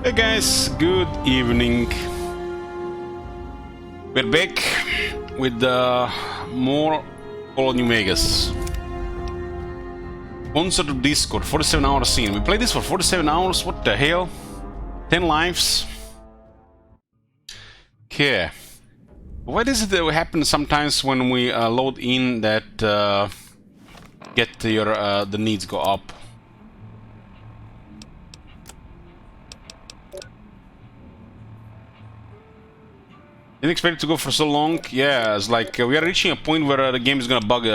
Hey guys, good evening. We're back with more Fallout New Vegas. Sponsor to Discord, 47 hour scene. We played this for 47 hours, what the hell? 10 lives. Okay. Why does it happen sometimes when we load in that get your the needs go up? Didn't expect it to go for so long. Yeah, it's like we are reaching a point where the game is gonna bug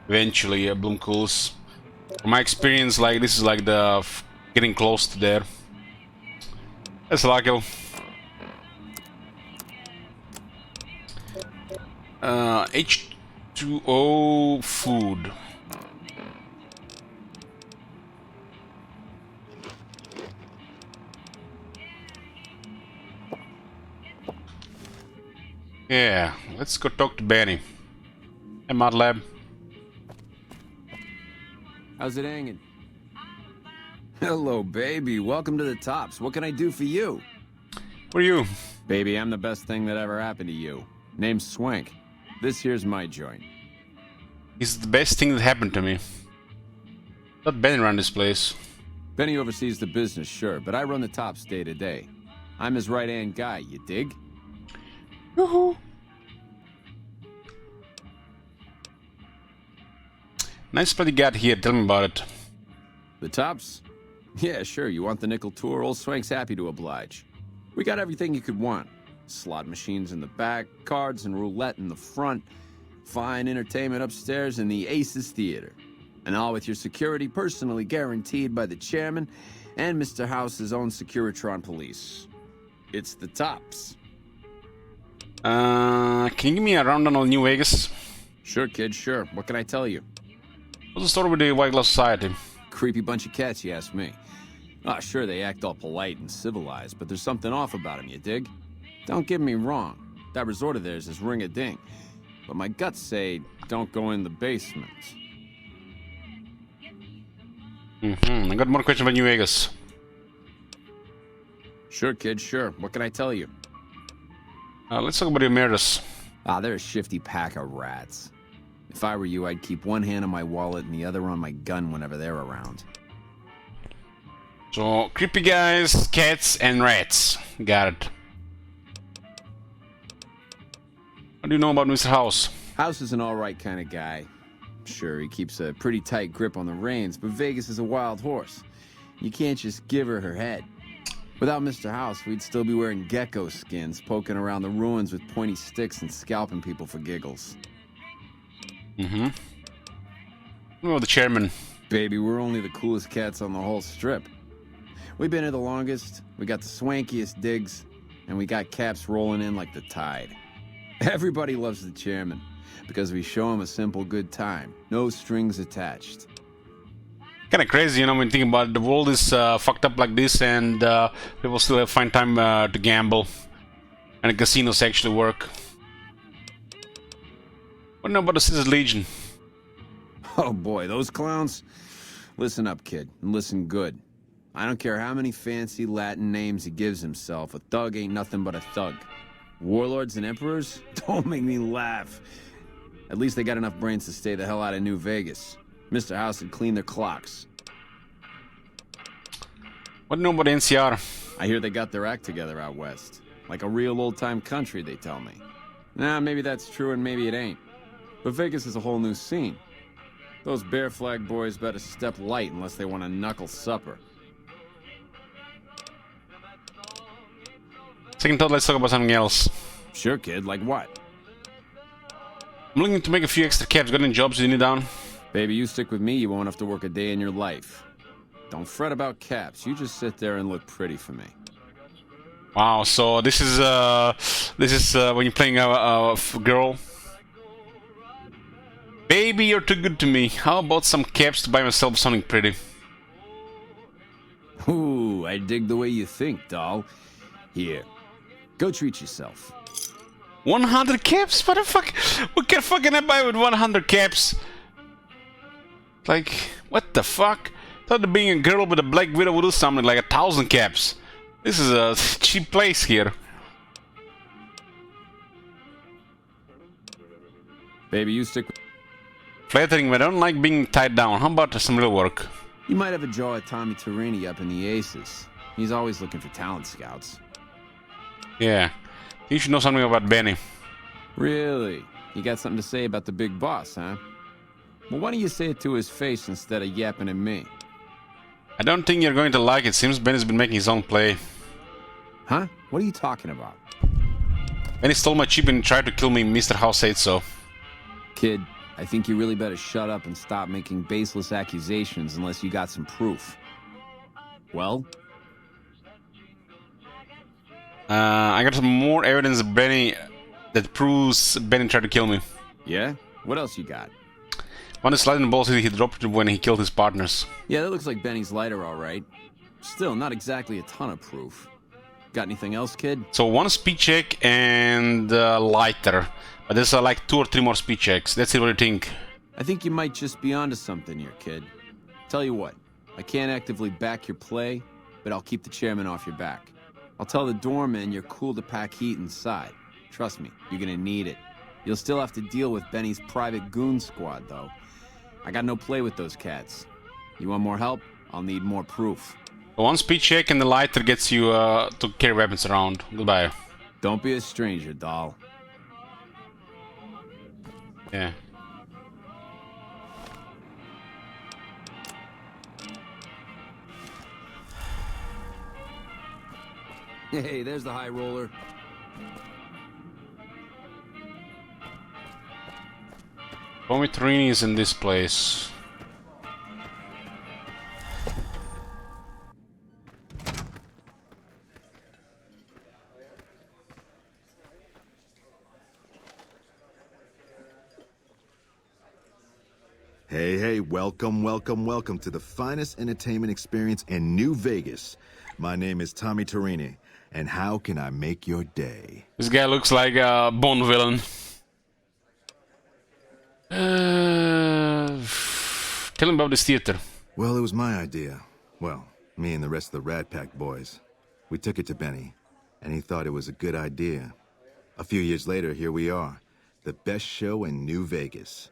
eventually. Bloomcools. From my experience, like this is like the getting close to there. That's lucky. H2O food. Yeah, let's go talk to Benny. Hey, ModLab. How's it hanging? Hello, baby. Welcome to the Tops. What can I do for you? Who are you? Baby, I'm the best thing that ever happened to you. Name's Swank. This here's my joint. He's the best thing that happened to me. Not Benny around this place. Benny oversees the business, sure, but I run the Tops day to day. I'm his right-hand guy, you dig? Woohoo! Nice spot you got here. Tell me about it. The Tops? Yeah, sure. You want the nickel tour? Old Swank's happy to oblige. We got everything you could want. Slot machines in the back, cards and roulette in the front, fine entertainment upstairs in the Aces Theater. And all with your security personally guaranteed by the chairman and Mr. House's own Securitron police. It's the Tops. Can you give me a rundown on New Vegas? Sure, kid, sure. What can I tell you? What's the story with the White Glove Society? Creepy bunch of cats, you ask me. Ah, sure, they act all polite and civilized, but there's something off about them, you dig? Don't get me wrong. That resort of theirs is ring-a-ding. But my guts say, don't go in the basement. I got more questions about New Vegas. Sure, kid, sure. What can I tell you? Let's talk about your murders. Ah, they're a shifty pack of rats. If I were you, I'd keep one hand on my wallet and the other on my gun whenever they're around. So, creepy guys, cats, and rats. Got it. What do you know about Mr. House? House is an alright kind of guy. Sure, he keeps a pretty tight grip on the reins, but Vegas is a wild horse. You can't just give her head. Without Mr. House, we'd still be wearing gecko skins, poking around the ruins with pointy sticks and scalping people for giggles. Oh, the chairman. Baby, we're only the coolest cats on the whole strip. We've been here the longest, we got the swankiest digs, and we got caps rolling in like the tide. Everybody loves the chairman, because we show him a simple good time, no strings attached. Kind of crazy, you know, when you think about it. The world is fucked up like this, and people still have find time to gamble, and the casinos actually work. What do you know about the Scissors Legion? Oh boy, those clowns? Listen up, kid, and listen good. I don't care how many fancy Latin names he gives himself, a thug ain't nothing but a thug. Warlords and emperors? Don't make me laugh. At least they got enough brains to stay the hell out of New Vegas. Mr. House had cleaned their clocks. What do you know about NCR? I hear they got their act together out west. Like a real old-time country, they tell me. Nah, maybe that's true and maybe it ain't. But Vegas is a whole new scene. Those Bear Flag boys better step light unless they want a knuckle supper. Second thought, let's talk about something else. Sure, kid, like what? I'm looking to make a few extra caps. Got any jobs you need down? Baby, you stick with me, you won't have to work a day in your life. Don't fret about caps, you just sit there and look pretty for me. Wow, so this is when you're playing a girl. Baby, you're too good to me. How about some caps to buy myself something pretty? Ooh, I dig the way you think, doll. Here, go treat yourself. 100 caps? What the fuck? What can fucking I buy with 100 caps? Like, what the fuck? Thought that being a girl with a Black Widow would do something like 1,000 caps. This is a cheap place here. Baby, you stick with... Flattering, but I don't like being tied down. How about some real work? You might have a jaw at Tommy Torini up in the Aces. He's always looking for talent scouts. Yeah. You should know something about Benny. Really? You got something to say about the big boss, huh? Well, why don't you say it to his face instead of yapping at me? I don't think you're going to like it. Seems Benny's been making his own play. Huh? What are you talking about? Benny stole my chip and tried to kill me. Mr. House said so. Kid, I think you really better shut up and stop making baseless accusations unless you got some proof. Well? I got some more evidence of Benny that proves Benny tried to kill me. Yeah? What else you got? One is sliding balls he dropped when he killed his partners. Yeah, that looks like Benny's lighter, all right. Still, not exactly a ton of proof. Got anything else, kid? So one speed check and lighter. But there's like 2 or 3 more speed checks. That's it, what do you think? I think you might just be onto something here, kid. Tell you what, I can't actively back your play, but I'll keep the chairman off your back. I'll tell the doorman you're cool to pack heat inside. Trust me, you're gonna need it. You'll still have to deal with Benny's private goon squad, though. I got no play with those cats. You want more help? I'll need more proof. One speed check and the lighter gets you to carry weapons around. Goodbye. Don't be a stranger, doll. Yeah. Hey, there's the high roller. Tommy Torini is in this place. Hey, welcome to the finest entertainment experience in New Vegas. My name is Tommy Torini, and how can I make your day? This guy looks like a Bond villain. Tell him about this theater. Well, it was my idea. Well, me and the rest of the Rat Pack boys. We took it to Benny, and he thought it was a good idea. A few years later, here we are. The best show in New Vegas.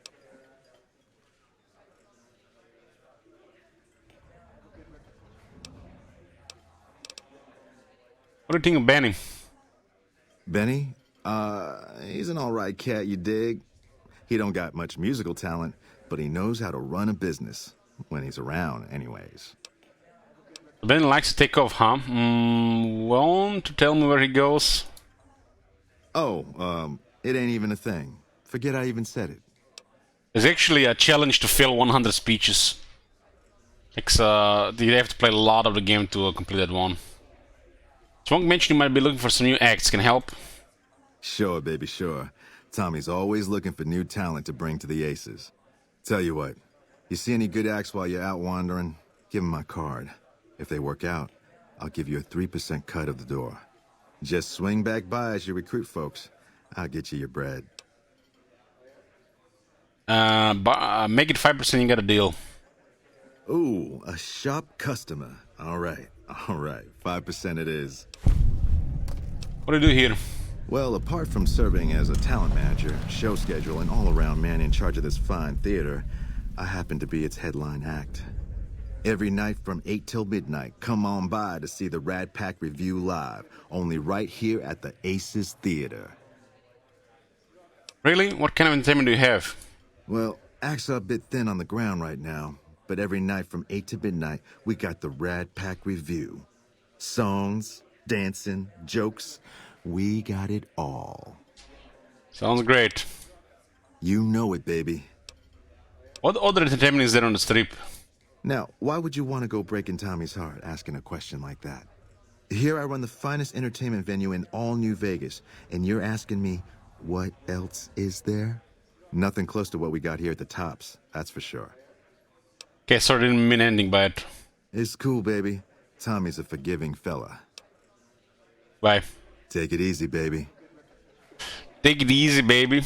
What do you think of Benny? Benny? He's an alright cat, you dig? He don't got much musical talent, but he knows how to run a business. When he's around, anyways. Benny likes to take off, huh? Want to tell me where he goes? Oh, it ain't even a thing. Forget I even said it. There's actually a challenge to fill 100 speeches. You have to play a lot of the game to complete that one. Swunk mentioned you might be looking for some new acts. Can I help? Sure, baby, sure. Tommy's always looking for new talent to bring to the Aces. Tell you what, you see any good acts while you're out wandering, give 'em my card. If they work out, I'll give you a 3% cut of the door. Just swing back by as you recruit folks. I'll get you your bread. Make it 5%, you got a deal. Ooh, a shop customer. All right. 5% it is. What do you do here? Well, apart from serving as a talent manager, show schedule, and all-around man in charge of this fine theater, I happen to be its headline act. Every night from 8 till midnight, come on by to see the Rat Pack Review live, only right here at the Aces Theater. Really? What kind of entertainment do you have? Well, acts are a bit thin on the ground right now, but every night from 8 to midnight, we got the Rat Pack Review. Songs, dancing, jokes, we got it all. Sounds great. You know it, baby. What other entertainment is there on the strip? Now, why would you want to go breaking Tommy's heart asking a question like that? Here I run the finest entertainment venue in all New Vegas, and you're asking me, what else is there? Nothing close to what we got here at the Tops, that's for sure. Okay, sorry, didn't mean anything by it. It's cool, baby. Tommy's a forgiving fella. Bye. Take it easy, baby. Take it easy, baby.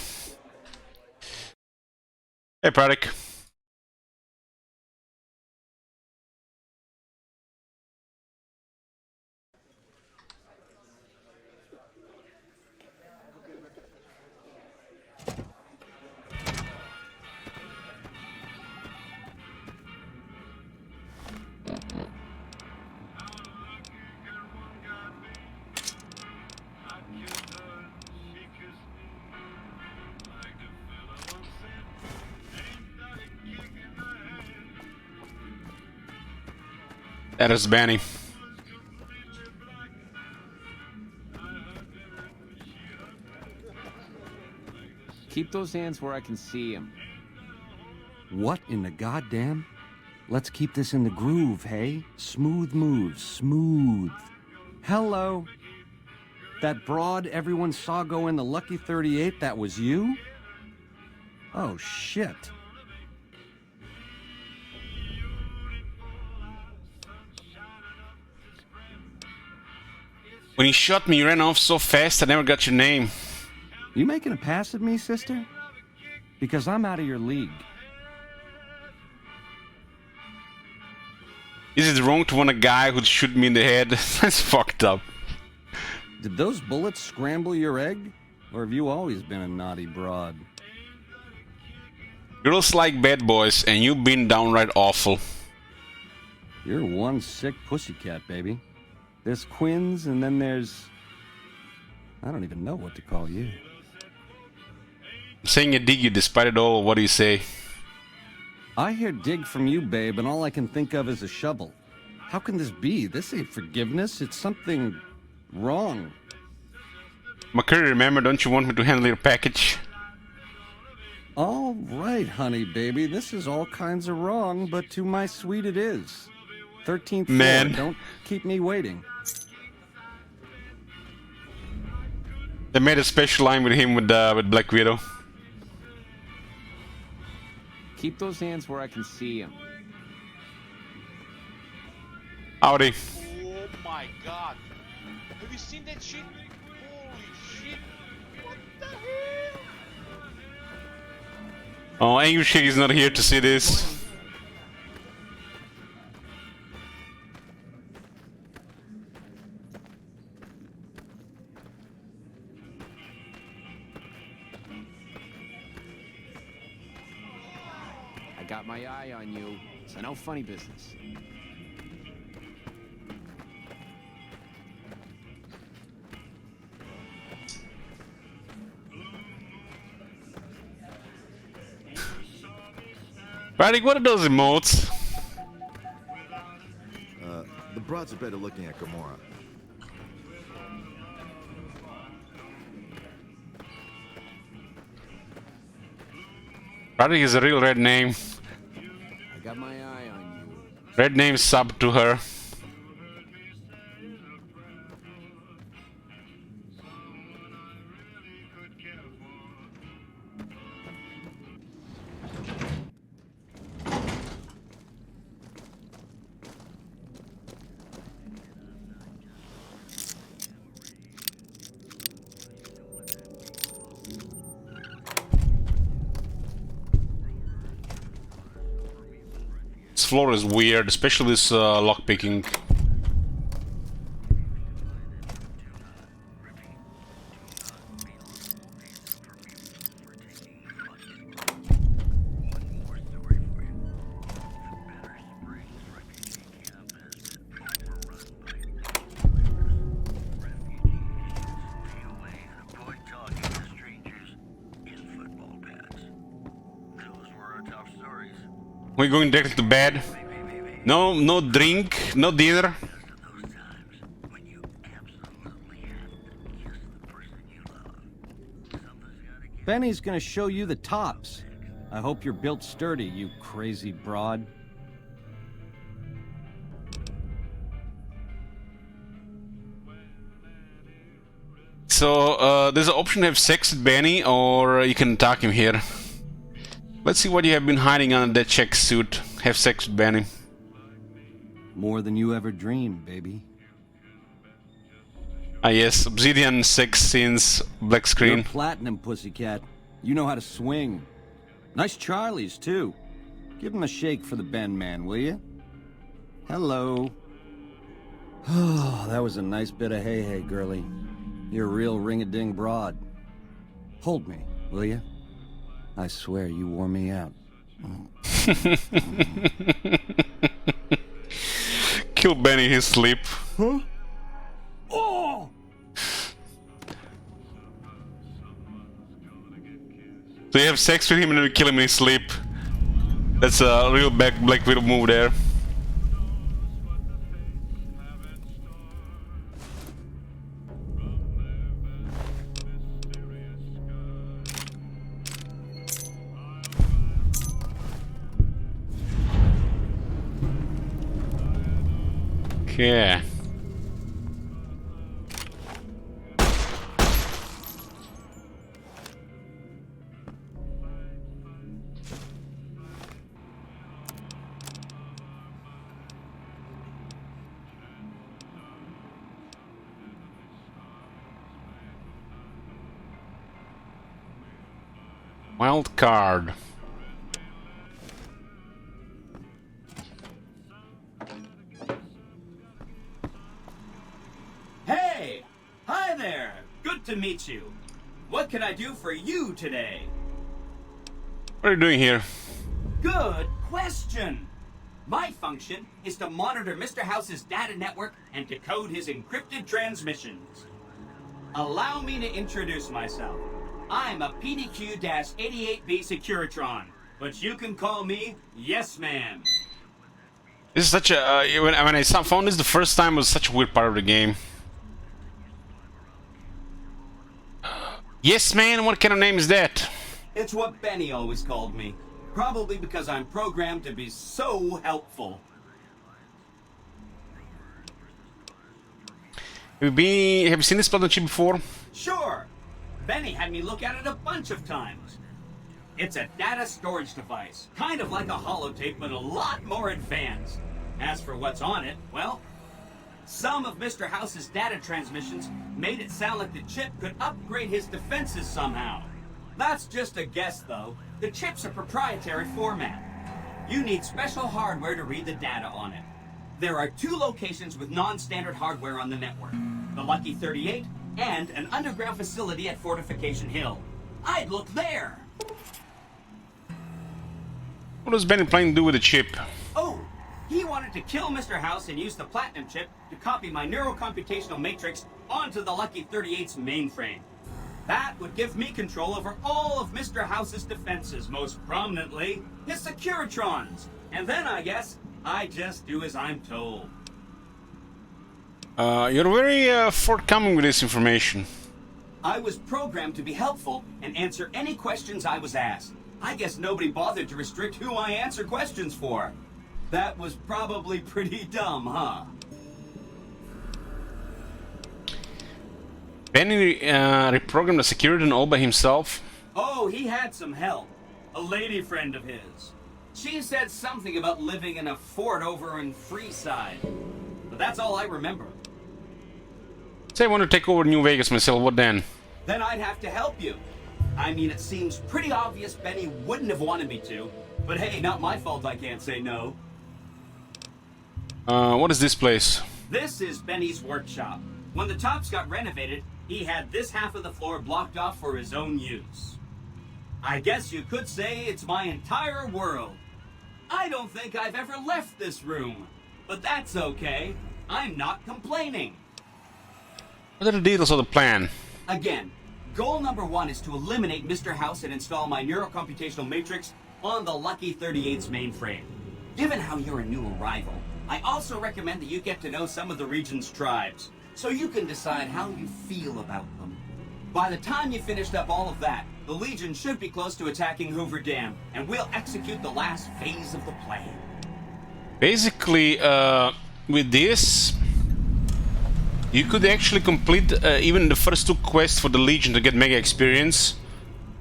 Hey, Pradik. That is Benny. Keep those hands where I can see them. What in the goddamn? Let's keep this in the groove, hey? Smooth moves, smooth. Hello. That broad everyone saw go in the Lucky 38, that was you? Oh, shit. When you shot me, you ran off so fast I never got your name. You making a pass at me, sister? Because I'm out of your league. Is it wrong to want a guy who'd shoot me in the head? That's fucked up. Did those bullets scramble your egg? Or have you always been a naughty broad? Girls like bad boys, and you've been downright awful. You're one sick pussycat, baby. There's Quinn's, and then there's... I don't even know what to call you. I'm saying I dig you despite it all. What do you say? I hear dig from you, babe, and all I can think of is a shovel. How can this be? This ain't forgiveness. It's something wrong. McCurry, remember, don't you want me to handle your package? All right, honey, baby. This is all kinds of wrong, but to my sweet it is. 13th floor. Man. Don't keep me waiting. They made a special line with him with Black Widow. Keep those hands where I can see them. Howdy. Oh my god. Have you seen that shit? Holy shit. What the hell? Oh, Angry Shit is not here to see this. I got my eye on you, so no funny business. Raddick, what are those emotes? The broads are better looking at Gamora. Raddick is a real red name. I got my eye on you. Red name sub to her. This floor is weird, especially this lockpicking. We're going directly to bed. No drink, no dinner. Benny's gonna show you the tops. I hope you're built sturdy, you crazy broad. So, there's an option to have sex with Benny, or you can attack him here. Let's see what you have been hiding under that check suit. Have sex with Benny. More than you ever dreamed, baby. Ah yes, Obsidian 6 scenes, black You're screen. platinum, pussycat. You know how to swing. Nice Charlies, too. Give him a shake for the Ben man, will you? Hello. Oh, that was a nice bit of hey-hey, girlie. You're a real ring-a-ding broad. Hold me, will you? I swear you wore me out. Kill Benny in his sleep. Huh? Oh! So you have sex with him and then you kill him in his sleep. That's a real Black Widow move there. Okay. Wild card. Hey! Hi there! Good to meet you. What can I do for you today? What are you doing here? Good question! My function is to monitor Mr. House's data network and decode his encrypted transmissions. Allow me to introduce myself. I'm a PDQ-88B Securitron, but you can call me Yes Man. This is such a when I found this the first time, it was such a weird part of the game. Yes, man. What kind of name is that? It's what Benny always called me. Probably because I'm programmed to be so helpful. Have you seen this plot on chip before? Sure. Benny had me look at it a bunch of times. It's a data storage device, kind of like a holotape, but a lot more advanced. As for what's on it, well, some of Mr. House's data transmissions made it sound like the chip could upgrade his defenses somehow. That's just a guess, though. The chip's a proprietary format. You need special hardware to read the data on it. There are 2 locations with non-standard hardware on the network. The Lucky 38 and an underground facility at Fortification Hill. I'd look there! What does Benny plan to do with the chip? Oh, he wanted to kill Mr. House and use the Platinum chip to copy my neurocomputational matrix onto the Lucky 38's mainframe. That would give me control over all of Mr. House's defenses, most prominently his Securitrons. And then, I guess, I just do as I'm told. You're very forthcoming with this information. I was programmed to be helpful and answer any questions I was asked. I guess nobody bothered to restrict who I answer questions for. That was probably pretty dumb, huh? Benny reprogrammed the security all by himself. Oh, he had some help. A lady friend of his. She said something about living in a fort over in Freeside. But that's all I remember. Say I want to take over New Vegas myself, what then? Then I'd have to help you. I mean, it seems pretty obvious Benny wouldn't have wanted me to. But hey, not my fault I can't say no. What is this place? This is Benny's workshop. When the tops got renovated, he had this half of the floor blocked off for his own use. I guess you could say it's my entire world. I don't think I've ever left this room. But that's okay. I'm not complaining. What are the details of the plan? Again, goal number 1 is to eliminate Mr. House and install my neurocomputational matrix on the Lucky 38's mainframe. Given how you're a new arrival, I also recommend that you get to know some of the region's tribes, so you can decide how you feel about them. By the time you finished up all of that, the Legion should be close to attacking Hoover Dam, and we'll execute the last phase of the plan. Basically, with this, you could actually complete even the first 2 quests for the Legion to get mega experience,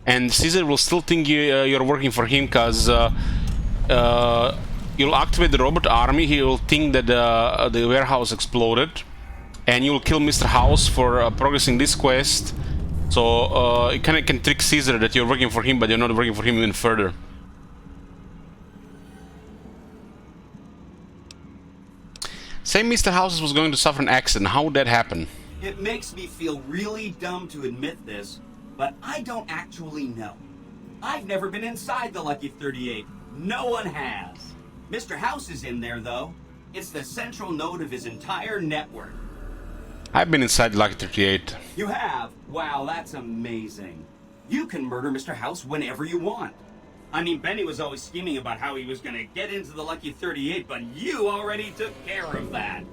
and Caesar will still think you're working for him, because you'll activate the robot army. He will think that the warehouse exploded, and you'll kill Mr. House for progressing this quest. So you kind of can trick Caesar that you're working for him, but you're not working for him even further. Say Mr. House was going to suffer an accident. How would that happen? It makes me feel really dumb to admit this, but I don't actually know. I've never been inside the Lucky 38. No one has. Mr. House is in there, though. It's the central node of his entire network. I've been inside the Lucky 38. You have? Wow, that's amazing. You can murder Mr. House whenever you want. I mean, Benny was always scheming about how he was going to get into the Lucky 38, but you already took care of that.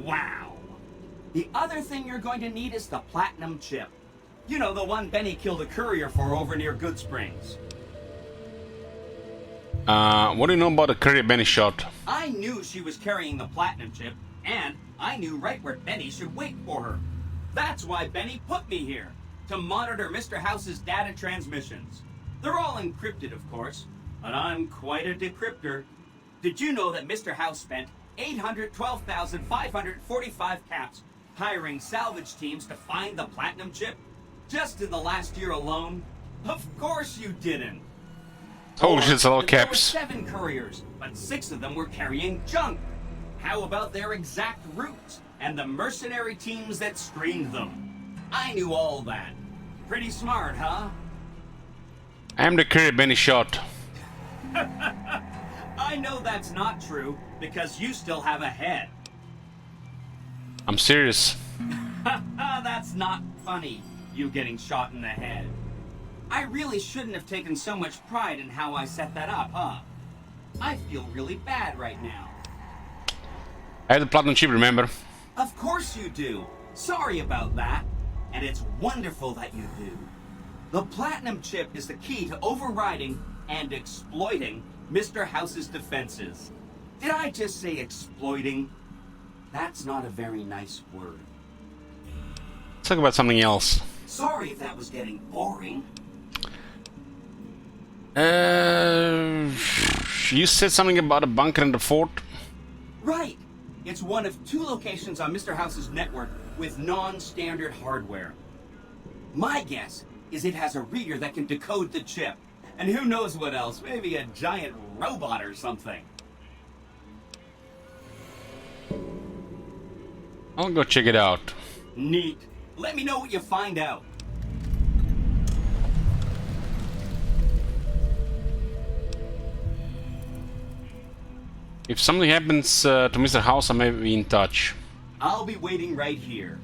Wow. The other thing you're going to need is the Platinum chip. You know, the one Benny killed a courier for over near Good Springs. What do you know about the courier Benny shot? I knew she was carrying the Platinum chip, And I knew right where Benny should wait for her. That's why Benny put me here, to monitor Mr. House's data transmissions. They're all encrypted, of course, but I'm quite a decryptor. Did you know that Mr. House spent 812,545 caps hiring salvage teams to find the platinum chip? Just in the last year alone? Of course you didn't. Oh shit, it's a lot of There were caps. 7 couriers, but 6 of them were carrying junk. How about their exact routes and the mercenary teams that screened them? I knew all that. Pretty smart, huh? I am the courier Benny shot. I know that's not true, because you still have a head. I'm serious. That's not funny, you getting shot in the head. I really shouldn't have taken so much pride in how I set that up, huh? I feel really bad right now. I have the platinum chip, remember? Of course you do. Sorry about that. And it's wonderful that you do. The platinum chip is the key to overriding and exploiting Mr. House's defenses. Did I just say exploiting? That's not a very nice word. Let's talk about something else. Sorry if that was getting boring. You said something about a bunker in the fort? Right. It's one of 2 locations on Mr. House's network with non-standard hardware. My guess is it has a reader that can decode the chip. And who knows what else? Maybe a giant robot or something. I'll go check it out. Neat. Let me know what you find out. If something happens to Mr. House, I may be in touch. I'll be waiting right here.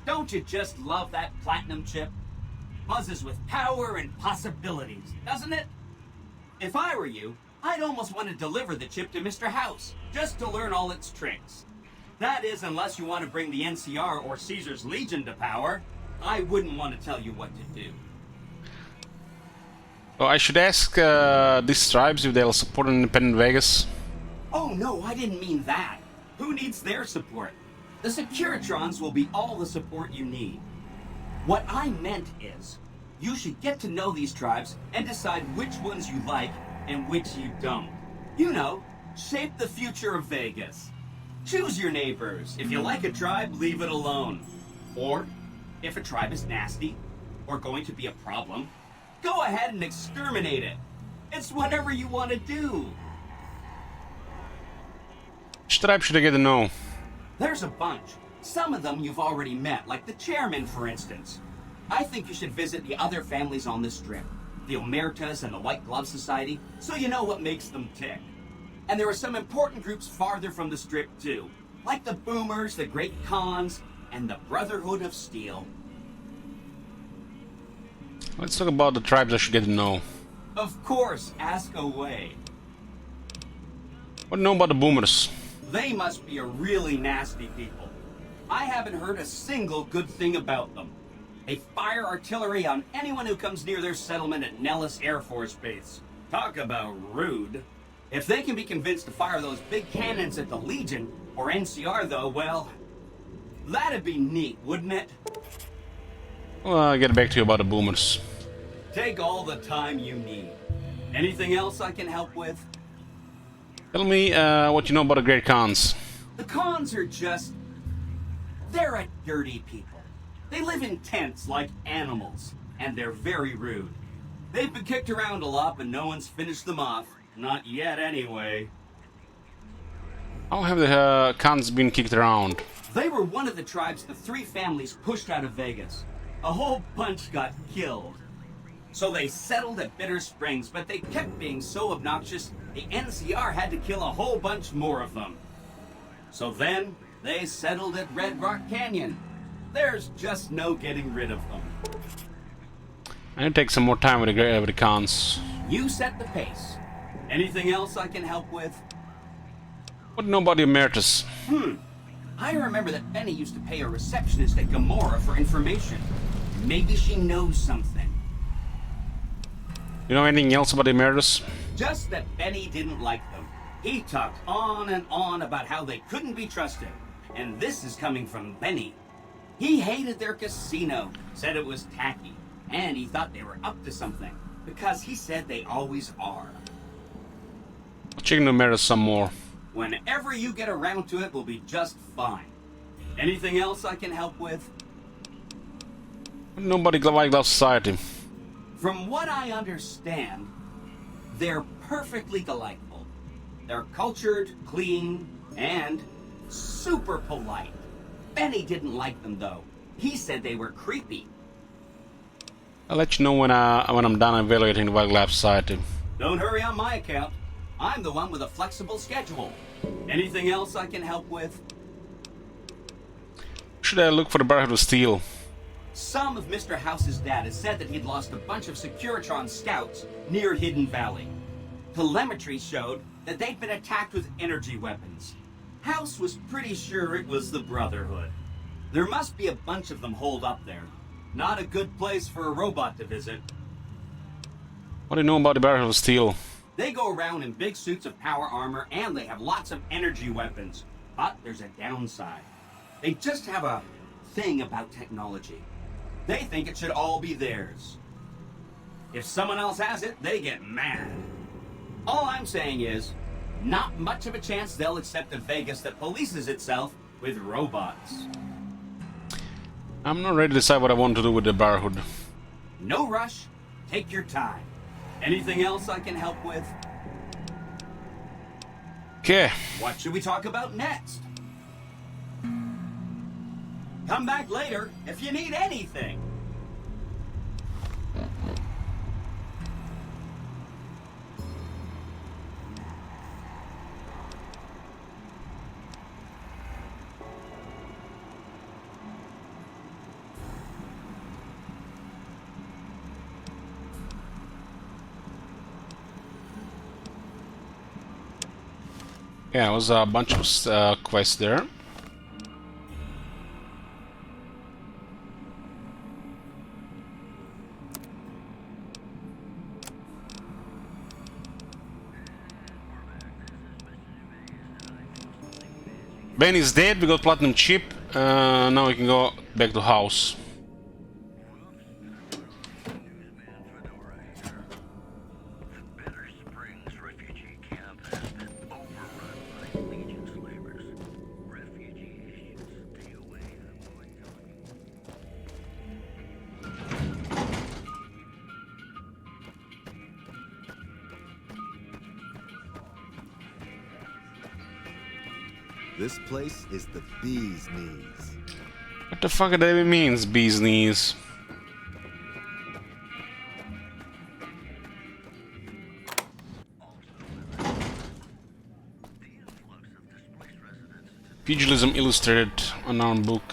Don't you just love that platinum chip? Buzzes with power and possibilities, doesn't it? If I were you, I'd almost want to deliver the chip to Mr. House, just to learn all its tricks. That is, unless you want to bring the NCR or Caesar's Legion to power. I wouldn't want to tell you what to do. Oh, I should ask these tribes if they'll support an independent Vegas. Oh no, I didn't mean that. Who needs their support? The Securitrons will be all the support you need. What I meant is, you should get to know these tribes and decide which ones you like and which you don't. You know, shape the future of Vegas. Choose your neighbors. If you like a tribe, leave it alone. Or, if a tribe is nasty, or going to be a problem, go ahead and exterminate it. It's whatever you want to do. Which tribe should I get to know? There's a bunch. Some of them you've already met, like the chairman, for instance. I think you should visit the other families on this strip, the Omertas and the White Glove Society, so you know what makes them tick. And there are some important groups farther from the strip, too, like the Boomers, the Great Khans, and the Brotherhood of Steel. Let's talk about the tribes I should get to know. Of course, ask away. What do you know about the Boomers? They must be a really nasty people. I haven't heard a single good thing about them. They fire artillery on anyone who comes near their settlement at Nellis Air Force Base. Talk about rude. If they can be convinced to fire those big cannons at the Legion, or NCR though, well, that'd be neat, wouldn't it? Well, I'll get back to you about the Boomers. Take all the time you need. Anything else I can help with? Tell me what you know about the Great Khans. The Khans are just... they're a dirty people. They live in tents like animals, and they're very rude. They've been kicked around a lot, but no one's finished them off. Not yet, anyway. How have the Khans been kicked around? They were one of the tribes the 3 families pushed out of Vegas. A whole bunch got killed. So they settled at Bitter Springs, but they kept being so obnoxious, the NCR had to kill a whole bunch more of them. So then, they settled at Red Rock Canyon. There's just no getting rid of them. I need to take some more time with the Khans. You set the pace. Anything else I can help with? What do you know about the Omertas? I remember that Benny used to pay a receptionist at Gomorrah for information. Maybe she knows something. You know anything else about the Omertas? Just that Benny didn't like them. He talked on and on about how they couldn't be trusted. And this is coming from Benny. He hated their casino, said it was tacky, and he thought they were up to something, because he said they always are. Checking the mirrors some more. Whenever you get around to it, we'll be just fine. Anything else I can help with? Nobody like that society. From what I understand, they're perfectly delightful. They're cultured, clean, and super polite. Benny didn't like them, though. He said they were creepy. I'll let you know when I'm done evaluating the wildlife society. Don't hurry on my account. I'm the one with a flexible schedule. Anything else I can help with? Should I look for the Brotherhood of Steel? Some of Mr. House's data said that he'd lost a bunch of Securitron scouts near Hidden Valley. Telemetry showed that they'd been attacked with energy weapons. House was pretty sure it was the Brotherhood. There must be a bunch of them holed up there. Not a good place for a robot to visit. What do you know about the Brotherhood of Steel? They go around in big suits of power armor and they have lots of energy weapons. But there's a downside. They just have a thing about technology. They think it should all be theirs. If someone else has it, they get mad. All I'm saying is, not much of a chance they'll accept a Vegas that polices itself with robots. I'm not ready to decide what I want to do with the Brotherhood. No rush. Take your time. Anything else I can help with? Okay. What should we talk about next? Come back later if you need anything. Yeah, it was a bunch of quests there. Ben is dead, we got platinum chip. Now we can go back to house. This place is the bee's knees. What the fuck that even means, bee's knees? Pugilism Illustrated, unarmed book.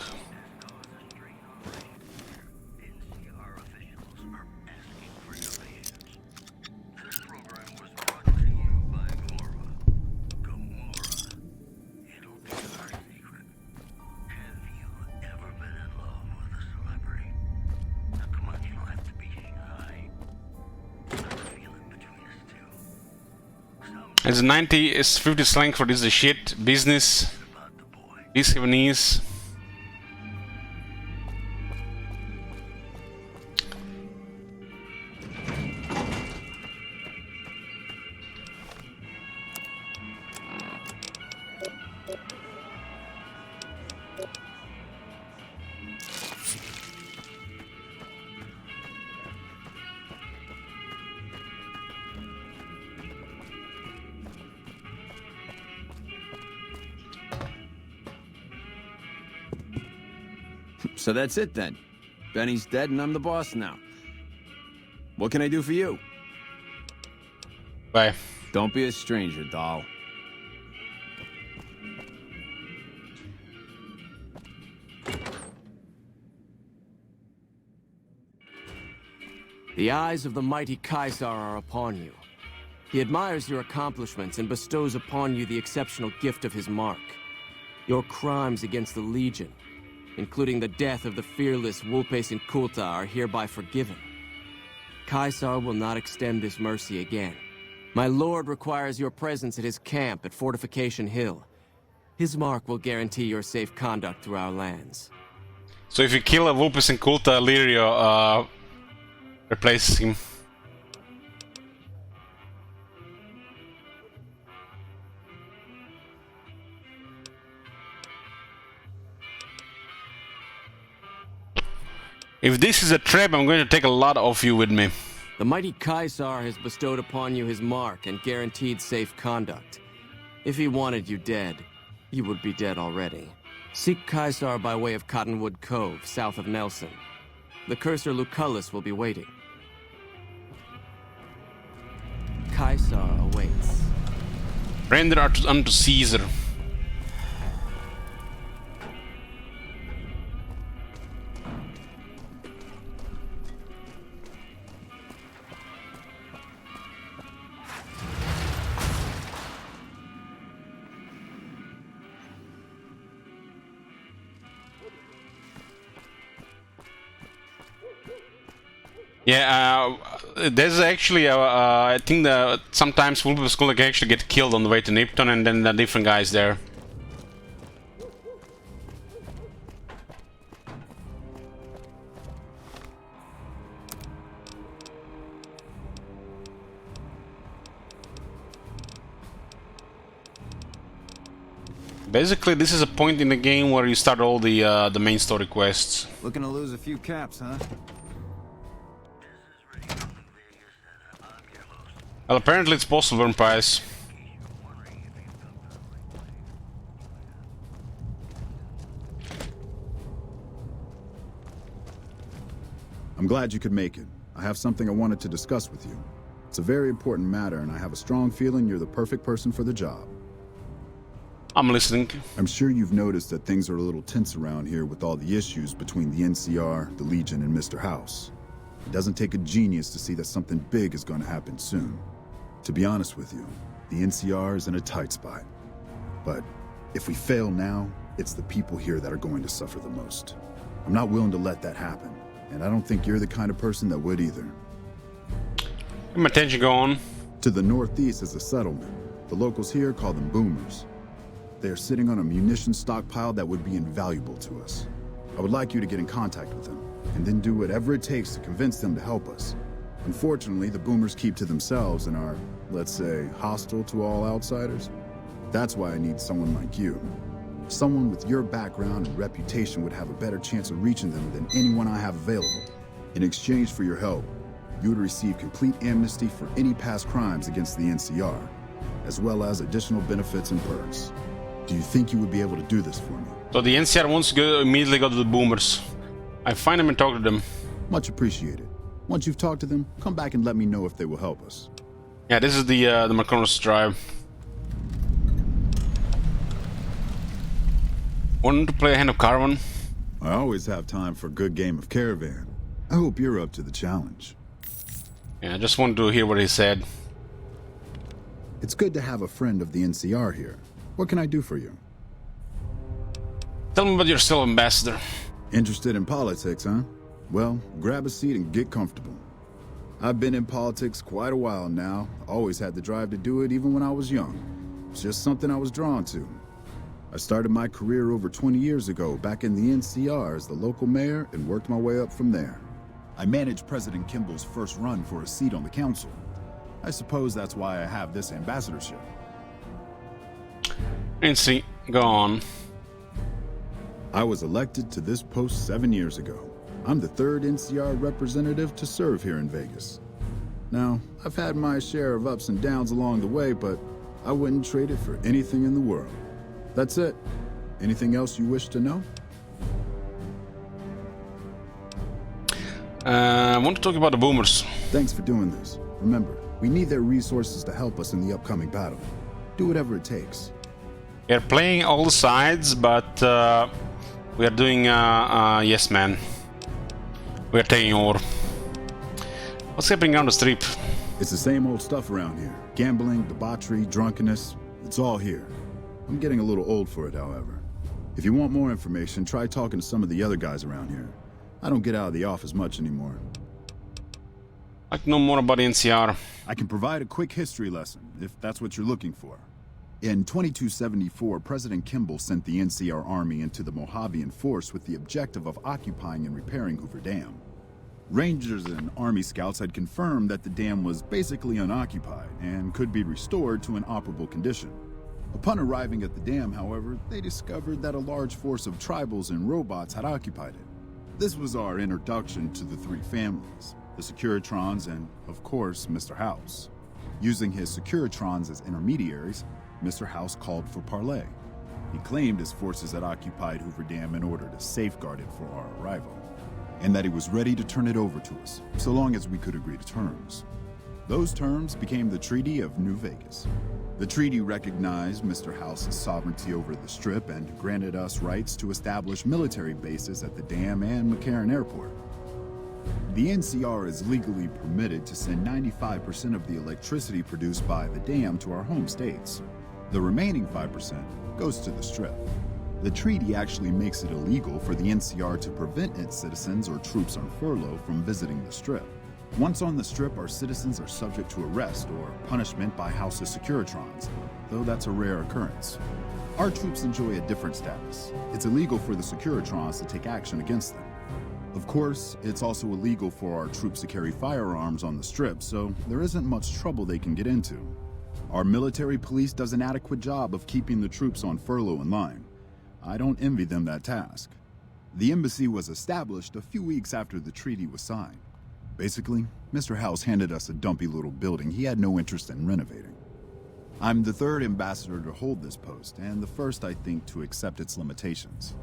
It's 90, it's 50 slang for this is shit, business, these Japanese. So that's it then. Benny's dead and I'm the boss now. What can I do for you? Bye. Don't be a stranger, doll. The eyes of the mighty Caesar are upon you. He admires your accomplishments and bestows upon you the exceptional gift of his mark. Your crimes against the Legion, including the death of the fearless Wulpes and Kulta, are hereby forgiven. Caesar will not extend this mercy again. My lord requires your presence at his camp at Fortification Hill. His mark will guarantee your safe conduct through our lands. So if you kill a Vulpes and Kulta, Lirio replaces him. If this is a trap, I'm going to take a lot of you with me. The mighty Caesar has bestowed upon you his mark and guaranteed safe conduct. If he wanted you dead, you would be dead already. Seek Caesar by way of Cottonwood Cove, south of Nelson. The cursor Lucullus will be waiting. Caesar awaits. Render unto Caesar. Yeah, there's actually, I think that sometimes Vulpes can actually get killed on the way to Nipton, and then the different guys there. Basically, this is a point in the game where you start all the main story quests. Looking to lose a few caps, huh? Well, apparently it's possible, Vampires. I'm glad you could make it. I have something I wanted to discuss with you. It's a very important matter, and I have a strong feeling you're the perfect person for the job. I'm listening. I'm sure you've noticed that things are a little tense around here with all the issues between the NCR, the Legion, and Mr. House. It doesn't take a genius to see that something big is going to happen soon. To be honest with you, the NCR is in a tight spot. But if we fail now, it's the people here that are going to suffer the most. I'm not willing to let that happen, and I don't think you're the kind of person that would either. Let my attention go on. To the northeast is a settlement. The locals here call them boomers. They are sitting on a munitions stockpile that would be invaluable to us. I would like you to get in contact with them, and then do whatever it takes to convince them to help us. Unfortunately, the boomers keep to themselves and are, let's say, hostile to all outsiders. That's why I need someone like you. Someone with your background and reputation would have a better chance of reaching them than anyone I have available. In exchange for your help, you would receive complete amnesty for any past crimes against the NCR, as well as additional benefits and perks. Do you think you would be able to do this for me? So the NCR wants to immediately go to the boomers. I find them and talk to them. Much appreciated. Once you've talked to them, come back and let me know if they will help us. Yeah, this is the Marconis tribe. Want to play a hand of Caravan? I always have time for a good game of Caravan. I hope you're up to the challenge. Yeah, I just wanted to hear what he said. It's good to have a friend of the NCR here. What can I do for you? Tell me about yourself, Ambassador. Interested in politics, huh? Well, grab a seat and get comfortable. I've been in politics quite a while now. Always had the drive to do it even when I was young. It's just something I was drawn to. I started my career over 20 years ago back in the NCR as the local mayor and worked my way up from there. I managed President Kimball's first run for a seat on the council. I suppose that's why I have this ambassadorship. And see, go on. I was elected to this post 7 years ago. I'm the third NCR representative to serve here in Vegas. Now, I've had my share of ups and downs along the way, but I wouldn't trade it for anything in the world. That's it. Anything else you wish to know? I want to talk about the boomers. Thanks for doing this. Remember, we need their resources to help us in the upcoming battle. Do whatever it takes. We are playing all the sides, but we are doing yes, man. We are taking over. What's happening on the strip? It's the same old stuff around here. Gambling, debauchery, drunkenness. It's all here. I'm getting a little old for it, however. If you want more information, try talking to some of the other guys around here. I don't get out of the office much anymore. I'd like to know more about the NCR. I can provide a quick history lesson, if that's what you're looking for. In 2274, President Kimball sent the NCR Army into the Mojavian force with the objective of occupying and repairing Hoover Dam. Rangers and Army scouts had confirmed that the dam was basically unoccupied and could be restored to an operable condition. Upon arriving at the dam, however, they discovered that a large force of tribals and robots had occupied it. This was our introduction to the three families, the Securitrons and, of course, Mr. House. Using his Securitrons as intermediaries, Mr. House called for parley. He claimed his forces had occupied Hoover Dam in order to safeguard it for our arrival, and that he was ready to turn it over to us, so long as we could agree to terms. Those terms became the Treaty of New Vegas. The treaty recognized Mr. House's sovereignty over the Strip and granted us rights to establish military bases at the dam and McCarran Airport. The NCR is legally permitted to send 95% of the electricity produced by the dam to our home states. The remaining 5% goes to the Strip. The treaty actually makes it illegal for the NCR to prevent its citizens or troops on furlough from visiting the Strip. Once on the Strip, our citizens are subject to arrest or punishment by House's Securitrons, though that's a rare occurrence. Our troops enjoy a different status. It's illegal for the Securitrons to take action against them. Of course, it's also illegal for our troops to carry firearms on the Strip, so there isn't much trouble they can get into. Our military police does an adequate job of keeping the troops on furlough in line. I don't envy them that task. The embassy was established a few weeks after the treaty was signed. Basically, Mr. House handed us a dumpy little building he had no interest in renovating. I'm the third ambassador to hold this post, and the first, I think, to accept its limitations.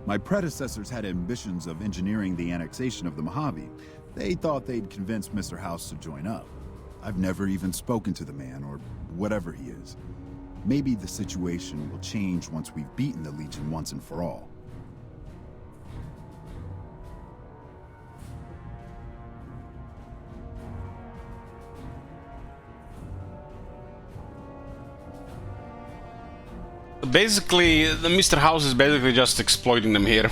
My predecessors had ambitions of engineering the annexation of the Mojave. They thought they'd convince Mr. House to join up. I've never even spoken to the man, or whatever he is. Maybe the situation will change once we've beaten the Legion once and for all. Basically, the Mr. House is basically just exploiting them here.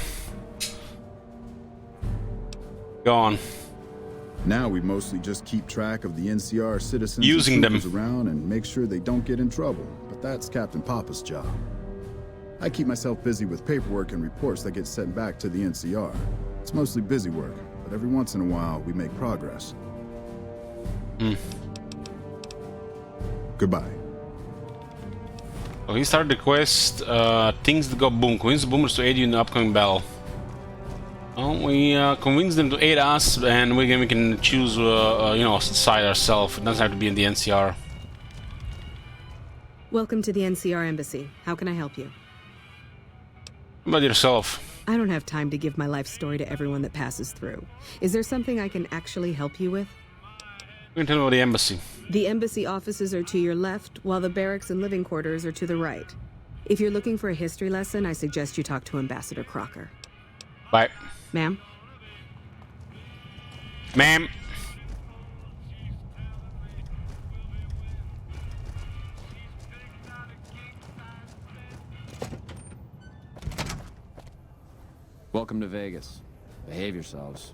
Go on. Now we mostly just keep track of the NCR citizens Using them around and make sure they don't get in trouble, but that's Captain Papa's job. I keep myself busy with paperwork and reports that get sent back to the NCR. It's mostly busy work, but every once in a while we make progress. Goodbye. So he started the quest, things that go boom. Convince the boomers to aid you in the upcoming battle. Well, we convince them to aid us, and we can choose, you know, side ourselves. It doesn't have to be in the NCR. Welcome to the NCR Embassy. How can I help you? How about yourself? I don't have time to give my life story to everyone that passes through. Is there something I can actually help you with? You can tell me about the embassy. The embassy offices are to your left, while the barracks and living quarters are to the right. If you're looking for a history lesson, I suggest you talk to Ambassador Crocker. Bye. Ma'am? Ma'am. Welcome to Vegas. Behave yourselves.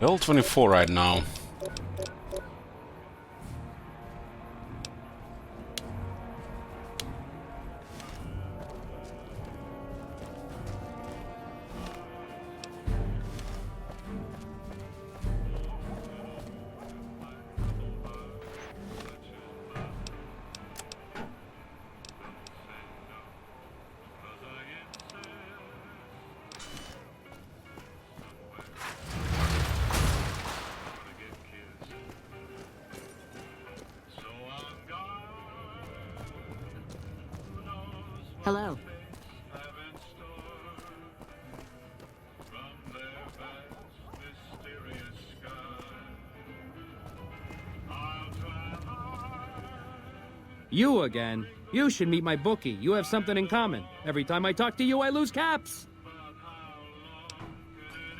Level 24 right now. Hello. You again? You should meet my bookie. You have something in common. Every time I talk to you, I lose caps.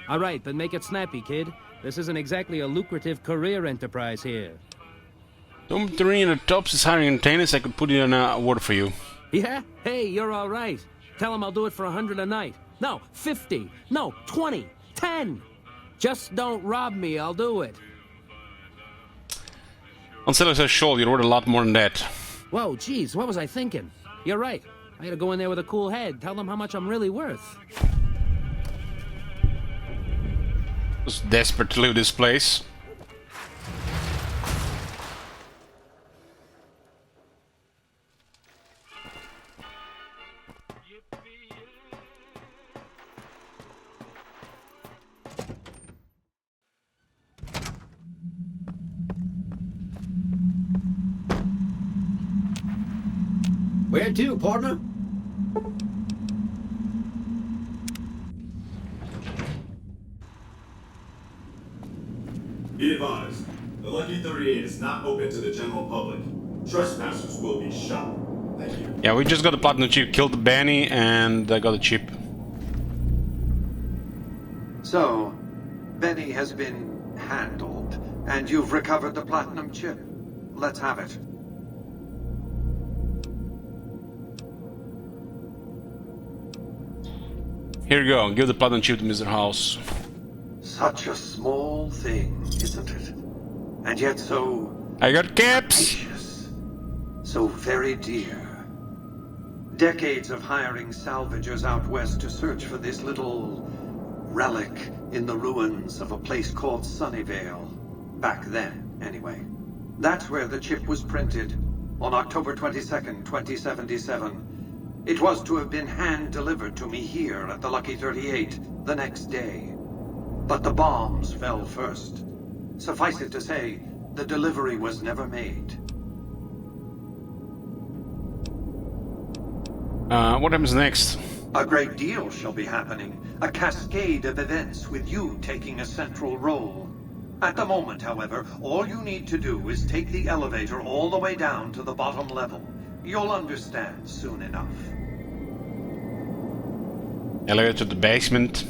All right, then make it snappy, kid. This isn't exactly a lucrative career enterprise here. Dome 3 in the tops is hiring entertainers. I could put in a word for you. Yeah? Hey, you're all right. Tell him I'll do it for 100 a night. No, 50. No, 20. 10. Just don't rob me, I'll do it. On Celestial Shoal, you're worth a lot more than that. Whoa, geez, what was I thinking? You're right. I gotta go in there with a cool head, tell them how much I'm really worth. Just desperate to leave this place. Where to, partner? Be advised, the Lucky 38 is not open to the general public. Trespassers will be shot. Thank you. Yeah, we just got the platinum chip, killed the Benny, and I got the chip. So, Benny has been handled, and you've recovered the platinum chip. Let's have it. Here you go, give the platinum chip to Mr. House. Such a small thing, isn't it? And yet so... I got caps! precious. So very dear. Decades of hiring salvagers out west to search for this little... relic in the ruins of a place called Sunnyvale. Back then, anyway. That's where the chip was printed, on October 22nd, 2077. It was to have been hand-delivered to me here at the Lucky 38 the next day. But the bombs fell first. Suffice it to say, the delivery was never made. What happens next? A great deal shall be happening. A cascade of events with you taking a central role. At the moment, however, all you need to do is take the elevator all the way down to the bottom level. You'll understand soon enough. Elevator to the basement.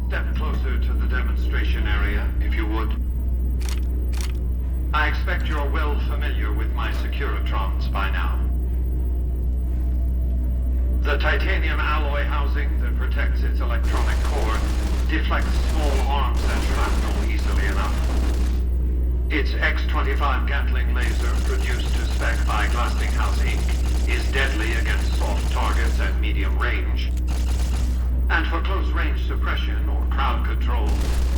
Step closer to the demonstration area, if you would. I expect you're well familiar with my Securitrons by now. The titanium alloy housing that protects its electronic core deflects small arms and shrapnel easily enough. Its X-25 Gatling laser, produced to spec by Glassinghouse Inc., is deadly against soft targets at medium range. And for close-range suppression or crowd control,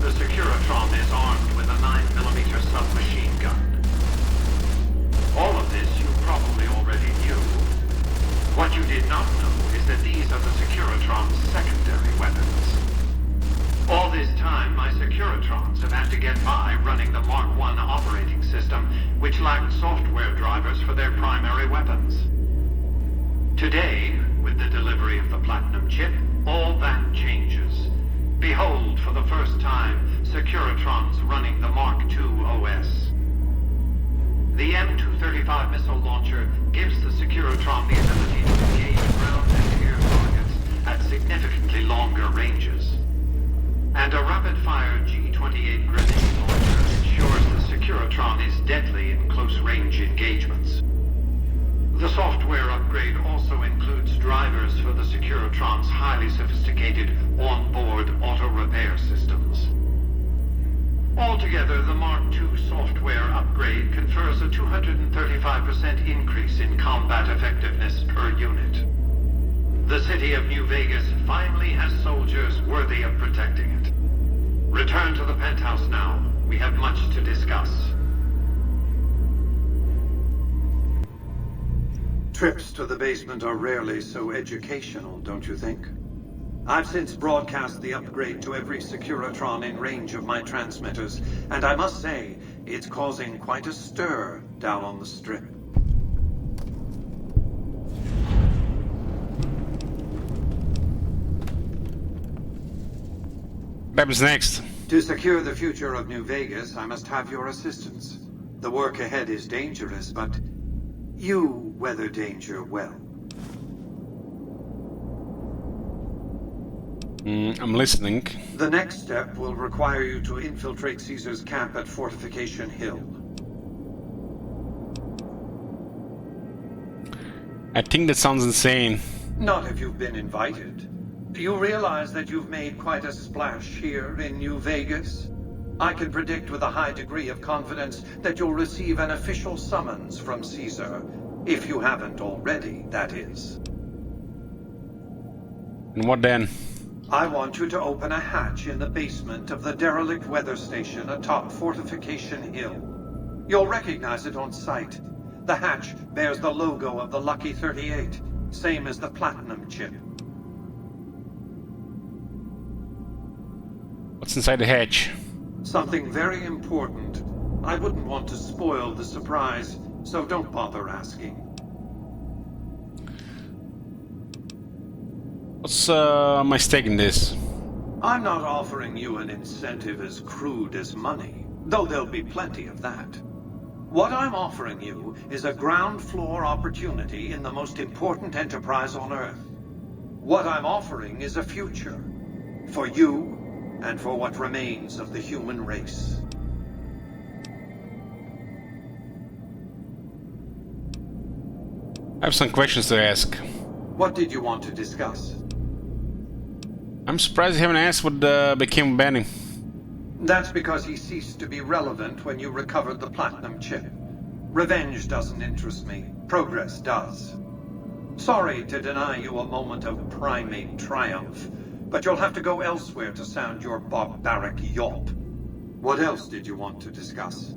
the Securitron is armed with a 9mm submachine gun. All of this you probably already knew. What you did not know is that these are the Securitron's secondary weapons. All this time, my Securitrons have had to get by running the Mark I operating system, which lacked software drivers for their primary weapons. Today, with the delivery of the Platinum chip, all that changes. Behold, for the first time, Securitrons running the Mark II OS. The M235 missile launcher gives the Securitron the ability to engage ground and air targets at significantly longer ranges. And a rapid-fire G-28 grenade launcher ensures the Securitron is deadly in close-range engagements. The software upgrade also includes drivers for the Securitron's highly sophisticated on-board auto-repair systems. Altogether, the Mark II software upgrade confers a 235% increase in combat effectiveness per unit. The city of New Vegas finally has soldiers worthy of protecting it. Return to the penthouse now. We have much to discuss. Trips to the basement are rarely so educational, don't you think? I've since broadcast the upgrade to every Securitron in range of my transmitters, and I must say, it's causing quite a stir down on the Strip. What happens next? To secure the future of New Vegas, I must have your assistance. The work ahead is dangerous, but you weather danger well. I'm listening. The next step will require you to infiltrate Caesar's camp at Fortification Hill. I think that sounds insane. Not if you've been invited. You realize that you've made quite a splash here in New Vegas? I can predict with a high degree of confidence that you'll receive an official summons from Caesar. If you haven't already, that is. And what then? I want you to open a hatch in the basement of the derelict weather station atop Fortification Hill. You'll recognize it on sight. The hatch bears the logo of the Lucky 38, same as the platinum chip. What's inside the hatch? Something very important. I wouldn't want to spoil the surprise, so don't bother asking. What's my stake in this? I'm not offering you an incentive as crude as money, though there'll be plenty of that. What I'm offering you is a ground floor opportunity in the most important enterprise on Earth. What I'm offering is a future. For you, and for what remains of the human race. I have some questions to ask. What did you want to discuss? I'm surprised you haven't asked what became of Benny. That's because he ceased to be relevant when you recovered the platinum chip. Revenge doesn't interest me. Progress does. Sorry to deny you a moment of primate triumph, but you'll have to go elsewhere to sound your barbaric yawp. What else did you want to discuss?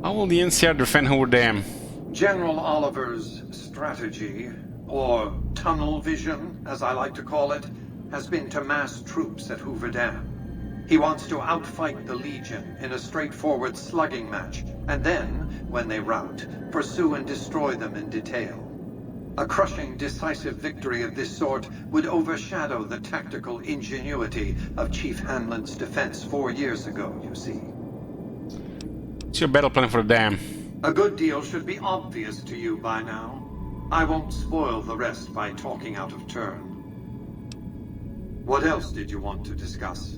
How will the NCR defend Hoover Dam? General Oliver's strategy, or tunnel vision, as I like to call it, has been to mass troops at Hoover Dam. He wants to outfight the Legion in a straightforward slugging match, and then, when they rout, pursue and destroy them in detail. A crushing, decisive victory of this sort would overshadow the tactical ingenuity of Chief Hanlon's defense 4 years ago, you see. What's your battle plan for the dam? A good deal should be obvious to you by now. I won't spoil the rest by talking out of turn. What else did you want to discuss?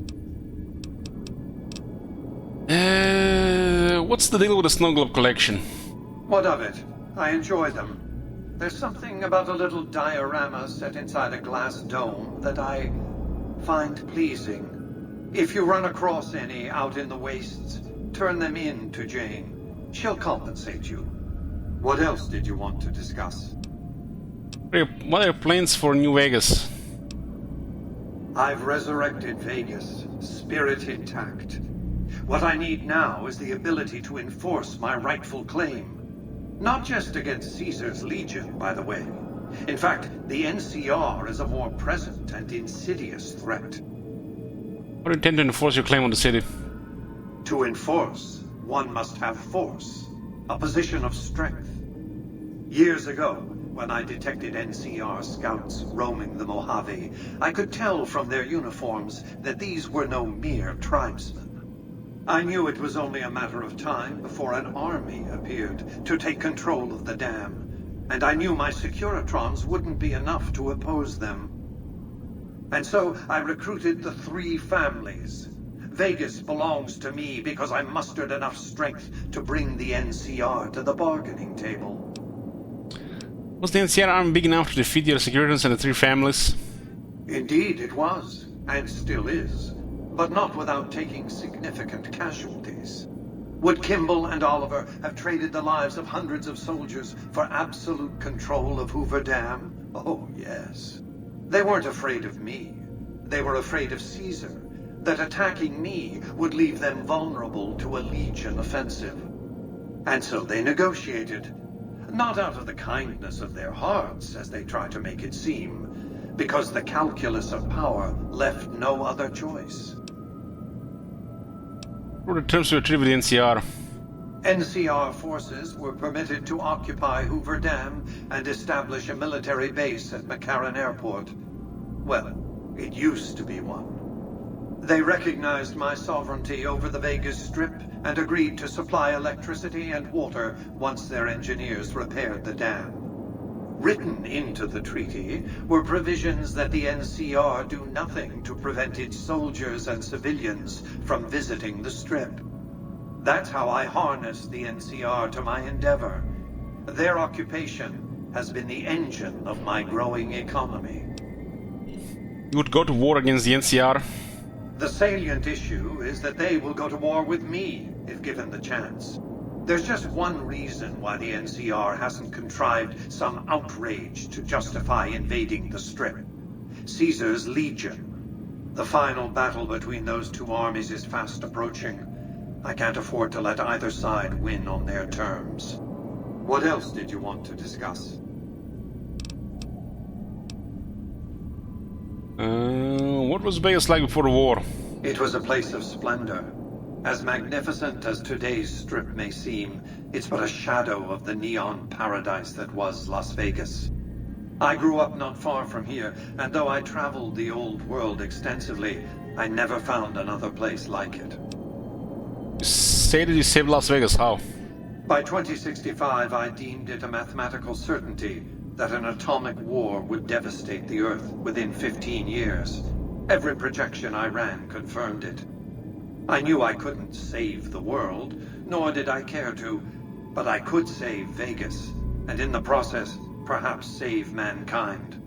What's the deal with the snow globe collection? What of it? I enjoy them. There's something about a little diorama set inside a glass dome that I find pleasing. If you run across any out in the wastes, turn them in to Jane. She'll compensate you. What else did you want to discuss? What are your plans for New Vegas? I've resurrected Vegas, spirit intact. What I need now is the ability to enforce my rightful claim. Not just against Caesar's Legion, by the way. In fact, the NCR is a more present and insidious threat. How do you intend to enforce your claim on the city? To enforce, one must have force, a position of strength. Years ago, when I detected NCR scouts roaming the Mojave, I could tell from their uniforms that these were no mere tribesmen. I knew it was only a matter of time before an army appeared to take control of the dam, and I knew my Securitrons wouldn't be enough to oppose them. And so I recruited the 3 families. Vegas belongs to me because I mustered enough strength to bring the NCR to the bargaining table. Was the NCR army big enough to defeat your Securitrons and the 3 families? Indeed it was, and still is. But not without taking significant casualties. Would Kimball and Oliver have traded the lives of hundreds of soldiers for absolute control of Hoover Dam? Oh, yes. They weren't afraid of me. They were afraid of Caesar, that attacking me would leave them vulnerable to a Legion offensive. And so they negotiated. Not out of the kindness of their hearts, as they try to make it seem, because the calculus of power left no other choice. What were the terms of your treaty with the NCR? NCR forces were permitted to occupy Hoover Dam and establish a military base at McCarran Airport. Well, it used to be one. They recognized my sovereignty over the Vegas Strip and agreed to supply electricity and water once their engineers repaired the dam. Written into the treaty were provisions that the NCR do nothing to prevent its soldiers and civilians from visiting the Strip. That's how I harness the NCR to my endeavor. Their occupation has been the engine of my growing economy. You would go to war against the NCR? The salient issue is that they will go to war with me if given the chance. There's just one reason why the NCR hasn't contrived some outrage to justify invading the Strip. Caesar's Legion. The final battle between those two armies is fast approaching. I can't afford to let either side win on their terms. What else did you want to discuss? What was Vegas like before the war? It was a place of splendor. As magnificent as today's Strip may seem, it's but a shadow of the neon paradise that was Las Vegas. I grew up not far from here, and though I traveled the old world extensively, I never found another place like it. You say that you saved Las Vegas, how? By 2065, I deemed it a mathematical certainty that an atomic war would devastate the Earth within 15 years. Every projection I ran confirmed it. I knew I couldn't save the world, nor did I care to, but I could save Vegas, and in the process, perhaps save mankind.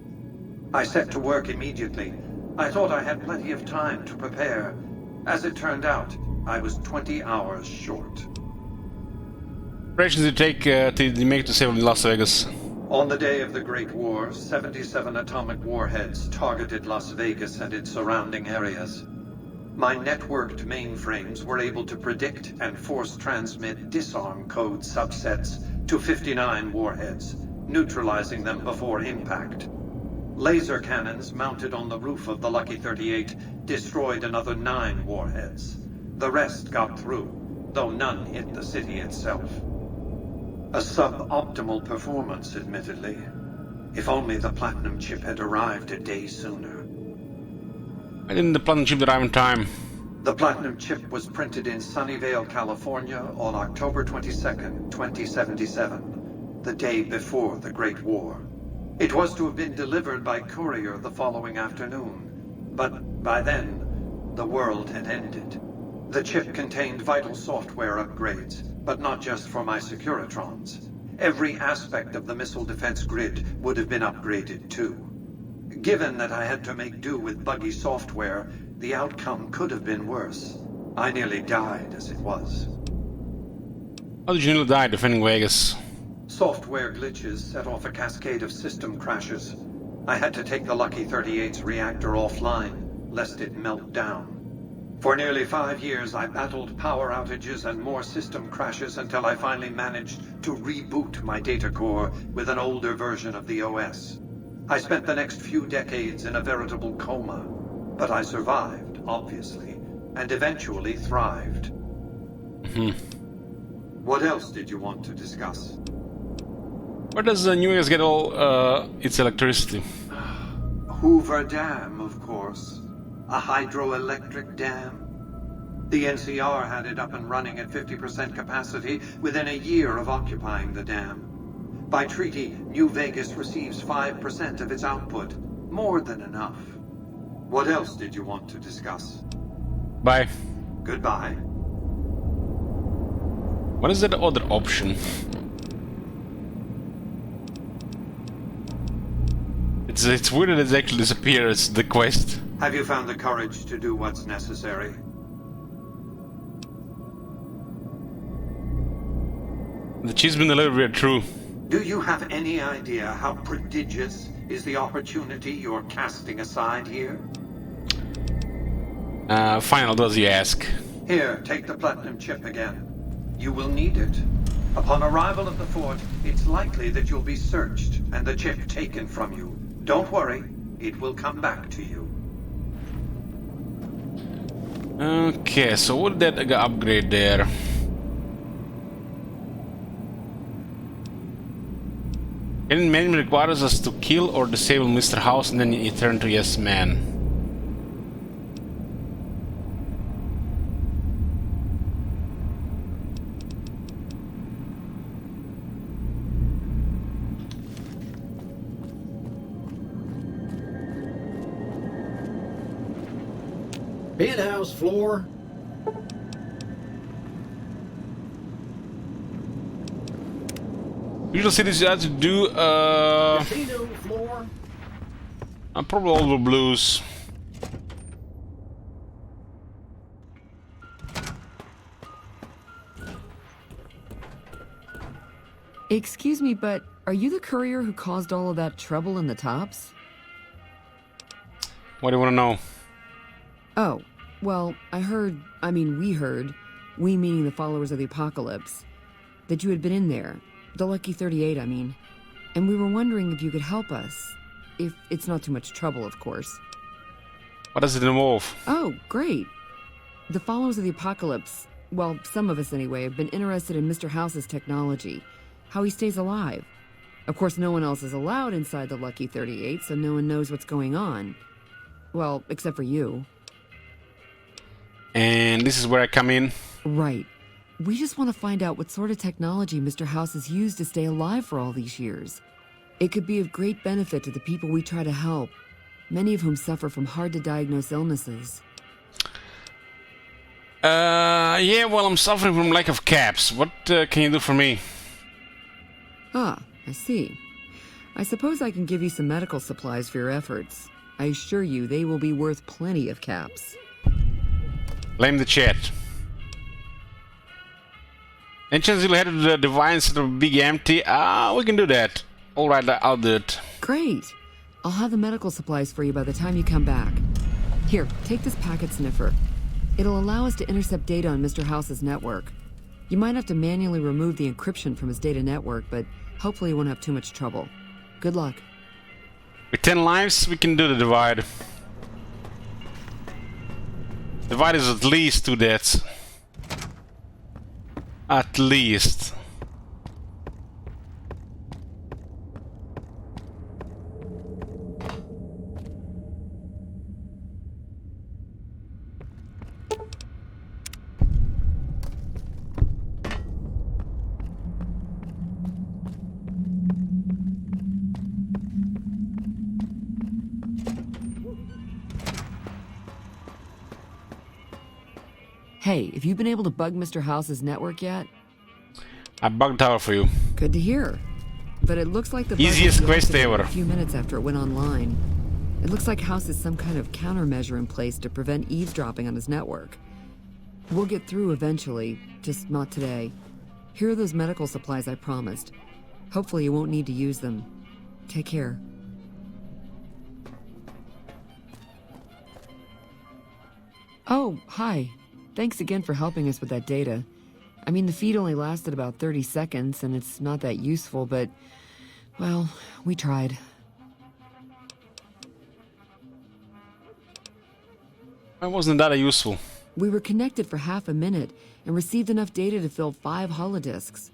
I set to work immediately. I thought I had plenty of time to prepare. As it turned out, I was 20 hours short. Preparations did it take to make to save Las Vegas? On the day of the Great War, 77 atomic warheads targeted Las Vegas and its surrounding areas. My networked mainframes were able to predict and force transmit disarm code subsets to 59 warheads, neutralizing them before impact. Laser cannons mounted on the roof of the Lucky 38 destroyed another 9 warheads. The rest got through, though none hit the city itself. A suboptimal performance, admittedly. If only the platinum chip had arrived a day sooner. Why didn't the platinum chip arrive in time? The platinum chip was printed in Sunnyvale, California on October 22nd, 2077, the day before the Great War. It was to have been delivered by courier the following afternoon, but by then, the world had ended. The chip contained vital software upgrades, but not just for my Securitrons. Every aspect of the missile defense grid would have been upgraded too. Given that I had to make do with buggy software, the outcome could have been worse. I nearly died as it was. How did you nearly die defending Vegas? Software glitches set off a cascade of system crashes. I had to take the Lucky 38's reactor offline, lest it melt down. For nearly 5 years, I battled power outages and more system crashes until I finally managed to reboot my data core with an older version of the OS. I spent the next few decades in a veritable coma, but I survived, obviously, and eventually thrived. What else did you want to discuss? Where does New Vegas get all its electricity? Hoover Dam, of course. A hydroelectric dam. The NCR had it up and running at 50% capacity within a year of occupying the dam. By treaty, New Vegas receives 5% of its output. More than enough. What else did you want to discuss? Bye. Goodbye. What is that other option? It's weird that it actually disappears, the quest. Have you found the courage to do what's necessary? The cheese been delivered, we are true. Do you have any idea how prodigious is the opportunity you're casting aside here? Fine, I'll do as you ask. Here, take the platinum chip again. You will need it. Upon arrival at the fort, it's likely that you'll be searched and the chip taken from you. Don't worry, it will come back to you. Okay, so what did that upgrade there? Any man requires us to kill or disable Mr. House and then you turn to yes man. Penthouse floor. Usual cities you have to do, Casino floor. probably all the blues. Excuse me, but are you the courier who caused all of that trouble in the tops? What do you want to know? Oh, well, we heard, we meaning the followers of the apocalypse, that you had been in there. The Lucky 38, I mean. And we were wondering if you could help us. If it's not too much trouble, of course. What does it involve? Oh, great. The followers of the apocalypse, well, some of us anyway, have been interested in Mr. House's technology. How he stays alive. Of course, no one else is allowed inside the Lucky 38, so no one knows what's going on. Well, except for you. And this is where I come in. Right. We just want to find out what sort of technology Mr. House has used to stay alive for all these years. It could be of great benefit to the people we try to help, many of whom suffer from hard-to-diagnose illnesses. Yeah, well, I'm suffering from lack of caps. What can you do for me? Ah, I see. I suppose I can give you some medical supplies for your efforts. I assure you they will be worth plenty of caps. Blame the chat. Any chance you'll head to the divine instead of big empty? We can do that. Alright, I'll do it. Great. I'll have the medical supplies for you by the time you come back. Here, take this packet sniffer. It'll allow us to intercept data on Mr. House's network. You might have to manually remove the encryption from his data network, but hopefully you won't have too much trouble. Good luck. With 10 lives, we can do the divide. Divide is at least 2 deaths. At least. Hey, have you been able to bug Mr. House's network yet? I bugged tower for you. Good to hear. But it looks like the bug Easiest was quest deactivated ever. A few minutes after it went online. It looks like House has some kind of countermeasure in place to prevent eavesdropping on his network. We'll get through eventually, just not today. Here are those medical supplies I promised. Hopefully you won't need to use them. Take care. Oh, hi. Thanks again for helping us with that data. I mean, the feed only lasted about 30 seconds, and it's not that useful, but, well, we tried. Why wasn't that useful? We were connected for half a minute and received enough data to fill 5 holodisks.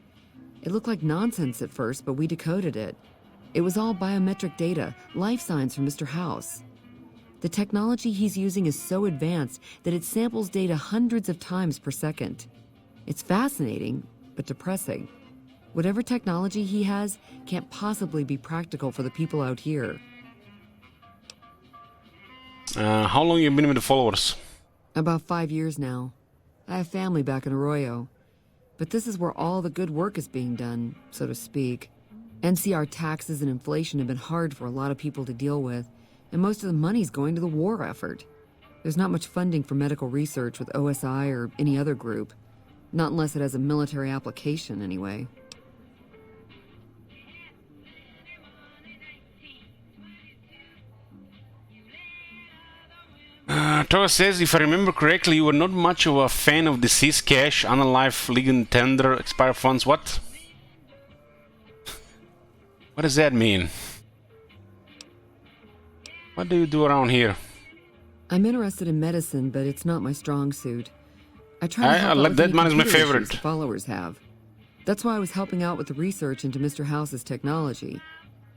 It looked like nonsense at first, but we decoded it. It was all biometric data, life signs from Mr. House. The technology he's using is so advanced that it samples data hundreds of times per second. It's fascinating, but depressing. Whatever technology he has can't possibly be practical for the people out here. How long you been with the followers? About 5 years now. I have family back in Arroyo. But this is where all the good work is being done, so to speak. NCR taxes and inflation have been hard for a lot of people to deal with, and most of the money's going to the war effort. There's not much funding for medical research with OSI or any other group. Not unless it has a military application, anyway. Torres says, if I remember correctly, you were not much of a fan of deceased cash, unalive, legal tender, expired funds. What? What does that mean? What do you do around here? I'm interested in medicine, but it's not my strong suit. I try to help out with that any man is my computer favorite. issues followers have. That's why I was helping out with the research into Mr. House's technology.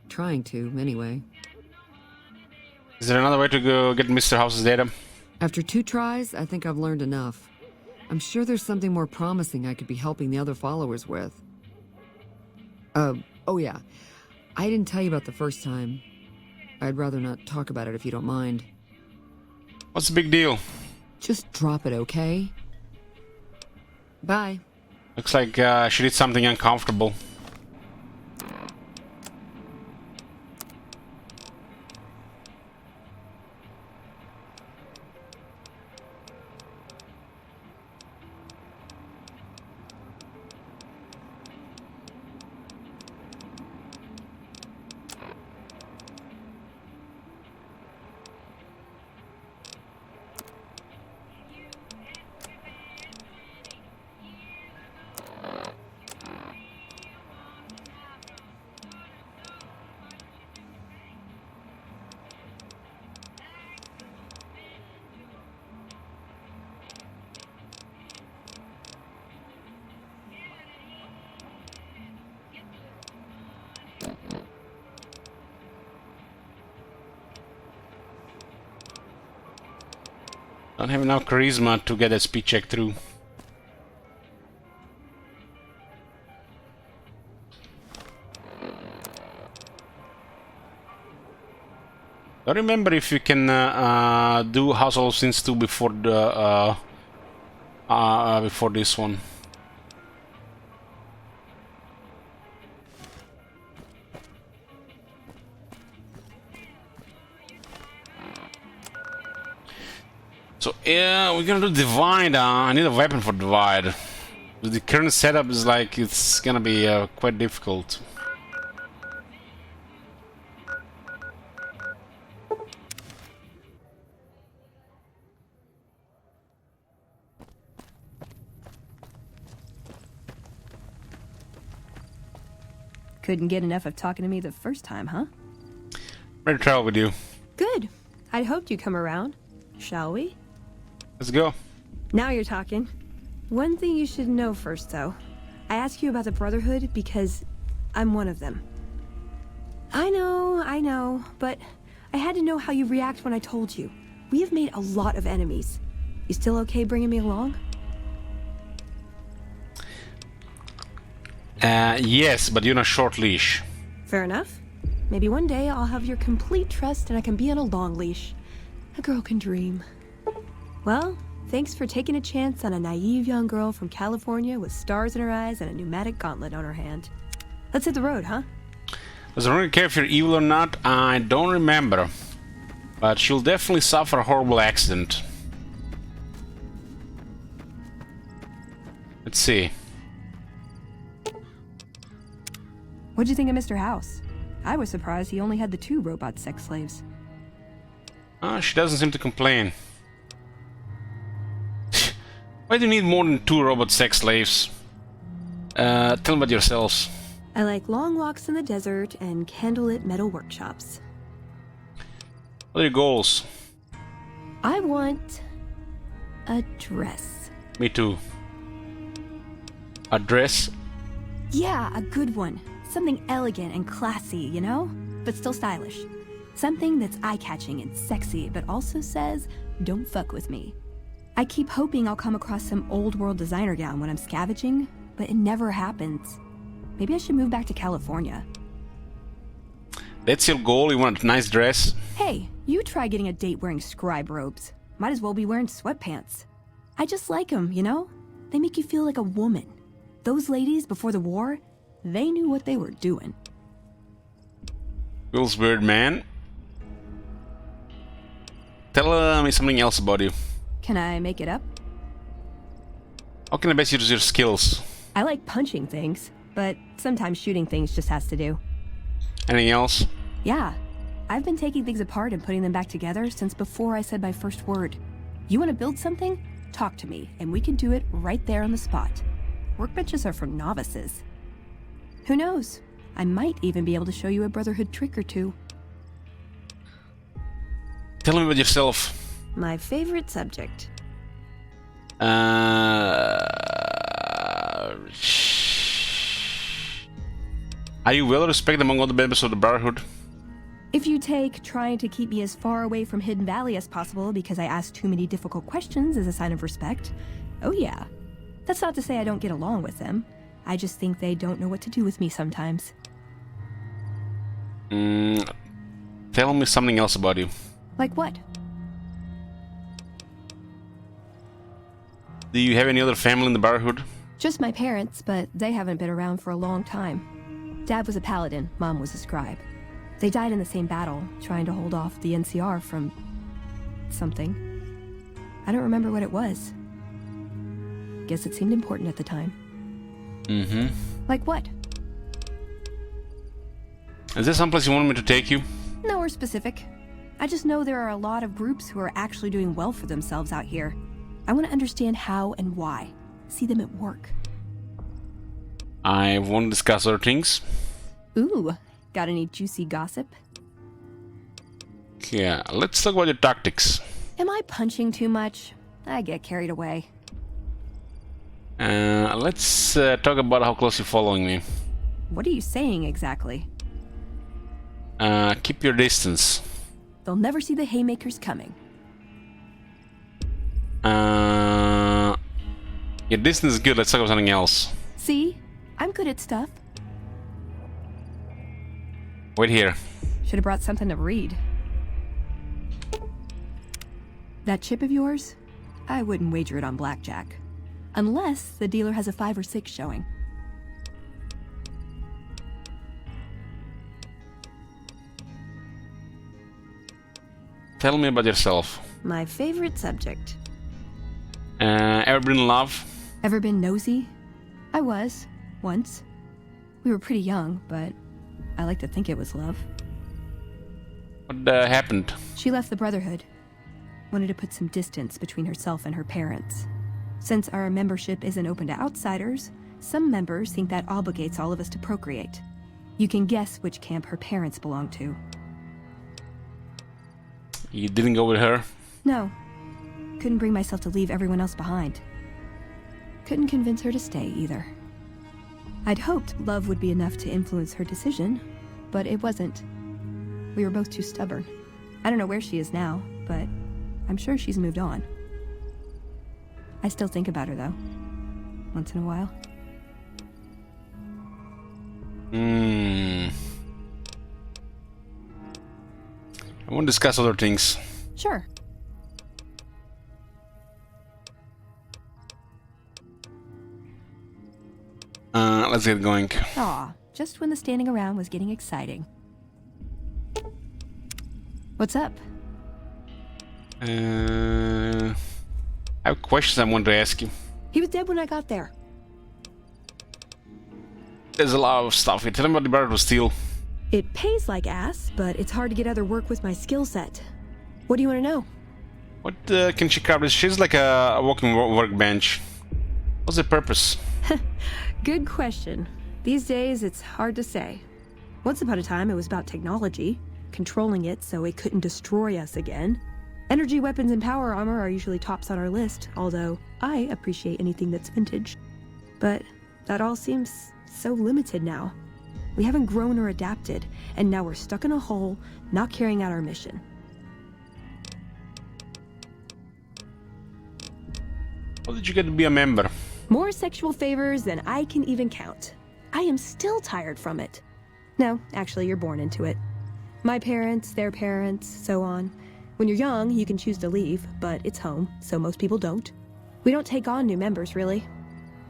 Trying to, anyway. Is there another way to go get Mr. House's data? After 2 tries, I think I've learned enough. I'm sure there's something more promising I could be helping the other followers with. Oh yeah. I didn't tell you about the first time. I'd rather not talk about it if you don't mind. What's the big deal? Just drop it, okay? Bye. Looks like she did something uncomfortable. Don't have enough charisma to get that speed check through. Don't remember if you can do household scenes too before the before this one. So yeah, we're gonna do divide. I need a weapon for divide. The current setup is like it's gonna be quite difficult. Couldn't get enough of talking to me the first time, huh? Ready to travel with you. Good. I'd hoped you'd come around. Shall we? Let's go. Now you're talking. One thing you should know first, though. I ask you about the Brotherhood because I'm one of them. I know, but I had to know how you react when I told you. We have made a lot of enemies. You still okay bringing me along? Yes, but you're on a short leash. Fair enough. Maybe one day I'll have your complete trust and I can be on a long leash. A girl can dream. Well, thanks for taking a chance on a naive young girl from California with stars in her eyes and a pneumatic gauntlet on her hand. Let's hit the road, huh? Does I really care if you're evil or not? I don't remember. But she'll definitely suffer a horrible accident. Let's see. What'd you think of Mr. House? I was surprised he only had the 2 robot sex slaves. She doesn't seem to complain. Why do you need more than 2 robot sex slaves? Tell me about yourselves. I like long walks in the desert and candlelit metal workshops. What are your goals? I want a dress. Me too. A dress? Yeah, a good one. Something elegant and classy, you know? But still stylish. Something that's eye-catching and sexy, but also says, don't fuck with me. I keep hoping I'll come across some old-world designer gown when I'm scavenging, but it never happens. Maybe I should move back to California. That's your goal? You want a nice dress? Hey, you try getting a date wearing scribe robes. Might as well be wearing sweatpants. I just like them, you know? They make you feel like a woman. Those ladies, before the war, they knew what they were doing. Feels weird, man. Tell me something else about you. Can I make it up? How can I best use your skills? I like punching things, but sometimes shooting things just has to do. Anything else? Yeah. I've been taking things apart and putting them back together since before I said my first word. You want to build something? Talk to me, and we can do it right there on the spot. Workbenches are for novices. Who knows? I might even be able to show you a Brotherhood trick or two. Tell me about yourself. My favorite subject. Are you well respected among all the members of the Brotherhood? If you take trying to keep me as far away from Hidden Valley as possible because I ask too many difficult questions as a sign of respect, oh yeah. That's not to say I don't get along with them. I just think they don't know what to do with me sometimes. Tell me something else about you. Like what? Do you have any other family in the Brotherhood? Just my parents, but they haven't been around for a long time. Dad was a paladin, Mom was a scribe. They died in the same battle, trying to hold off the NCR from... something. I don't remember what it was. Guess it seemed important at the time. Mm-hmm. Like what? Is there someplace you want me to take you? Nowhere specific. I just know there are a lot of groups who are actually doing well for themselves out here. I want to understand how and why. See them at work. I want to discuss other things. Ooh, got any juicy gossip? Yeah, let's talk about your tactics. Am I punching too much? I get carried away. Let's talk about how close you're following me. What are you saying exactly? Keep your distance. They'll never see the haymakers coming. Your distance is good, let's talk about something else. See? I'm good at stuff. Wait here. Should have brought something to read. That chip of yours? I wouldn't wager it on blackjack. Unless the dealer has a 5 or 6 showing. Tell me about yourself. My favorite subject. Ever been in love? Ever been nosy? I was, once. We were pretty young, but I like to think it was love. What happened? She left the Brotherhood. Wanted to put some distance between herself and her parents. Since our membership isn't open to outsiders, some members think that obligates all of us to procreate. You can guess which camp her parents belong to. You didn't go with her? No. Couldn't bring myself to leave everyone else behind. Couldn't convince her to stay either. I'd hoped love would be enough to influence her decision, but it wasn't. We were both too stubborn. I don't know where she is now, but I'm sure she's moved on. I still think about her, though. Once in a while. I want to discuss other things. Sure. Let's get going. Aw, just when the standing around was getting exciting. What's up? I have questions I want to ask you. He was dead when I got there. There's a lot of stuff here. Tell me about the Brotherhood of Steel. It pays like ass, but it's hard to get other work with my skill set. What do you want to know? What can she cover? She's like a walking workbench. What's the purpose? Good question. These days, it's hard to say. Once upon a time, it was about technology, controlling it so it couldn't destroy us again. Energy weapons and power armor are usually tops on our list, although I appreciate anything that's vintage. But that all seems so limited now. We haven't grown or adapted, and now we're stuck in a hole, not carrying out our mission. How did you get to be a member? More sexual favors than I can even count. I am still tired from it. No, actually, you're born into it. My parents, their parents, so on. When you're young, you can choose to leave, but it's home, so most people don't. We don't take on new members, really.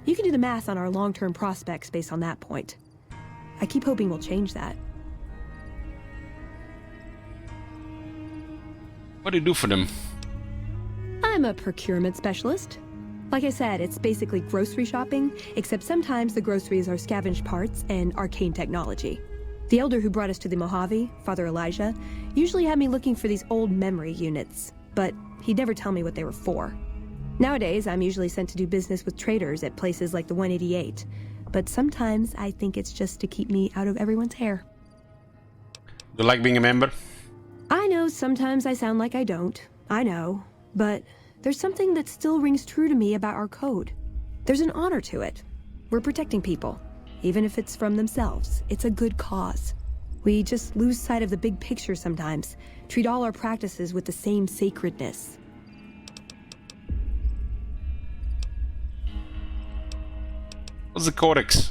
You can do the math on our long-term prospects based on that point. I keep hoping we'll change that. What do you do for them? I'm a procurement specialist. Like I said, it's basically grocery shopping, except sometimes the groceries are scavenged parts and arcane technology. The elder who brought us to the Mojave, Father Elijah, usually had me looking for these old memory units, but he'd never tell me what they were for. Nowadays, I'm usually sent to do business with traders at places like the 188, but sometimes I think it's just to keep me out of everyone's hair. Do you like being a member? I know sometimes I sound like I don't. I know. But there's something that still rings true to me about our code. There's an honor to it. We're protecting people. Even if it's from themselves, it's a good cause. We just lose sight of the big picture sometimes, treat all our practices with the same sacredness. What's the Codex?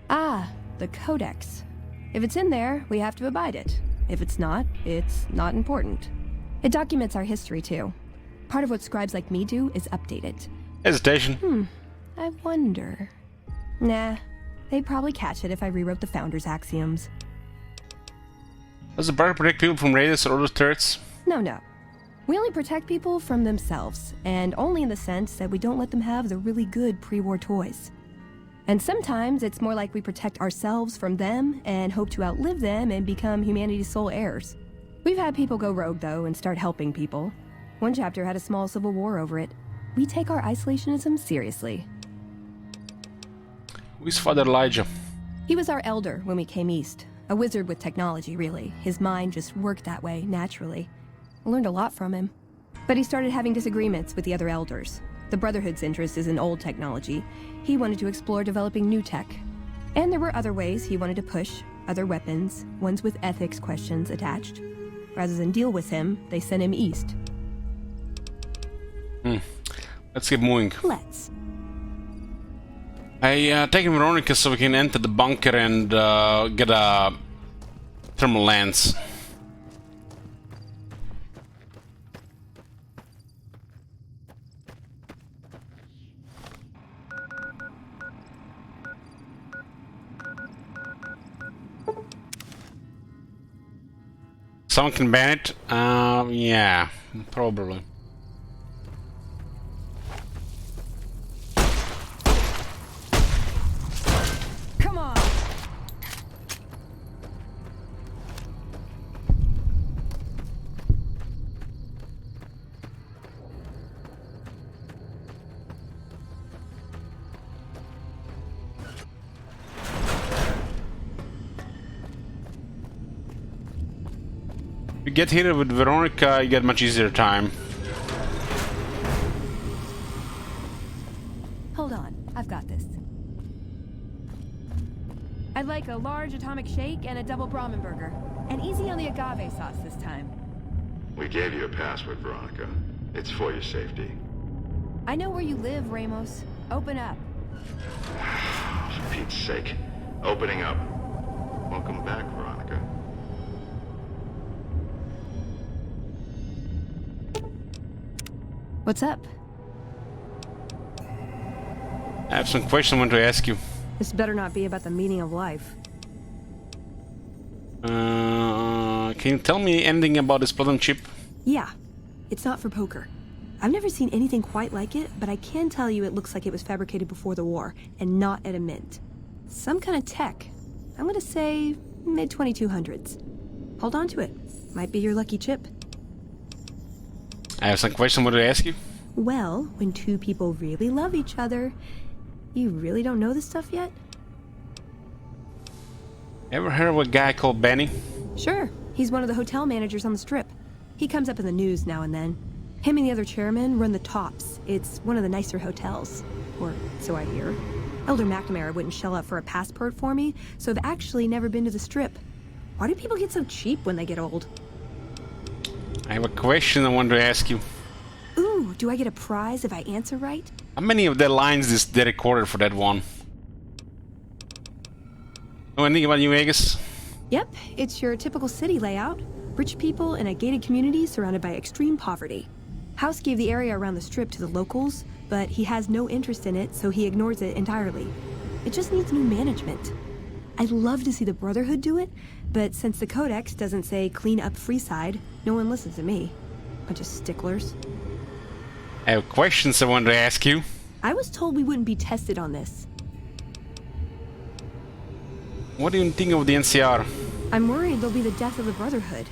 Ah, the Codex. If it's in there, we have to abide it. If it's not important. It documents our history, too. Part of what scribes like me do is update it. Hesitation. I wonder. Nah, they'd probably catch it if I rewrote the Founder's axioms. Does the bar protect people from raiders or other threats? No. We only protect people from themselves, and only in the sense that we don't let them have the really good pre-war toys. And sometimes it's more like we protect ourselves from them and hope to outlive them and become humanity's sole heirs. We've had people go rogue, though, and start helping people. One chapter had a small civil war over it. We take our isolationism seriously. Who's Father Elijah? He was our elder when we came east. A wizard with technology, really. His mind just worked that way, naturally. I learned a lot from him. But he started having disagreements with the other elders. The Brotherhood's interest is in old technology. He wanted to explore developing new tech. And there were other ways he wanted to push, other weapons, ones with ethics questions attached. Rather than deal with him, they sent him east. Let's get moving. Let's. I taken Veronica so we can enter the bunker and get a thermal lance. Someone can ban it? Yeah, probably. Come on! If you get hit with Veronica, you get much easier time. Hold on, I've got this. I'd like a large atomic shake and a double Brahmin burger. And easy on the agave sauce this time. We gave you a password, Veronica. It's for your safety. I know where you live, Ramos. Open up. For Pete's sake. Opening up. Welcome back, Veronica. What's up? I have some questions I want to ask you. This better not be about the meaning of life. Can you tell me anything about this platinum chip? Yeah, it's not for poker. I've never seen anything quite like it, but I can tell you it looks like it was fabricated before the war, and not at a mint. Some kind of tech. I'm gonna say mid-2200s. Hold on to it. Might be your lucky chip. I have some questions I want to ask you. Well, when two people really love each other, you really don't know this stuff yet? Ever heard of a guy called Benny? Sure. He's one of the hotel managers on the Strip. He comes up in the news now and then. Him and the other chairman run the Tops. It's one of the nicer hotels. Or so I hear. Elder McNamara wouldn't shell out for a passport for me, so I've actually never been to the Strip. Why do people get so cheap when they get old? I have a question I want to ask you. Ooh, do I get a prize if I answer right? How many of the lines they recorded for that one? Know anything about New Vegas? Yep, it's your typical city layout. Rich people in a gated community surrounded by extreme poverty. House gave the area around the Strip to the locals, but he has no interest in it, so he ignores it entirely. It just needs new management. I'd love to see the Brotherhood do it, but since the Codex doesn't say clean up Freeside, no one listens to me. Bunch of sticklers. I have questions I want to ask you. I was told we wouldn't be tested on this. What do you think of the NCR? I'm worried they'll be the death of the Brotherhood.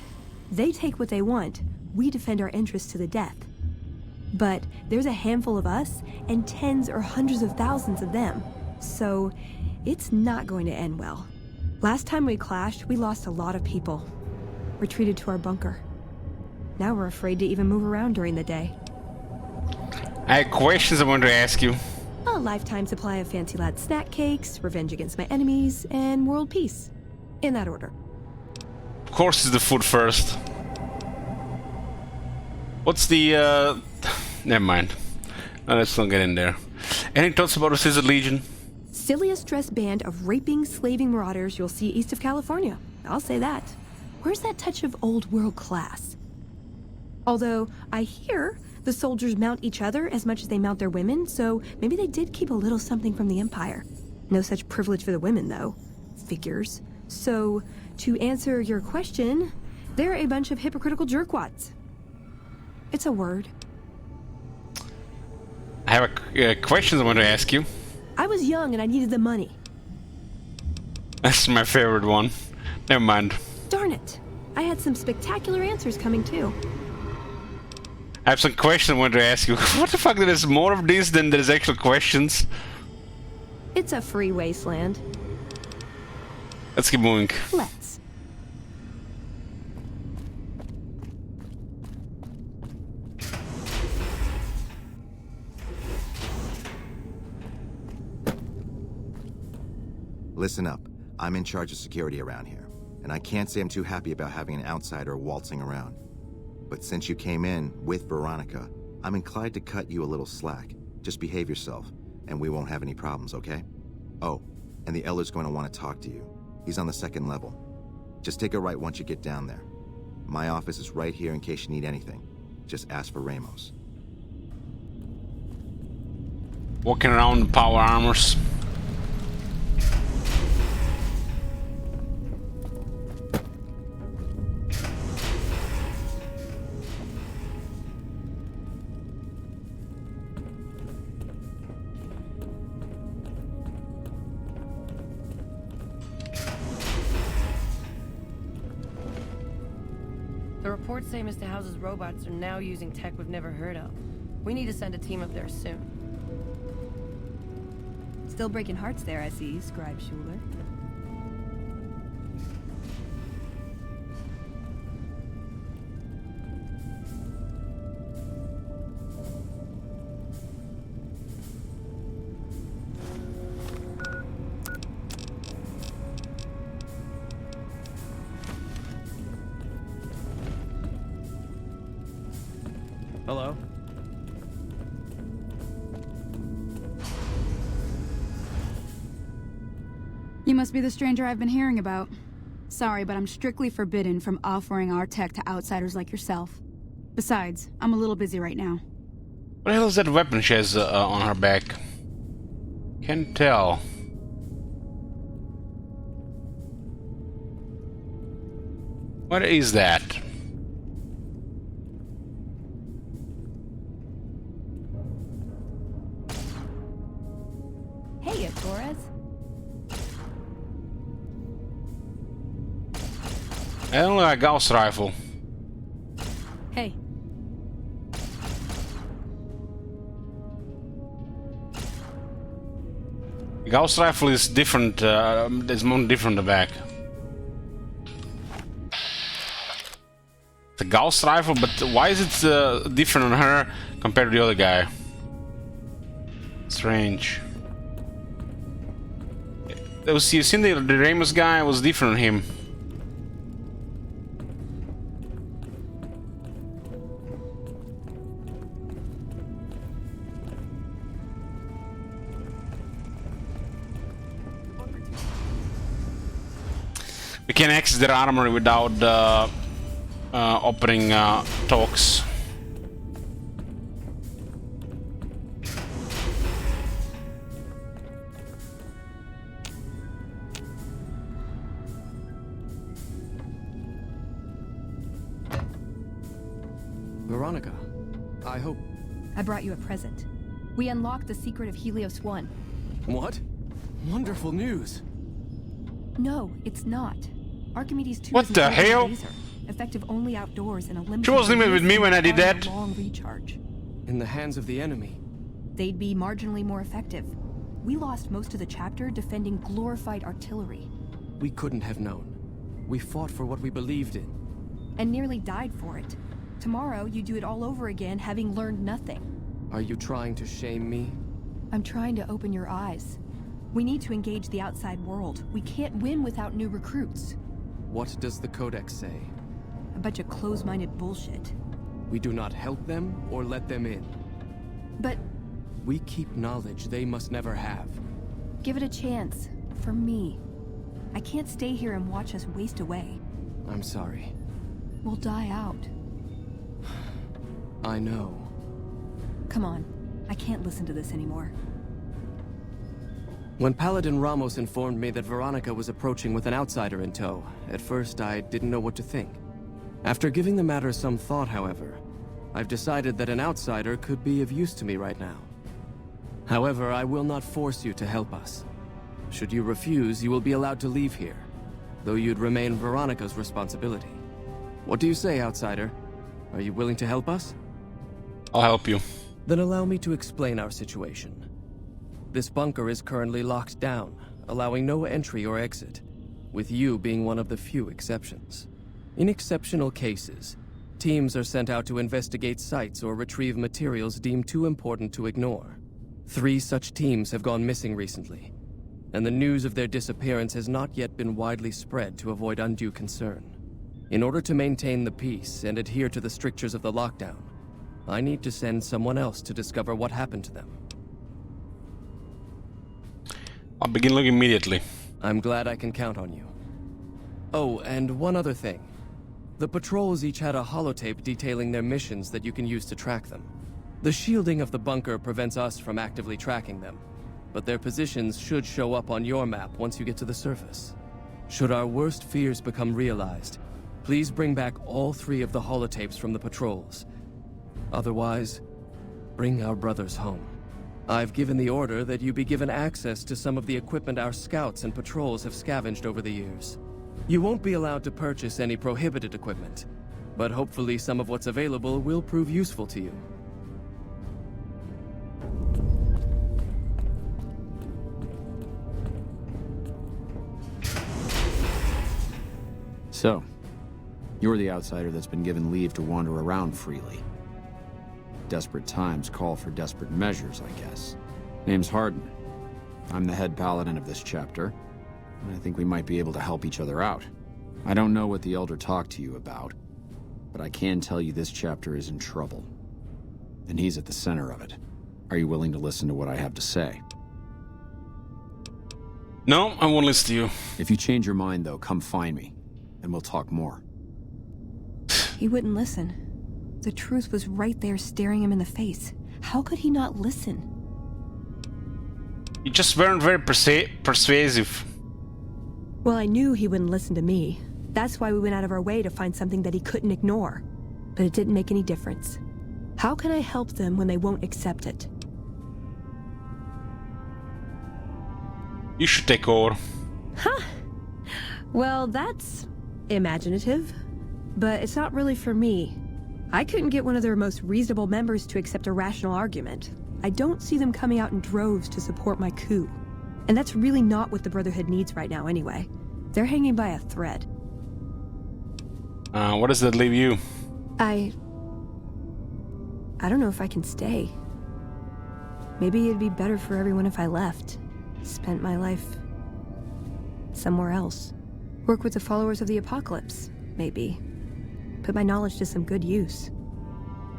They take what they want. We defend our interests to the death. But there's a handful of us and tens or hundreds of thousands of them. So it's not going to end well. Last time we clashed, we lost a lot of people. Retreated to our bunker. Now we're afraid to even move around during the day. I have questions I want to ask you. A lifetime supply of Fancy Lad snack cakes, revenge against my enemies, and world peace. In that order. Of course it's the food first. What's the, never mind. No, let's not get in there. Any thoughts about the Scissor Legion? Silliest dressed band of raping, slaving marauders you'll see east of California. I'll say that. Where's that touch of old world class? Although, I hear The soldiers mount each other as much as they mount their women, so maybe they did keep a little something from the Empire. No such privilege for the women, though. Figures. So, to answer your question, they're a bunch of hypocritical jerkwads. It's a word. I have a question I want to ask you. I was young and I needed the money. That's my favorite one. Never mind. Darn it. I had some spectacular answers coming too. I have some questions I want to ask you. What the fuck? There's more of these than there's actual questions. It's a free wasteland. Let's keep moving. Let's. Listen up. I'm in charge of security around here, and I can't say I'm too happy about having an outsider waltzing around. But since you came in with Veronica, I'm inclined to cut you a little slack. Just behave yourself, and we won't have any problems, okay? Oh, and the Elder's going to want to talk to you. He's on the 2nd level. Just take a right once you get down there. My office is right here in case you need anything. Just ask for Ramos. Walking around in power armors. The reports say Mr. House's robots are now using tech we've never heard of. We need to send a team up there soon. Still breaking hearts there, I see, Scribe Schuler. Hello? You must be the stranger I've been hearing about. Sorry, but I'm strictly forbidden from offering our tech to outsiders like yourself. Besides, I'm a little busy right now. What the hell is that weapon she has on her back? Can't tell. What is that? Hey, Torres. I don't like a Gauss rifle. Hey. The Gauss rifle is different. There's more different in the back. The Gauss rifle, but why is it different on her compared to the other guy? Strange. You seen the Ramos guy was different on him. We can access their armory without opening talks. Veronica, I hope... I brought you a present. We unlocked the secret of Helios 1. What? Wonderful news. No, it's not. Archimedes 2 What is an the ultra hell? laser, effective only outdoors in a limited... She wasn't even with me when I did that. ...long recharge. In the hands of the enemy. They'd be marginally more effective. We lost most of the chapter defending glorified artillery. We couldn't have known. We fought for what we believed in. And nearly died for it. Tomorrow, you do it all over again, having learned nothing. Are you trying to shame me? I'm trying to open your eyes. We need to engage the outside world. We can't win without new recruits. What does the Codex say? A bunch of close-minded bullshit. We do not help them or let them in. But... We keep knowledge they must never have. give it a chance. For me. I can't stay here and watch us waste away. I'm sorry. We'll die out. I know. Come on. I can't listen to this anymore. When Paladin Ramos informed me that Veronica was approaching with an outsider in tow, at first I didn't know what to think. After giving the matter some thought, however, I've decided that an outsider could be of use to me right now. However, I will not force you to help us. Should you refuse, you will be allowed to leave here, though you'd remain Veronica's responsibility. What do you say, outsider? Are you willing to help us? I'll help you. Then allow me to explain our situation. This bunker is currently locked down, allowing no entry or exit, with you being one of the few exceptions. In exceptional cases, teams are sent out to investigate sites or retrieve materials deemed too important to ignore. 3 such teams have gone missing recently, and the news of their disappearance has not yet been widely spread to avoid undue concern. In order to maintain the peace and adhere to the strictures of the lockdown, I need to send someone else to discover what happened to them. I'll begin looking immediately. I'm glad I can count on you. Oh, and one other thing. The patrols each had a holotape detailing their missions that you can use to track them. The shielding of the bunker prevents us from actively tracking them, but their positions should show up on your map once you get to the surface. Should our worst fears become realized, please bring back all 3 of the holotapes from the patrols. Otherwise, bring our brothers home. I've given the order that you be given access to some of the equipment our scouts and patrols have scavenged over the years. You won't be allowed to purchase any prohibited equipment, but hopefully some of what's available will prove useful to you. So, you're the outsider that's been given leave to wander around freely. Desperate times call for desperate measures, I guess. Name's Hardin. I'm the head paladin of this chapter, and I think we might be able to help each other out. I don't know what the Elder talked to you about, but I can tell you this chapter is in trouble. And he's at the center of it. Are you willing to listen to what I have to say? No, I won't listen to you. If you change your mind, though, come find me, and we'll talk more. He wouldn't listen. The truth was right there staring him in the face. How could he not listen? You just weren't very persuasive. Well, I knew he wouldn't listen to me. That's why we went out of our way to find something that he couldn't ignore. But it didn't make any difference. How can I help them when they won't accept it? You should take over. Huh. Well, that's imaginative. But it's not really for me. I couldn't get one of their most reasonable members to accept a rational argument. I don't see them coming out in droves to support my coup. And that's really not what the Brotherhood needs right now anyway. They're hanging by a thread. What does that leave you? I don't know if I can stay. Maybe it'd be better for everyone if I left. Spent my life somewhere else. Work with the followers of the Apocalypse, maybe. Put my knowledge to some good use.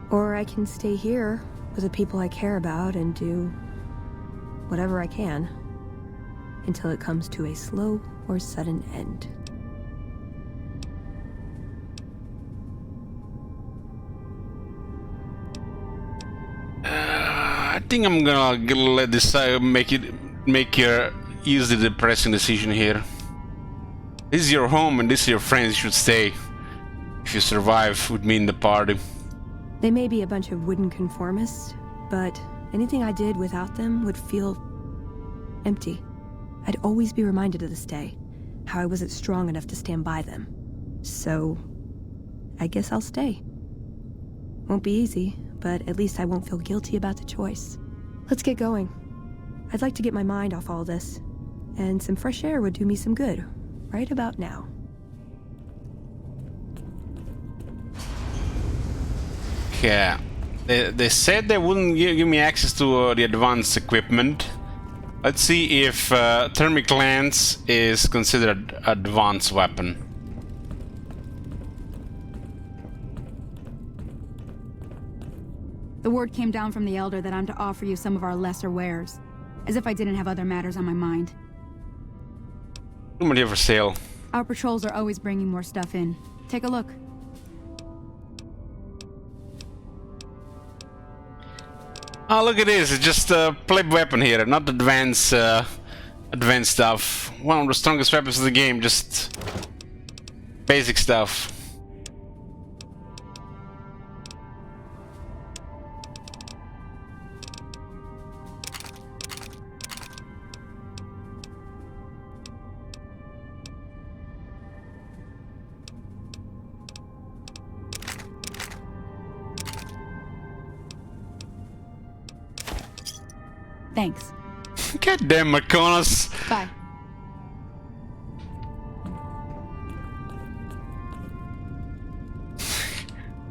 Or I can stay here with the people I care about and do whatever I can until it comes to a slow or sudden end. I think I'm gonna let this make your easily depressing decision here. This is your home and this is your friends. You should stay. If you survive with me in the party. They may be a bunch of wooden conformists, but anything I did without them would feel empty. I'd always be reminded to this day how I wasn't strong enough to stand by them. So, I guess I'll stay. Won't be easy, but at least I won't feel guilty about the choice. Let's get going. I'd like to get my mind off all this, and some fresh air would do me some good, right about now. Yeah, they said they wouldn't give me access to the advanced equipment. Let's see if thermic lance is considered advanced weapon. The word came down from the Elder that I'm to offer you some of our lesser wares. As if I didn't have other matters on my mind. Nobody ever sale. Our patrols are always bringing more stuff in. Take a look. Oh, look at this. It's just a pleb weapon here, not advanced stuff. One of the strongest weapons of the game, just basic stuff. Thanks. God damn, McConnell. Bye.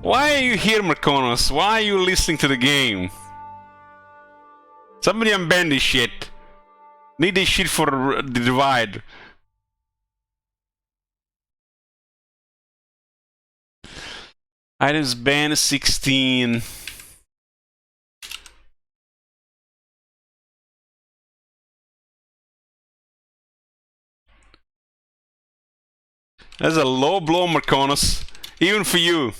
Why are you here, McConnell? Why are you listening to the game? Somebody unban this shit. Need this shit for the divide. Items ban 16. That's a low blow, McConnell. Even for you.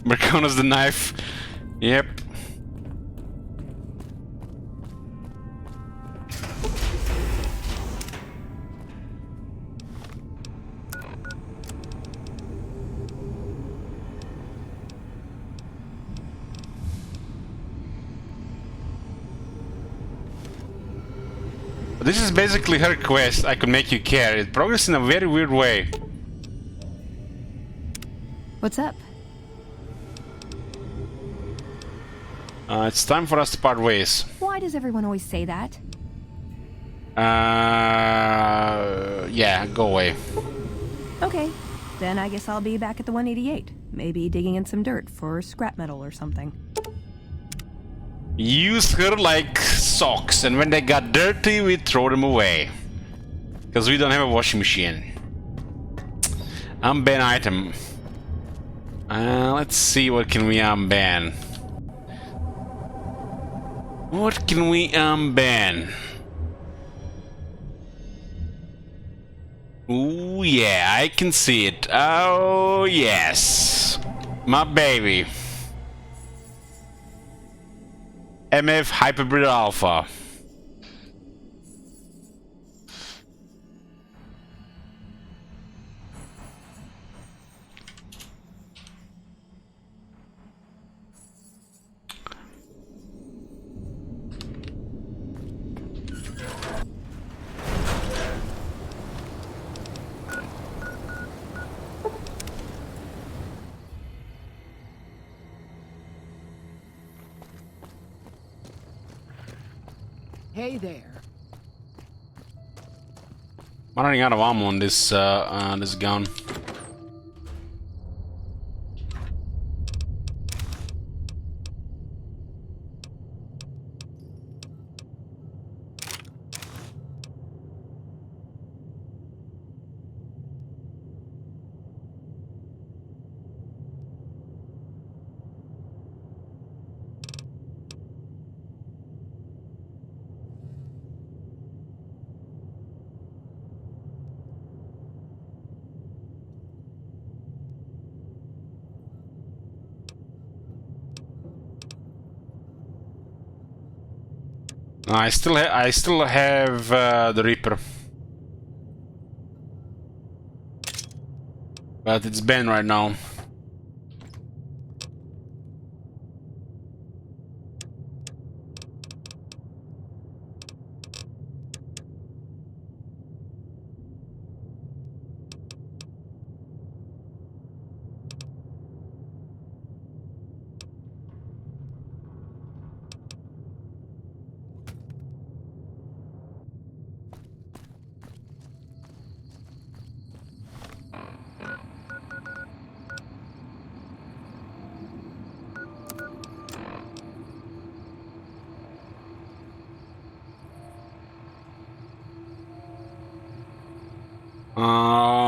McConnell's the knife. Yep. This is basically her quest. I could make you care. It progresses in a very weird way. What's up? It's time for us to part ways. Why does everyone always say that? Yeah, go away. Okay, then I guess I'll be back at the 188. Maybe digging in some dirt for scrap metal or something. Use her like socks, and when they got dirty, we throw them away. Because we don't have a washing machine. Unban item. Let's see, what can we unban? What can we unban? Ooh, yeah, I can see it. Oh, yes. My baby. MF Hyperbrid Alpha. Hey there. I'm running out of ammo on this this gun. I still have the Reaper, but it's banned right now.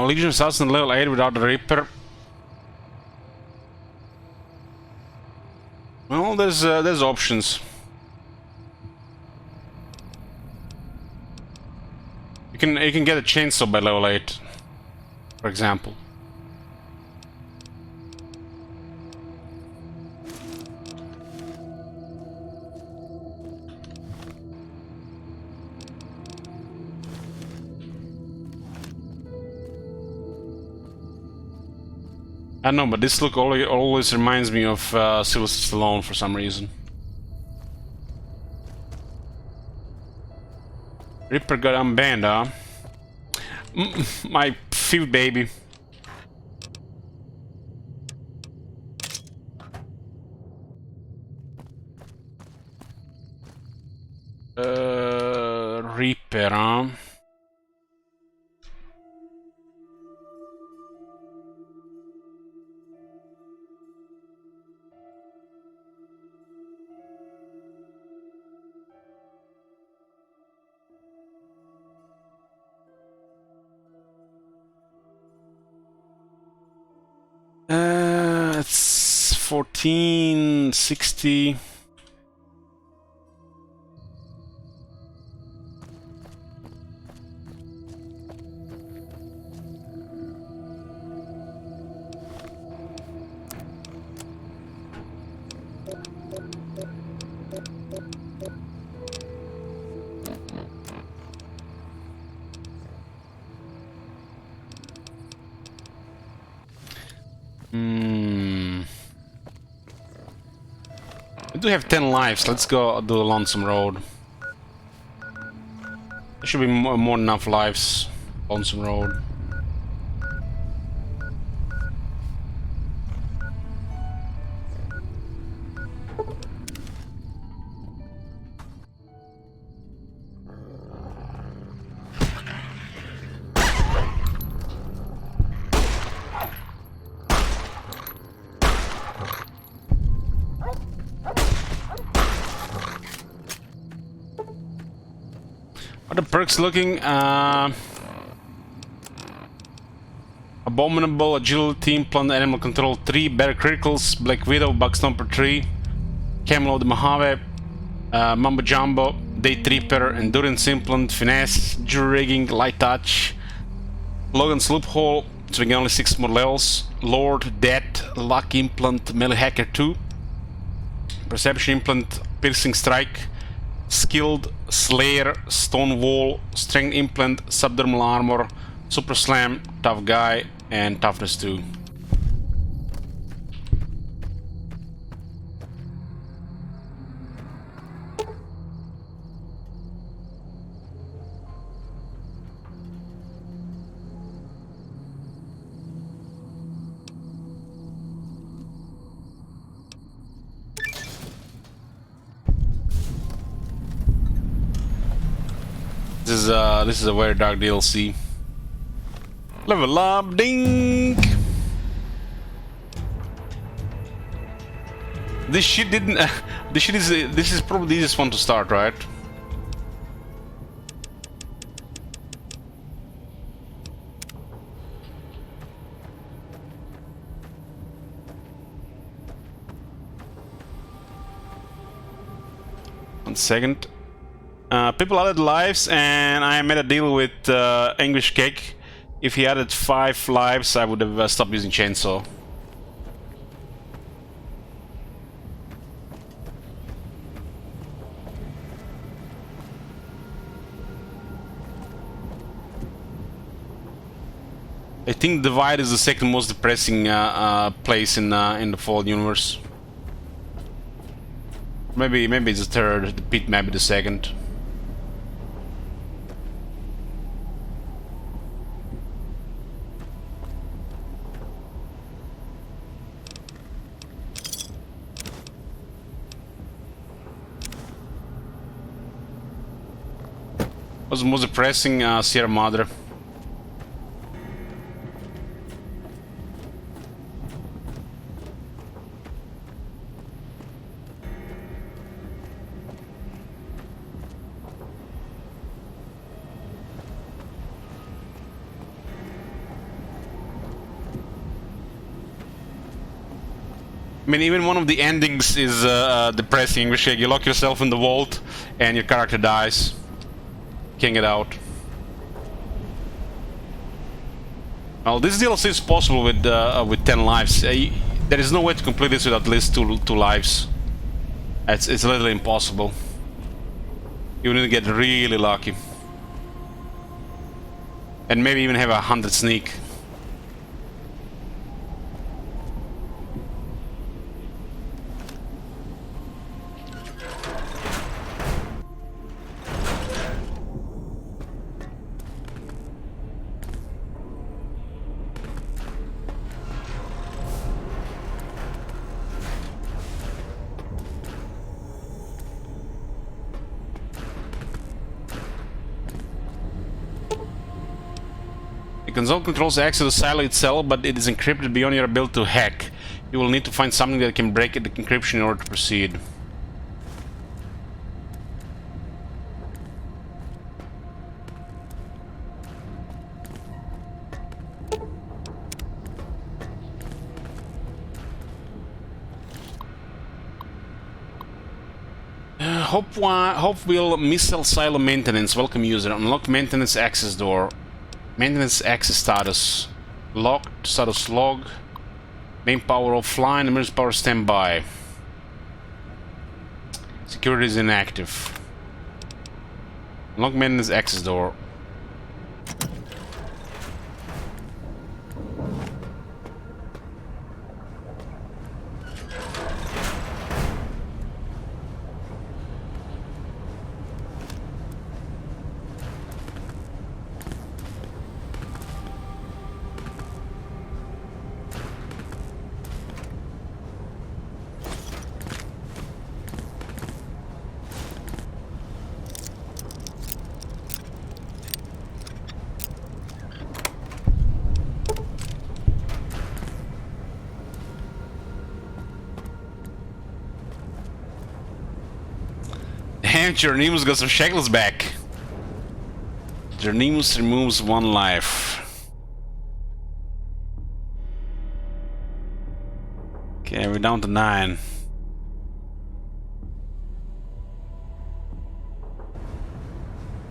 Legion Assassin level 8 without the Reaper. Well, there's options. You can get a chainsaw by level 8, for example. I don't know, but this look always reminds me of Sylvester Stallone for some reason. Ripper got unbanned, huh? My fifth baby. Reaper, huh? It's 1460. We do have 10 lives. Let's go do the Lonesome Road. There should be more than enough lives. Lonesome Road. How the perks looking? Abominable, Agility, Implant, Animal Control 3, Better Criticals, Black Widow, Bug Stomper 3, Camelot the Mojave, Mumbo Jumbo, Day Tripper, Endurance Implant, Finesse, Jury Rigging, Light Touch, Logan's Loophole, so we get only 6 more levels, Lord, Death, Luck Implant, Melee Hacker 2, Perception Implant, Piercing Strike, Skilled, Slayer, Stonewall, Strength Implant, Subdermal Armor, Super Slam, Tough Guy, and Toughness 2. This is a very dark DLC. Level up, ding! This shit didn't. This is probably the easiest one to start, right? One second. People added lives, and I made a deal with English Cake. If he added 5 lives, I would have stopped using chainsaw. I think Divide is the second most depressing place in the Fallout universe. Maybe it's the third. The Pit might be the second. What's the most depressing? Sierra Madre. I mean, even one of the endings is depressing, which you lock yourself in the vault and your character dies. Can't get out. Well, this DLC is possible with 10 lives. There is no way to complete this with at least two lives. It's literally impossible. You need to get really lucky. And maybe even have 100 sneak. The console controls access to the silo itself, but it is encrypted beyond your ability to hack. You will need to find something that can break the encryption in order to proceed. Hope will missile silo maintenance. Welcome user. Unlock maintenance access door. Maintenance access status. Locked. Status log. Main power offline. Emergency power standby. Security is inactive. Unlock maintenance access door. Damn, Jernimus got some shackles back. Jernimus removes 1 life. Okay, we're down to 9.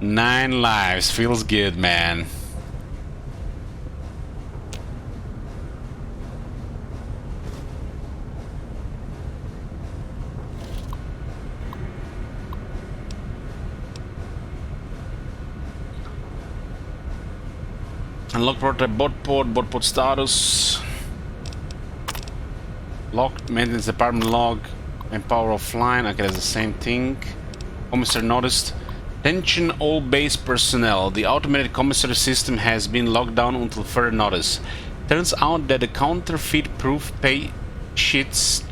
Nine lives. Feels good, man. Unlock prototype bot port status. Locked, maintenance department log, and power offline. Okay, that's the same thing. Commissary noticed. Attention all base personnel. The automated commissary system has been locked down until further notice. Turns out that the counterfeit proof pay cheats.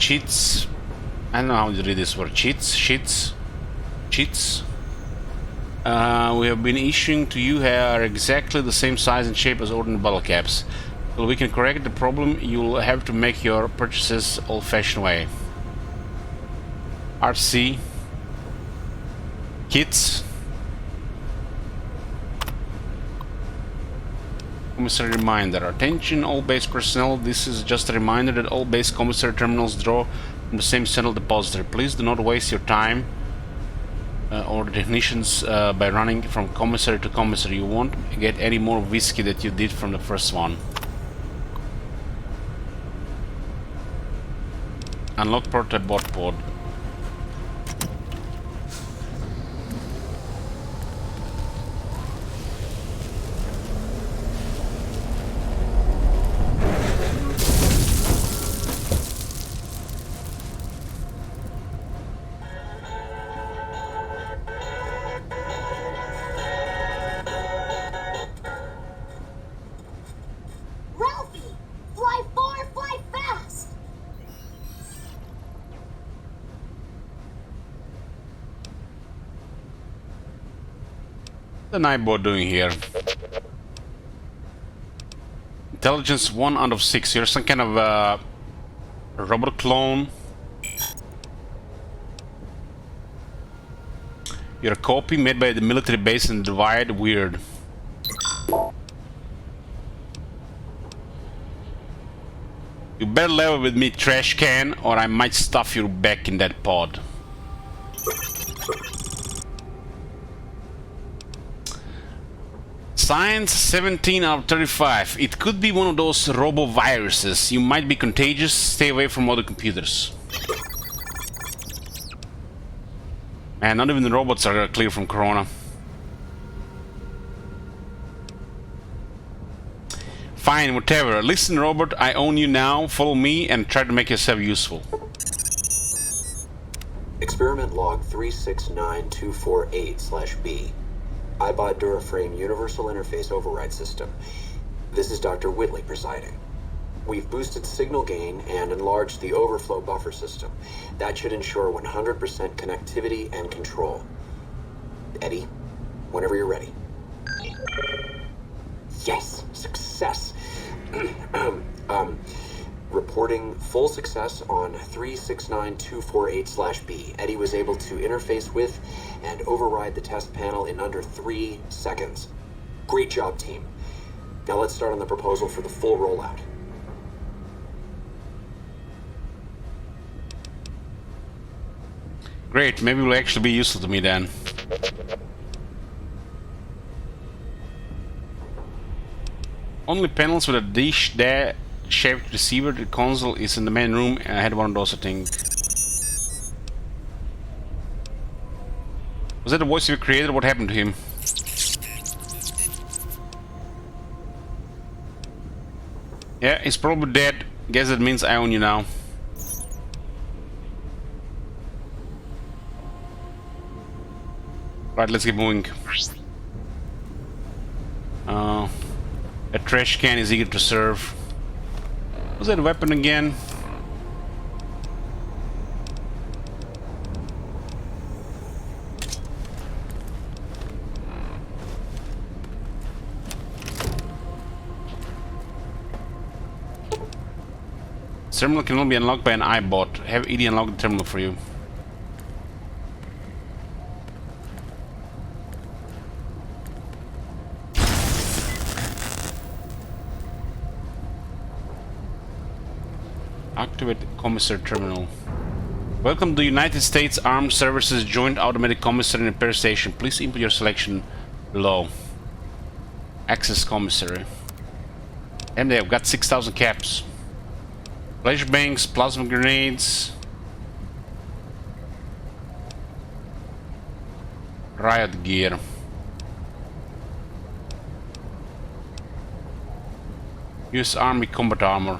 I don't know how to read this word. Cheats. We have been issuing to you are exactly the same size and shape as ordinary bottle caps. So we can correct the problem, you'll have to make your purchases old-fashioned way. RC. Kits. Commissary reminder. Attention all base personnel, this is just a reminder that all base commissary terminals draw from the same central depository. Please do not waste your time or the technicians by running from commissary to commissary. You won't get any more whiskey that you did from the first one. Unlock prototype bot pod. The Nightbot doing here? Intelligence 1 out of 6. You're some kind of robot clone. You're a copy made by the military base in the Divide. Weird. You better level with me, trash can, or I might stuff you back in that pod. Science 17 out of 35. It could be one of those robo-viruses. You might be contagious. Stay away from other computers. Man, not even the robots are clear from corona. Fine, whatever. Listen, Robert, I own you now. Follow me and try to make yourself useful. Experiment log 369248/B. iBot Duraframe Universal Interface Override System. This is Dr. Whitley presiding. We've boosted signal gain and enlarged the overflow buffer system. That should ensure 100% connectivity and control. Eddie, whenever you're ready. Yes, success. Reporting full success on 369248/B. Eddie was able to interface with and override the test panel in under 3 seconds. Great job, team. Now let's start on the proposal for the full rollout. Great, maybe it will actually be useful to me then. Only panels with a dish-shaped receiver. The console is in the main room, and I had one of those, I think. Was that the voice you created? What happened to him? Yeah, he's probably dead. Guess that means I own you now. Right, let's keep moving. A trash can is eager to serve. Was that a weapon again? Terminal can only be unlocked by an iBot. Have ED unlock the terminal for you. Activate commissary terminal. Welcome to United States Armed Services Joint Automatic Commissary and Repair Station. Please input your selection below. Access commissary. And they've got 6,000 caps. Flashbangs, plasma grenades. Riot gear. US Army combat armor.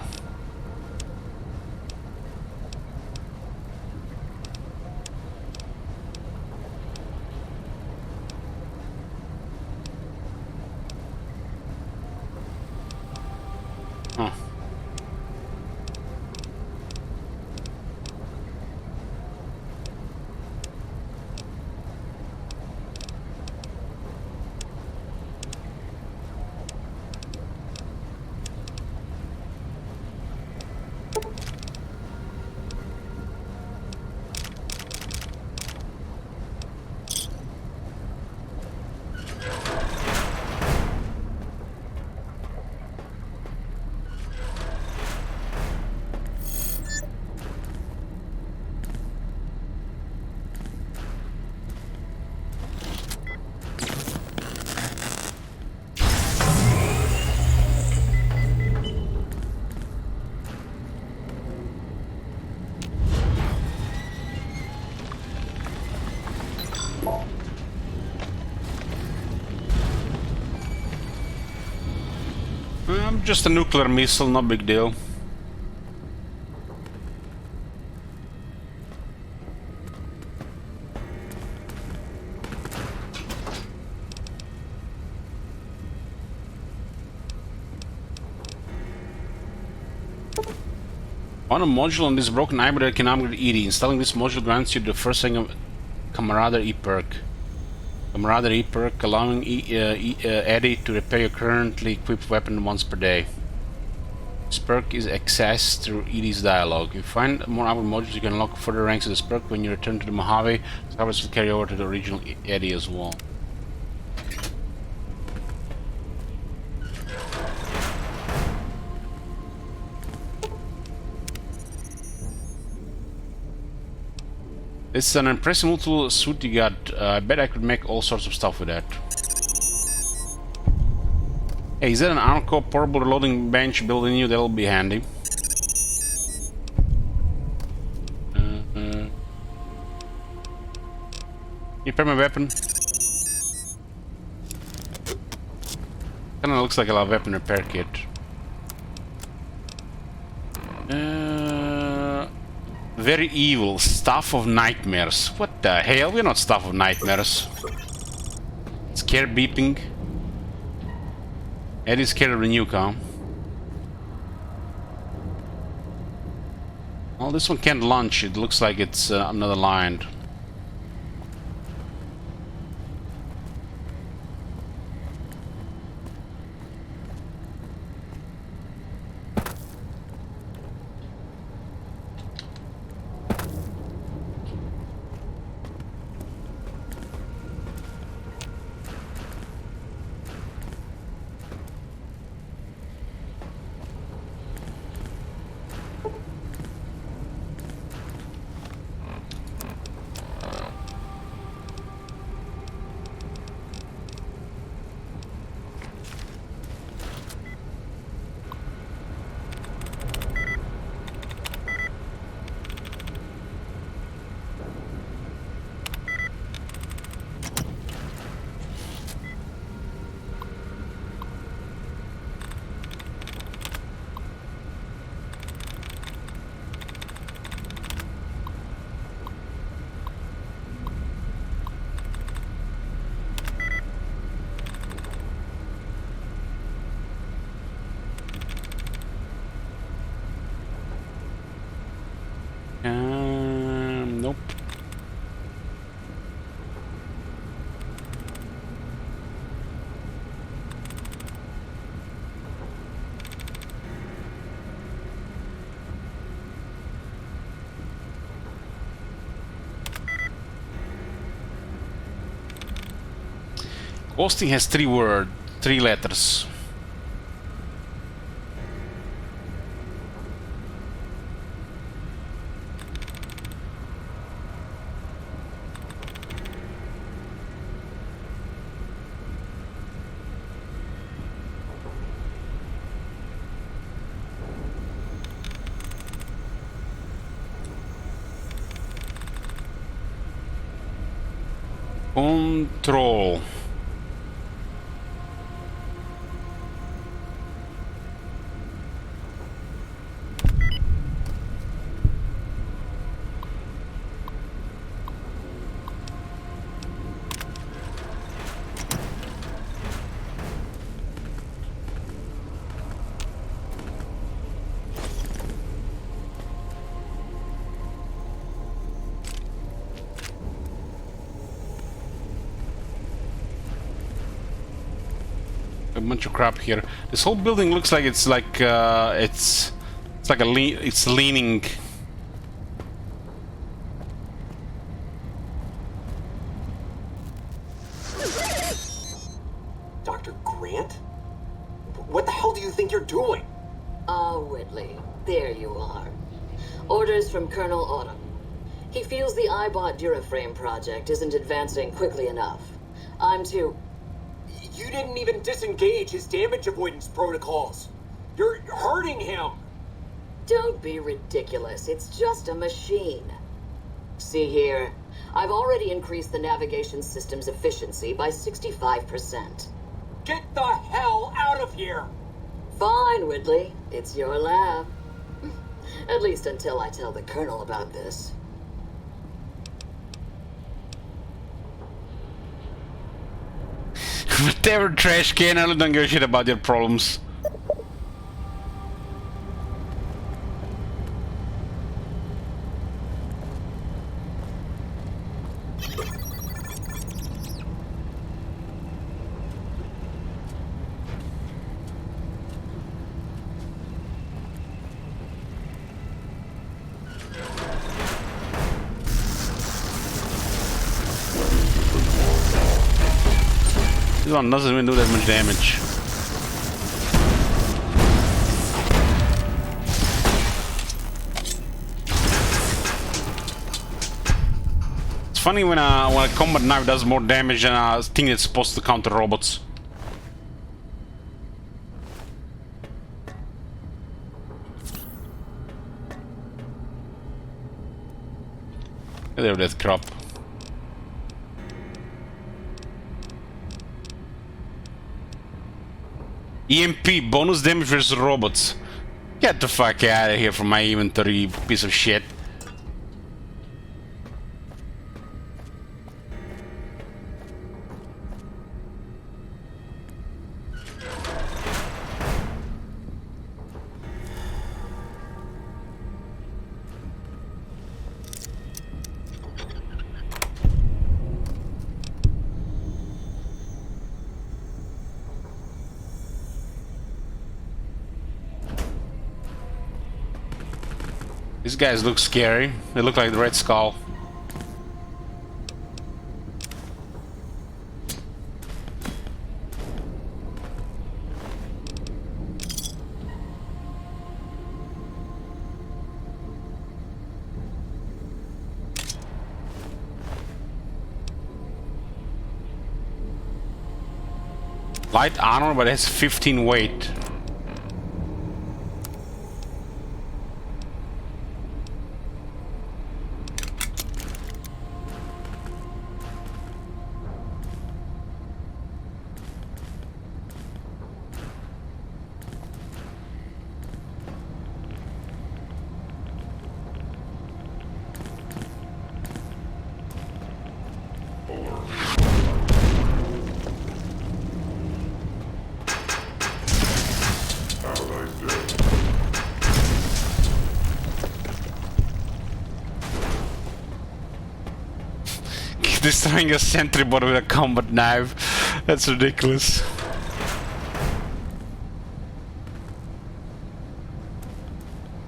Huh. Just a nuclear missile, no big deal. On a module on this broken hybrid can upgrade ED. Installing this module grants you the first second camaraderie perk. Camaraderie perk allowing Eddie to repair your currently equipped weapon once per day. This perk is accessed through Edie's dialogue. If you find more upgrade modules, you can unlock further ranks of this perk when you return to the Mojave. The coverage will carry over to the original Eddie as well. It's an impressive multi-tool suit you got. I bet I could make all sorts of stuff with that. Hey, is that an Arco portable reloading bench built in you? That'll be handy. Can you repair my weapon? Kinda looks like a weapon repair kit. Very evil. Staff of Nightmares. What the hell? We're not Staff of Nightmares. Scare beeping. Eddie's scared of the nuke, huh? Well, this one can't launch. It looks like it's another line. Nope. Ghosting has 3 letters. Control. A bunch of crap here. This whole building looks like it's like it's like it's leaning. Dr. Grant? What the hell do you think you're doing? Ah, Whitley, there you are. Orders from Colonel Autumn. He feels the iBot Duraframe project isn't advancing quickly enough. I'm to... You didn't even disengage his damage avoidance protocols. You're hurting him. Don't be ridiculous. It's just a machine. See here. I've already increased the navigation system's efficiency by 65%. Get the hell out of here! Fine, Whitley. It's your lab. At least until I tell the Colonel about this. Whatever, trash can. I don't give a shit about your problems. This one doesn't even do that much damage. It's funny when a combat knife does more damage than a thing that's supposed to counter robots. Get rid of that crap. EMP, bonus damage versus robots. Get the fuck out of here from my inventory, piece of shit. These guys look scary. They look like the Red Skull. Light armor, but it has 15 weight. Destroying a sentry bot with a combat knife. That's ridiculous.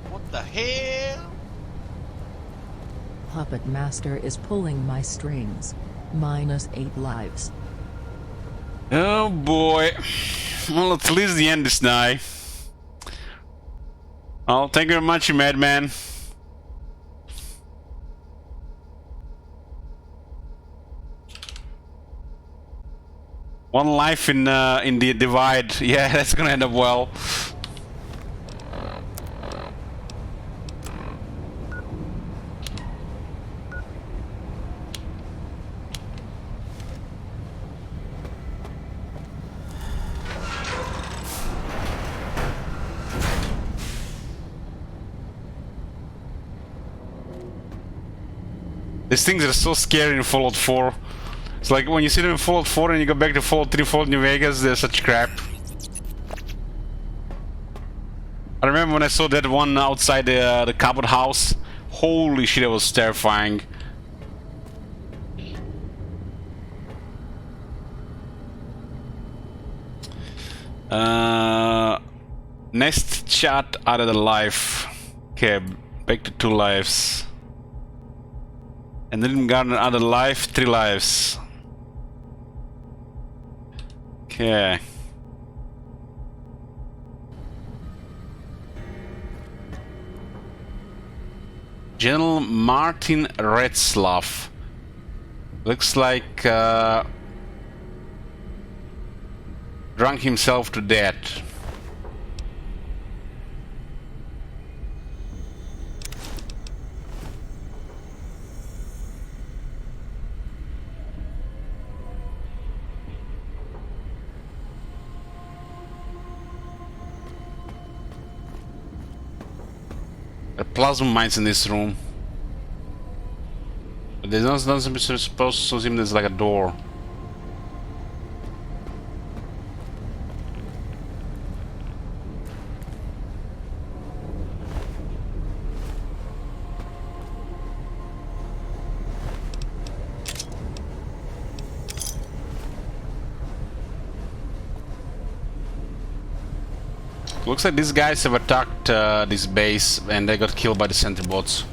What the hell? Puppet Master is pulling my strings. -8 lives. Oh boy. Well, at least the end is nigh. Well, thank you very much, you madman. One life in the divide. Yeah, that's gonna end up well. These things are so scary in Fallout 4. It's like when you see them in Fallout 4 and you go back to Fallout 3, Fallout New Vegas, they're such crap. I remember when I saw that one outside the cupboard house. Holy shit, it was terrifying. Next chat out of the life. Okay, back to 2 lives. And then got another life, 3 lives. Okay. General Martin Retzlaff. Looks like drunk himself to death. Plasma mines in this room. But there's nothing supposed to seem there's like a door. Looks like these guys have attacked this base and they got killed by the sentry bots.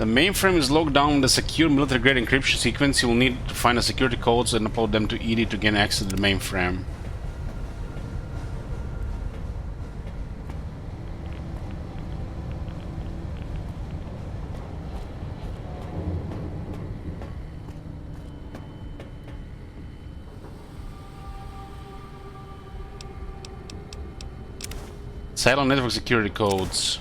The mainframe is locked down with a secure military-grade encryption sequence. You will need to find the security codes and upload them to ED to gain access to the mainframe. Silent network security codes.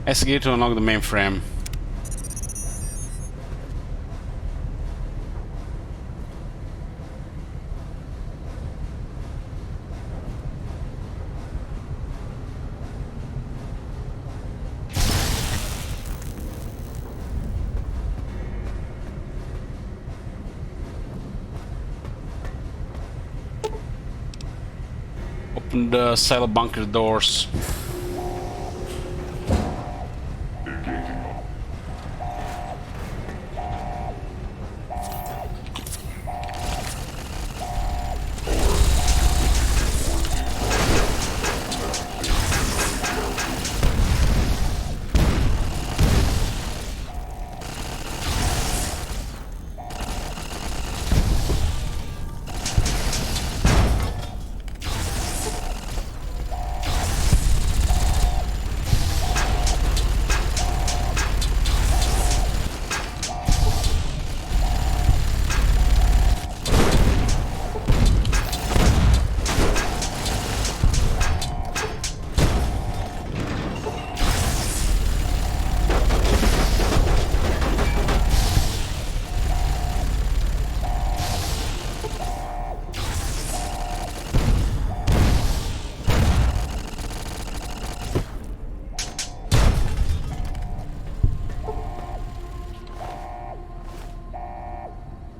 Escape to unlock the mainframe. Open the silo bunker doors.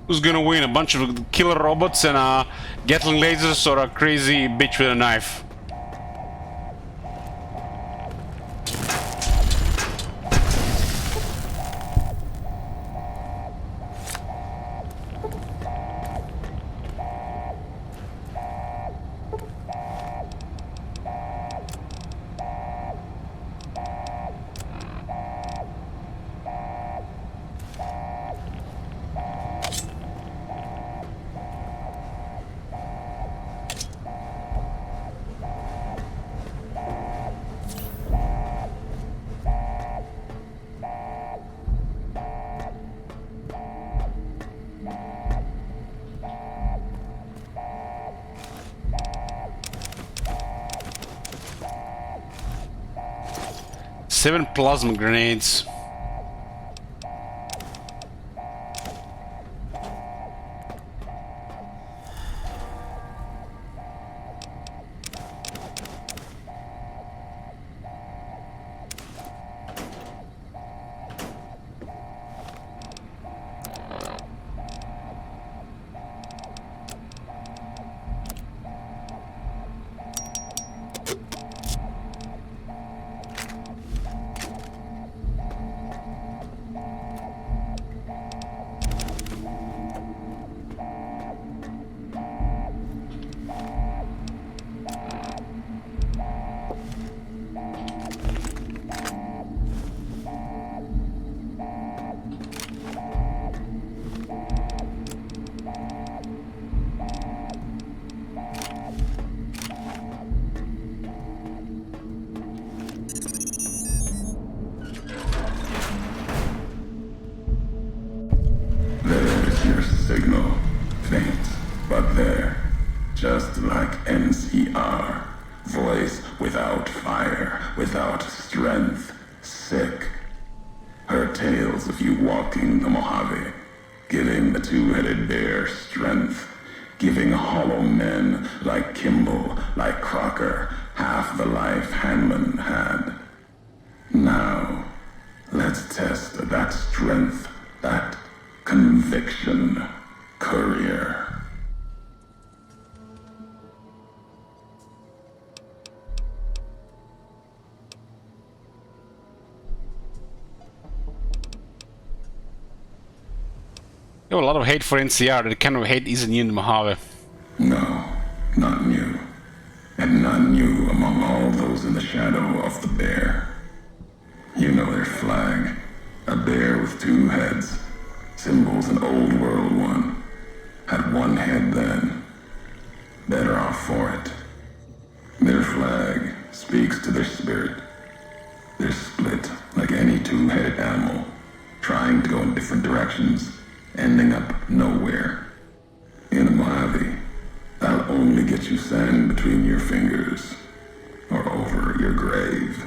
Who's gonna win? A bunch of killer robots and Gatling lasers, or a crazy bitch with a knife? Seven plasma grenades. Signal. Faint, but there. Just like NCR. Voice without fire, without strength. Sick. Her tales of you walking the Mojave. Giving the two-headed bear strength. Giving hollow men like Kimball, like Crocker, half the life Hanlon had. Now, let's test that strength, that Conviction Courier. You have a lot of hate for NCR. That kind of hate isn't new in Mojave. No, not new. And not new among all those in the shadow of the bear. You know their flag. A bear with two heads. Symbols an old world one. Had one head then. Better off for it. Their flag speaks to their spirit. They're split like any two-headed animal, trying to go in different directions, ending up nowhere. In a Mojave, that'll only get you sand between your fingers, or over your grave.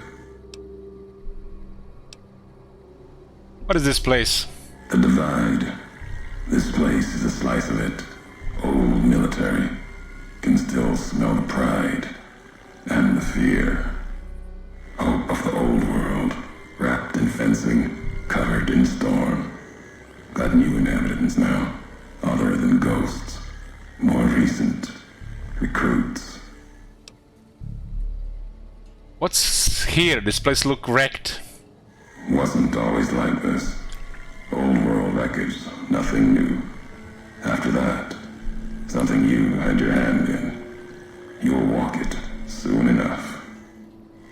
What is this place? The Divide. This place is a slice of it. Old military. Can still smell the pride and the fear. Hope of the old world, wrapped in fencing, covered in storm. Got new inhabitants now, other than ghosts. More recent recruits. What's here? This place look wrecked. Wasn't always like this. Old world wreckage, nothing new. After that, something you had your hand in. You'll walk it soon enough.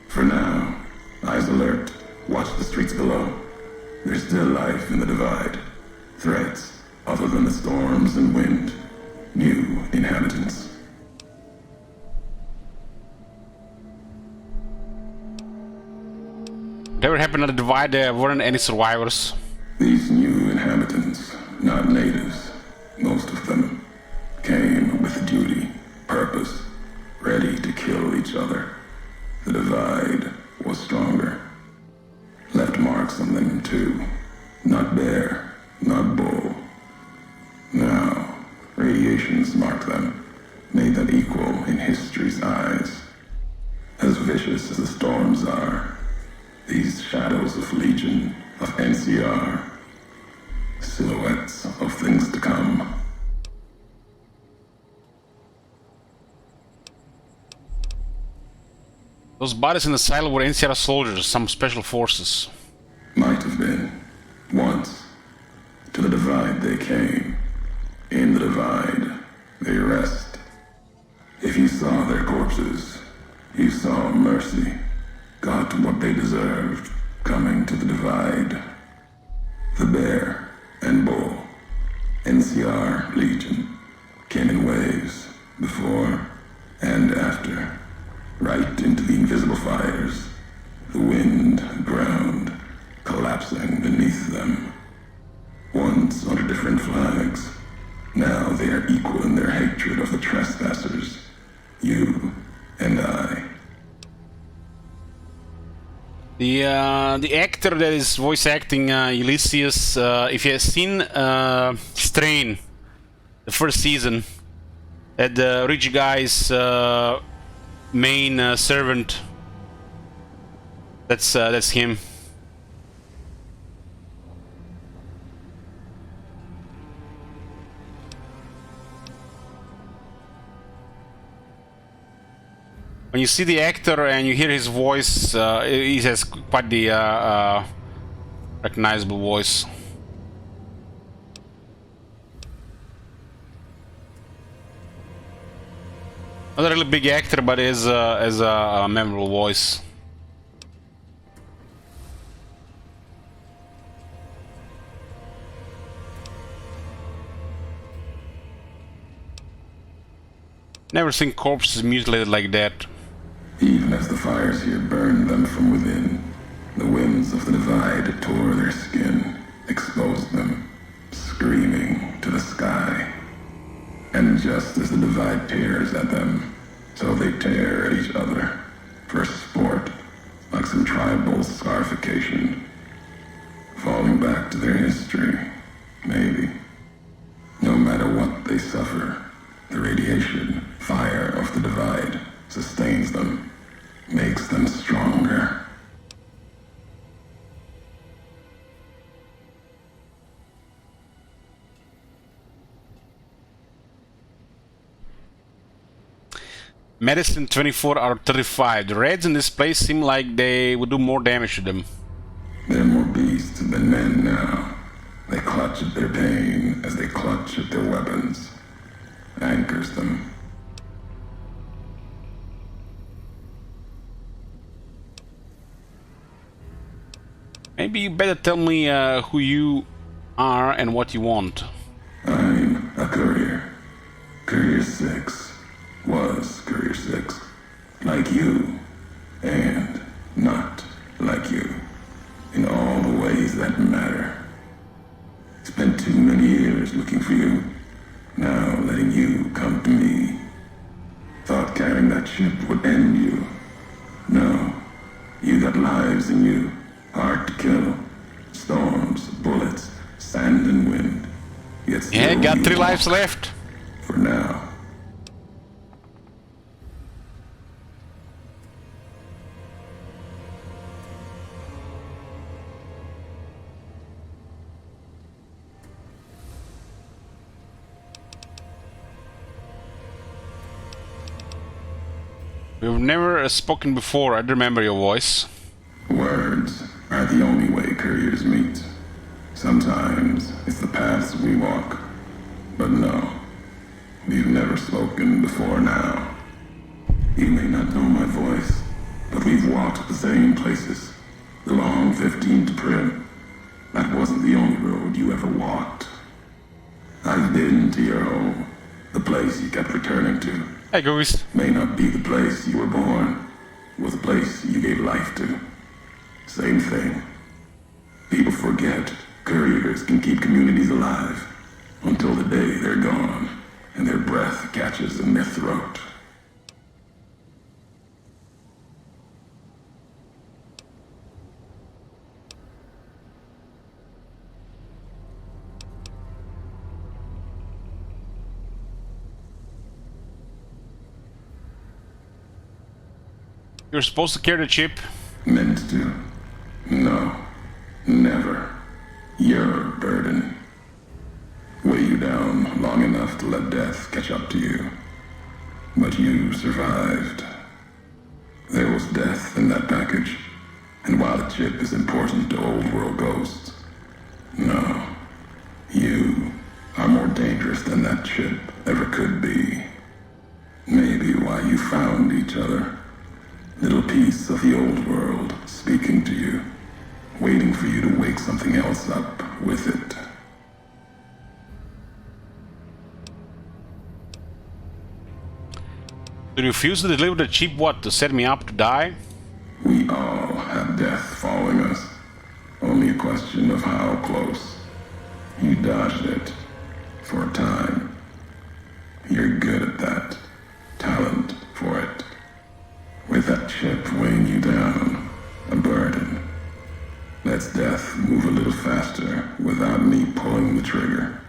For now, eyes alert. Watch the streets below. There's still life in the Divide. Threats, other than the storms and wind. New inhabitants. Whatever happened at the Divide, there weren't any survivors. These new inhabitants, not natives, most of them, came with duty, purpose, ready to kill each other. The Divide was stronger. Left marks on them too. Not bear, not bull. Now, radiations marked them, made them equal in history's eyes. As vicious as the storms are, these shadows of Legion, of NCR, silhouettes of things to come. Those bodies in the silo were NCR soldiers, some special forces. Might have been. Once. To the Divide they came. In the Divide, they rest. If you saw their corpses, you saw mercy. Got what they deserved, coming to the Divide. The Bear and Bull, NCR Legion, came in waves, before and after, right into the invisible fires, the wind, ground, collapsing beneath them. Once under different flags, now they are equal in their hatred of the trespassers, you and I. The actor that is voice acting Ulysses, if you have seen Strain, the first season, that the rich guy's main servant, that's him. When you see the actor and you hear his voice, he has quite the recognizable voice. Not a really big actor, but has a memorable voice. Never seen corpses mutilated like that. Even as the fires here burned them from within, the winds of the Divide tore their skin, exposed them, screaming to the sky. And just as the Divide tears at them, so they tear at each other, for sport, like some tribal scarification. Falling back to their history, maybe. No matter what they suffer, the radiation, fire of the Divide sustains them, makes them stronger. Medicine 24 out of 35. The reds in this place seem like they would do more damage to them. They're more beasts than men now. They clutch at their pain as they clutch at their weapons. Anchors them. Maybe you better tell me who you are and what you want. I'm a courier. Courier 6. Was Courier 6. Like you. And not like you. In all the ways that matter. Spent too many years looking for you. Now letting you come to me. Thought carrying that ship would end you. No. You got lives in you. Hard to kill. Storms, bullets, sand and wind. Yet still yeah, got 3 you lives walk. left. For now. We've never spoken before. I remember your voice. Words are the only way couriers meet. Sometimes it's the paths we walk. But no, we've never spoken before now. You may not know my voice, but we've walked the same places. The long 15 to Prim. That wasn't the only road you ever walked. I've been to your home, the place you kept returning to. Hey, Goose. May not be the place you were born. It was a place you gave life to. Same thing. People forget couriers can keep communities alive until the day they're gone and their breath catches in their throat. You're supposed to carry the chip. Meant to. No. Never. Your burden. Weigh you down long enough to let death catch up to you. But you survived. There was death in that package. And while the chip is important to old world ghosts, no. You are more dangerous than that chip ever could be. Maybe why you found each other. Little piece of the old world speaking to you, waiting for you to wake something else up with it. Do you refuse to deliver the chip, what, to set me up to die? We all have death following us. Only a question of how close. You dodged it. For a time. You're good at that. Talent for it. With that chip weighing you down, a burden. Lets death move a little faster without me pulling the trigger.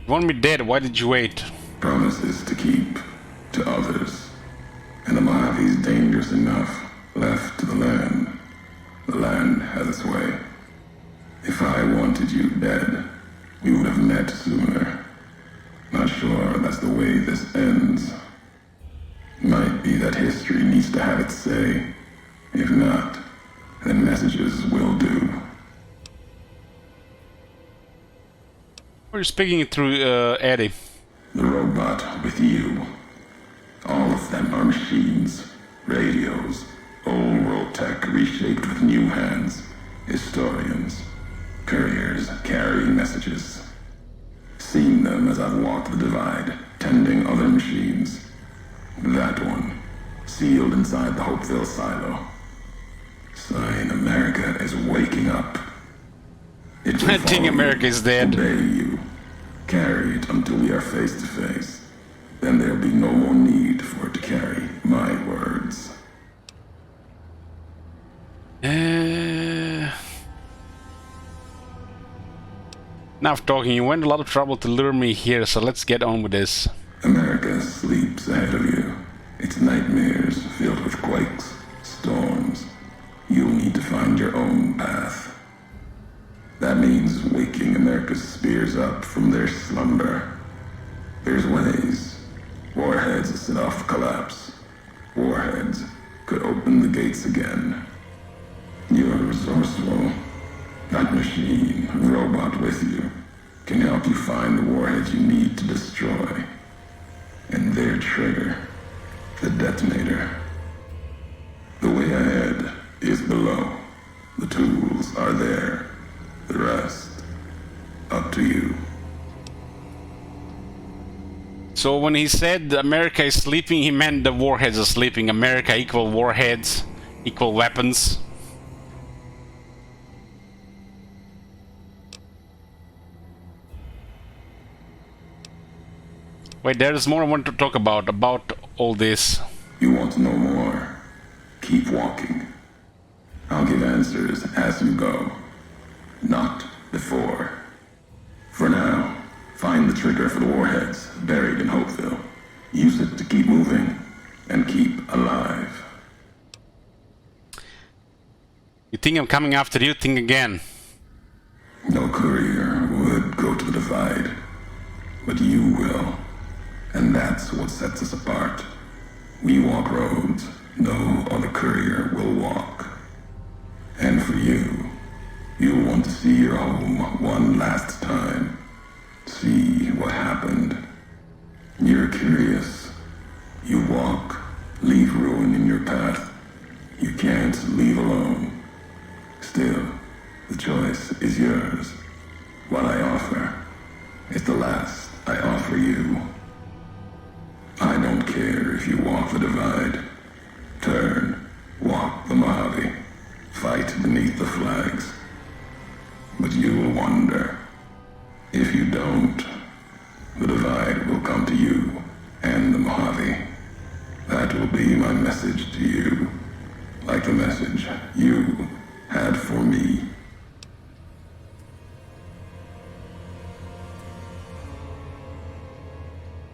You want me dead, why did you wait? Promises to keep to others. And the Mojave's dangerous enough left to the land. The land has its way. If I wanted you dead, we would have met sooner. Not sure that's the way this ends. Might be that history needs to have its say. If not, then messages will do. Or you're speaking through Eddie. The robot with you. All of them are machines, radios, old world tech reshaped with new hands, historians. Couriers carrying messages. Seen them as I've walked the divide, tending other machines. That one, sealed inside the Hopeville silo. Sign America is waking up. It I think America is dead. Obey you. Carry it until we are face to face. Then there'll be no more need for it to carry my words. Enough talking, you went a lot of trouble to lure me here, so let's get on with this. America sleeps ahead of you. Its nightmares filled with quakes, storms. You'll need to find your own path. That means waking America's spears up from their slumber. There's ways. Warheads set off collapse. Warheads could open the gates again. You're resourceful. That machine, robot with you, can help you find the warheads you need to destroy. And their trigger, the detonator. The way ahead is below. The tools are there. The rest, up to you. So when he said America is sleeping, he meant the warheads are sleeping. America equal warheads, equal weapons. Wait, there's more I want to talk about all this. You want to know more? Keep walking. I'll give answers as you go, not before. For now, find the trigger for the warheads buried in Hopeville. Use it to keep moving and keep alive. You think I'm coming after you? Think again. No courier would go to the Divide, but you will. And that's what sets us apart. We walk roads no other courier will walk. And for you, you'll want to see your home one last time. See what happened. You're curious. You walk, leave ruin in your path. You can't leave alone. Still, the choice is yours. What I offer is the last I offer you. I don't care if you walk the Divide. Turn, walk the Mojave. Fight beneath the flags. But you will wonder. If you don't, the Divide will come to you and the Mojave. That will be my message to you. Like the message you had for me.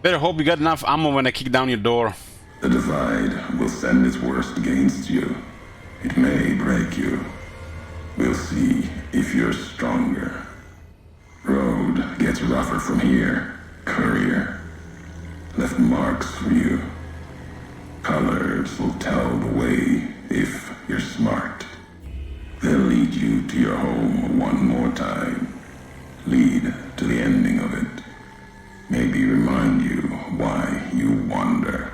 Better hope you got enough ammo when I kick down your door. The Divide will send its worst against you. It may break you. We'll see if you're stronger. Road gets rougher from here. Courier left marks for you. Colors will tell the way if you're smart. They'll lead you to your home one more time. Lead to the ending of it. Maybe remind you why you wander.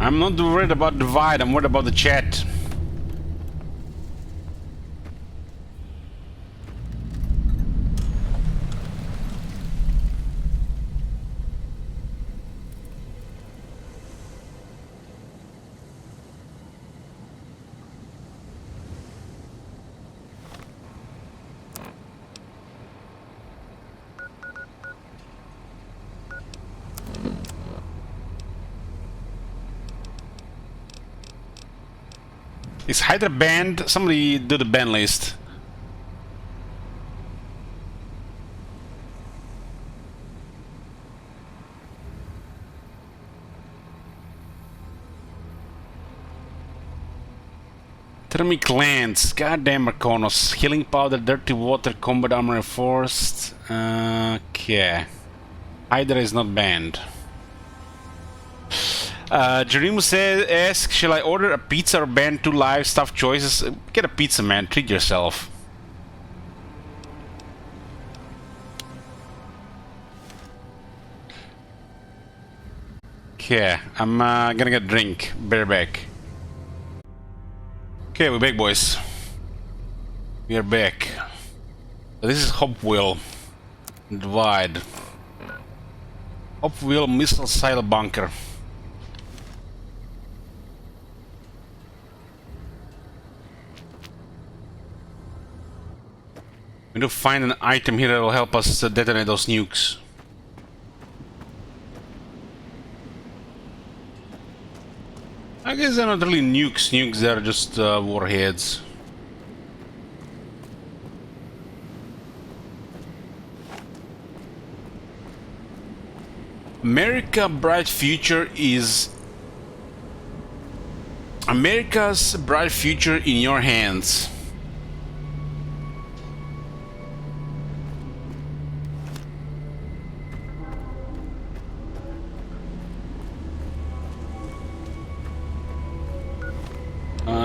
I'm not worried about the Divide, I'm worried about the chat. Is Hydra banned? Somebody do the ban list. Thermic lens, goddamn Arconos, healing powder, dirty water, combat armor enforced. Okay. Hydra is not banned. Jerimu asks, shall I order a pizza or ban 2 lives? Tough choices. Get a pizza, man. Treat yourself. Okay, I'm gonna get a drink. Bear back. Okay, we're back, boys. We are back. This is Hopewell. Divide. Hopewell missile silo bunker. We need to find an item here that will help us detonate those nukes. I guess they're not really nukes. Nukes, they're just warheads. America's bright future in your hands.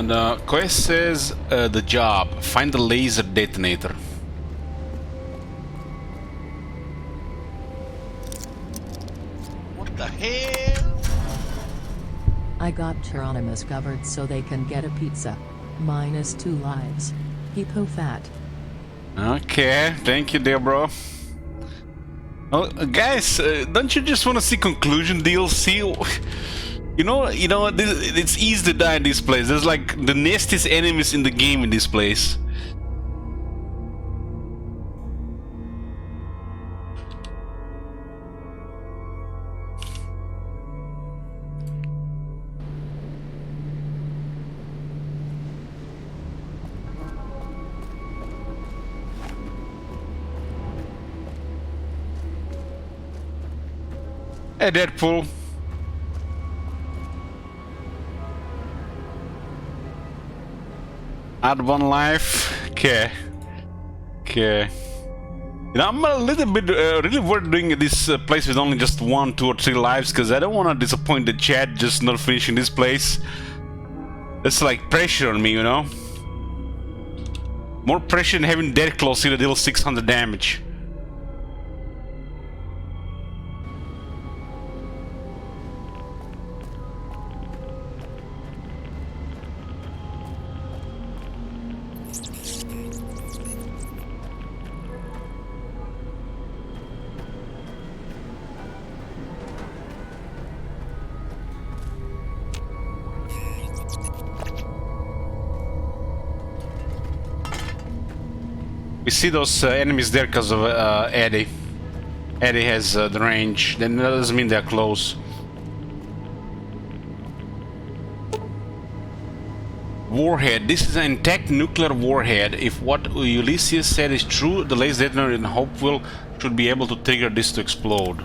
The quest says the job. Find the laser detonator. What the hell? I got Hieronymus covered so they can get a pizza. -2 lives. Hippo fat. Okay, thank you, dear bro. Oh, guys, don't you just want to see conclusion DLC? You know, it's easy to die in this place. There's like the nastiest enemies in the game in this place. Hey, Deadpool. Add 1 life. Okay. Okay. You know, I'm a little bit really worried doing this place with only just 1, 2, or 3 lives, because I don't want to disappoint the chat just not finishing this place. That's like pressure on me, you know? More pressure than having Dead Claws here to deal 600 damage. We see those enemies there because of Eddie. Eddie has the range. Then that doesn't mean they're close. Warhead. This is an intact nuclear warhead. If what Ulysses said is true, the laser detonator in Hopewell should be able to trigger this to explode.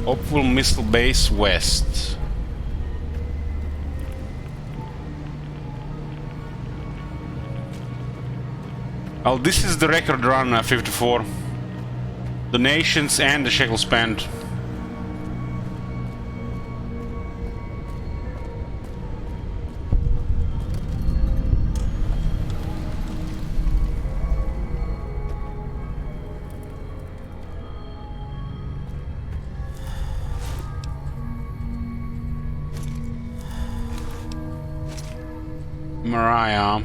Hopewell Missile Base West. Well, this is the record run, 54. Donations and the shekel spent. Mariah.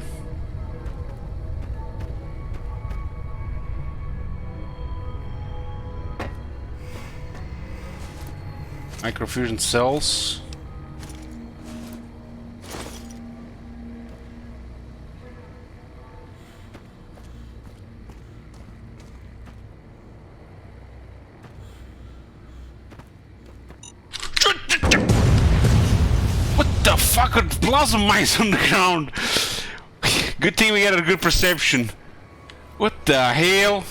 Microfusion cells. What the fuck are plasma mines on the ground? Good thing we had a good perception. What the hell?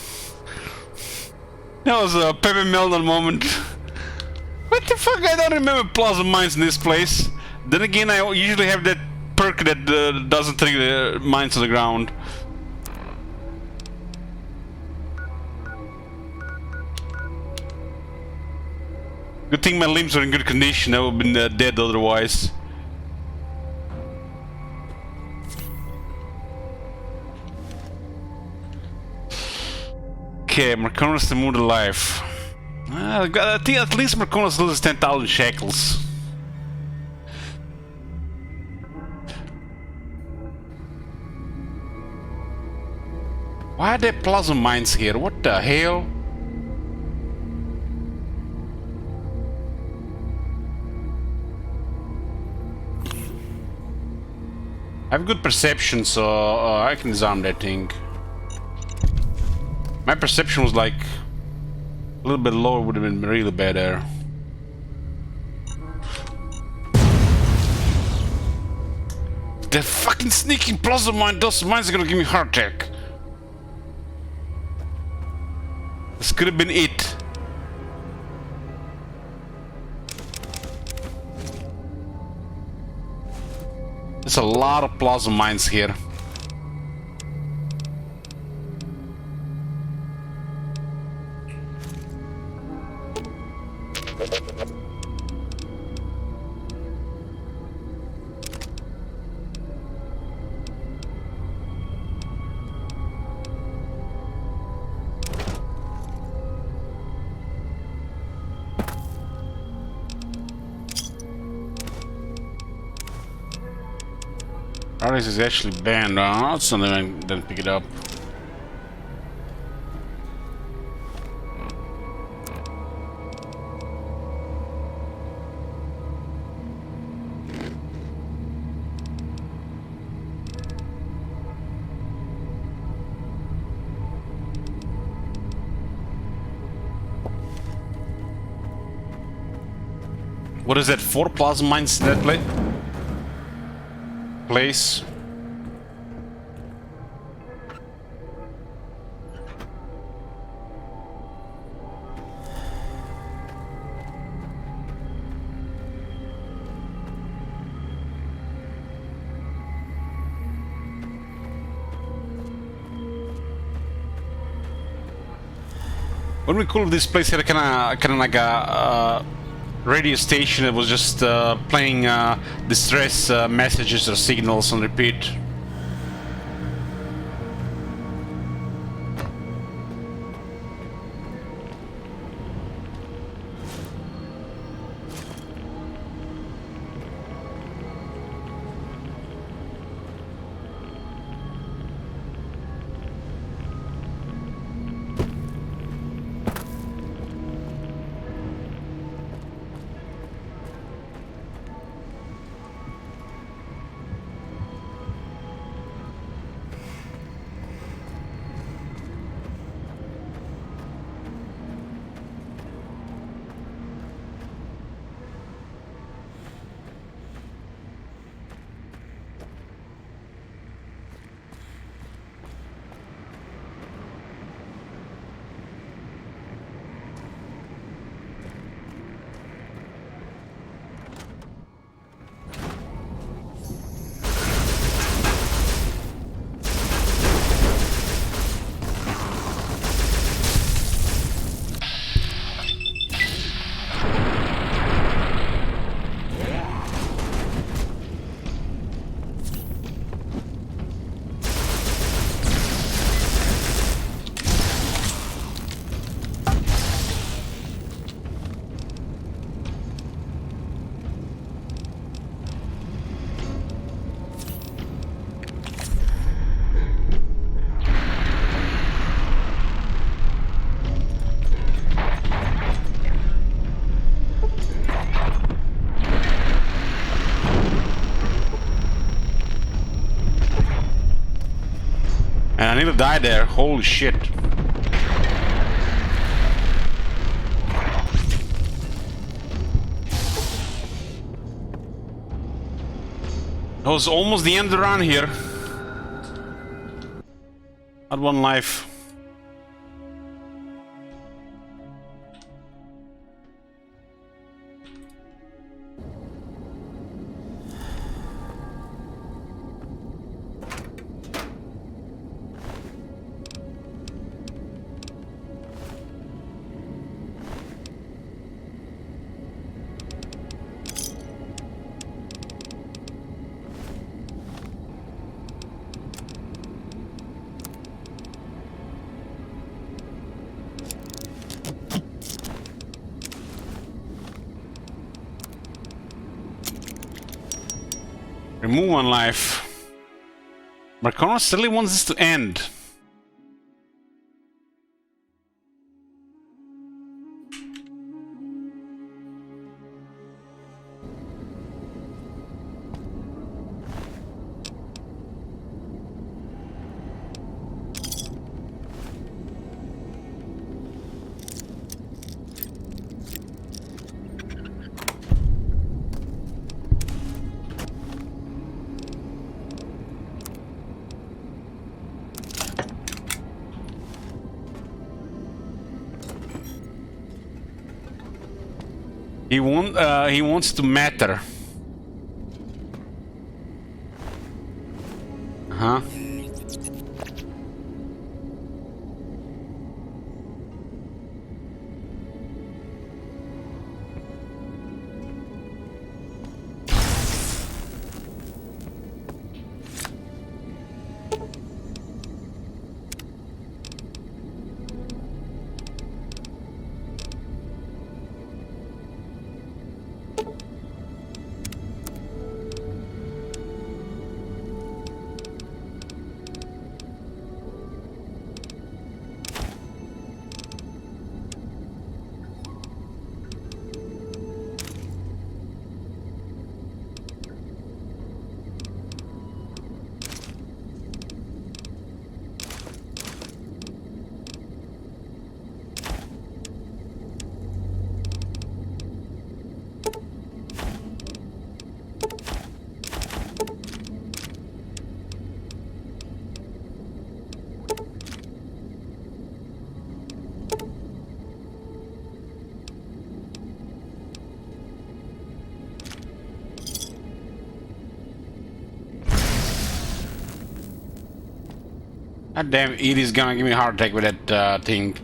That was a Pepe Meltdown moment. What the fuck? I don't remember plasma mines in this place. Then again, I usually have that perk that doesn't trigger mines on the ground. Good thing my limbs are in good condition. I would have been dead otherwise. Okay, Marconis to move to life. I think at least Marconis still has 10,000 shekels. Why are there plasma mines here? What the hell? I have good perception, so I can disarm that thing. My perception was like a little bit lower, would have been really bad there. The fucking sneaking plasma mine, those mines are gonna give me heart attack. This could have been it. There's a lot of plasma mines here. This is actually banned. So then pick it up. What is that? 4 plasma mines in that place? Wouldn't it be cool if this place had a kind of like a radio station that was just playing distress messages or signals on repeat? I nearly died there. Holy shit. That was almost the end of the run here. Had 1 life. Remove 1 life. Marcona still wants this to end. He wants to matter. huh? God damn, Edie's gonna give me a heart attack with that thing.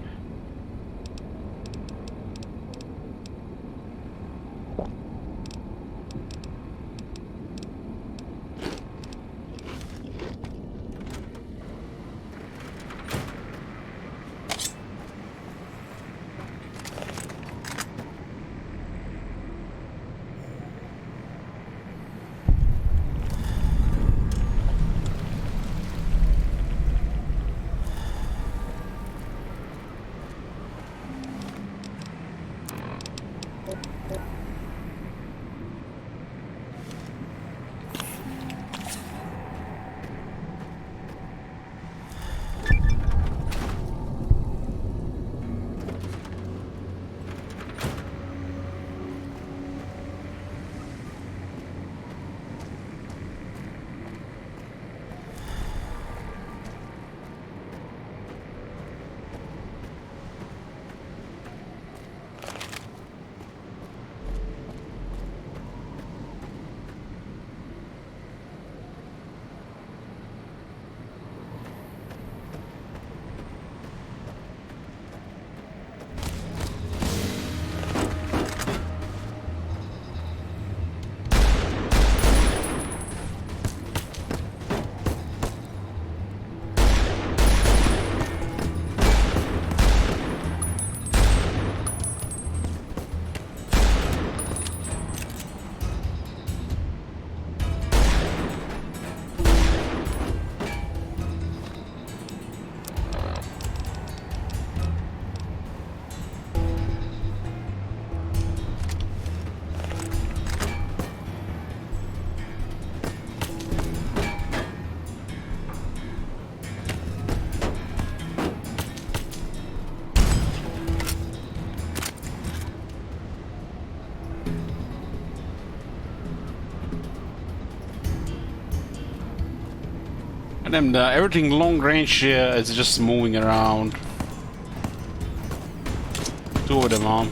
And then everything long range is just moving around. Two of them on.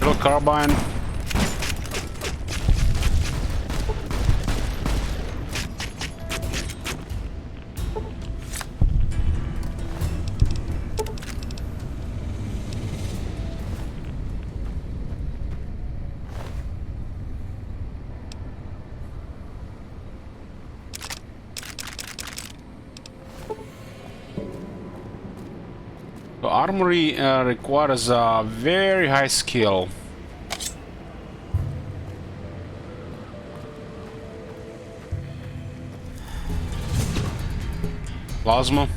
Little carbine. The armory requires a very high skill. Plasma.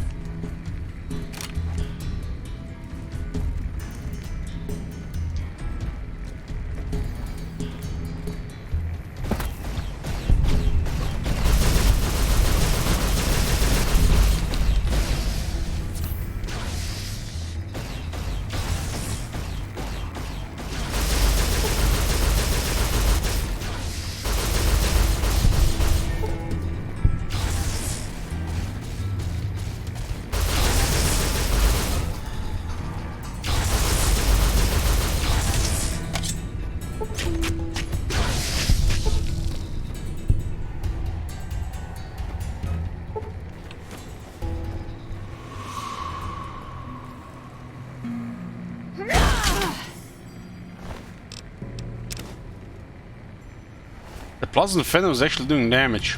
Plasma Defender was actually doing damage.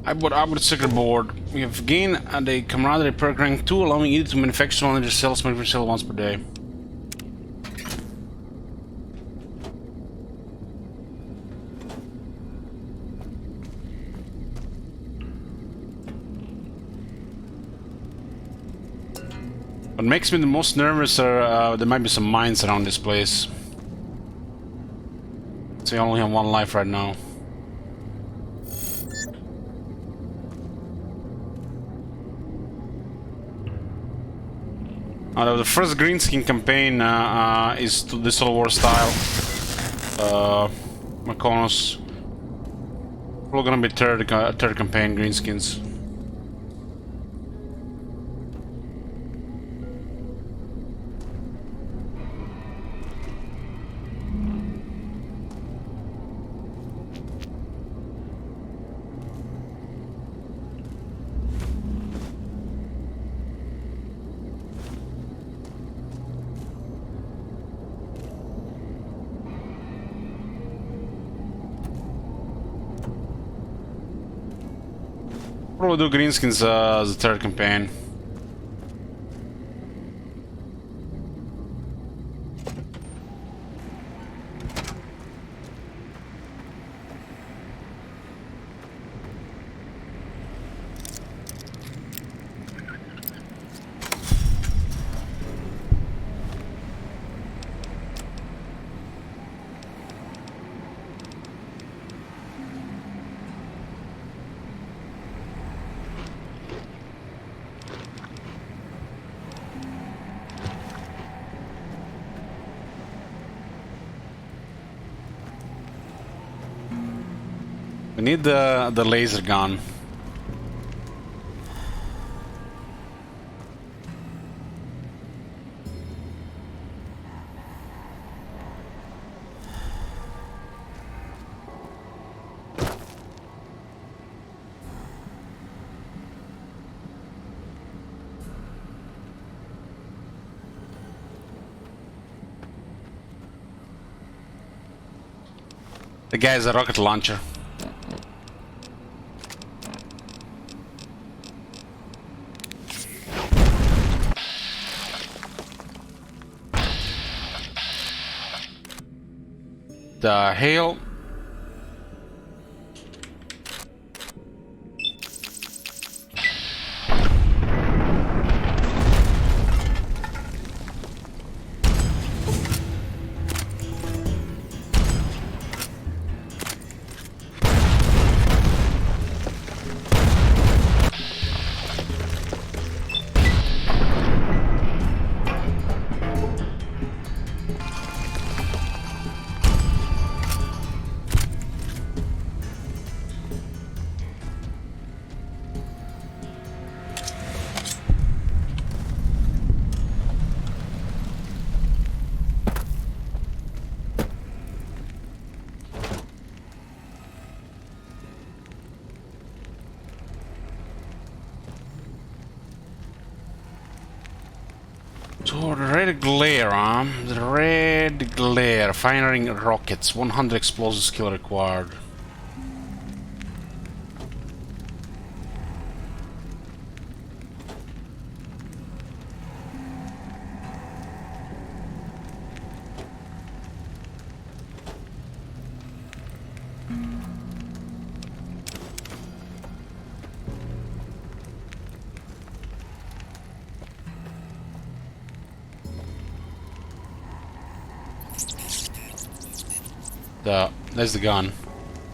I bought circuit board. We have gained a camaraderie perk rank 2, allowing you to manufacture 100 cells, maybe cell once per day. What makes me the most nervous are there might be some mines around this place. So I only have one life right now. The first green skin campaign is to the Civil War style. Makonos. We're gonna be third campaign green skins. Probably do greenskins as the third campaign. We need the laser gun. The guy has a rocket launcher. The hail. So the red glare, the red glare, firing rockets, 100 explosive skill required. That's the gun.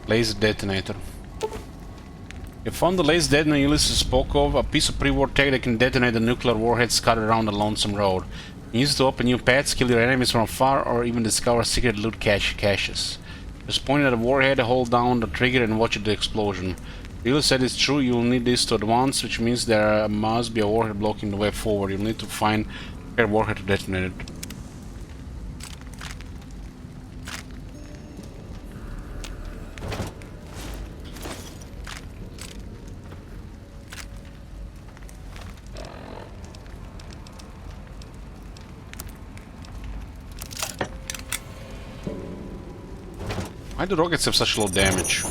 Laser detonator. You found the laser detonator Ulysses spoke of, a piece of pre-war tech that can detonate the nuclear warheads scattered around the Lonesome Road. You use it to open new paths, kill your enemies from afar, or even discover secret loot caches. Just point at the warhead, hold down the trigger and watch the explosion. Ulysses said it's true, you will need this to advance, which means there must be a warhead blocking the way forward. You'll need to find a warhead to detonate it. Why do rockets have such low damage?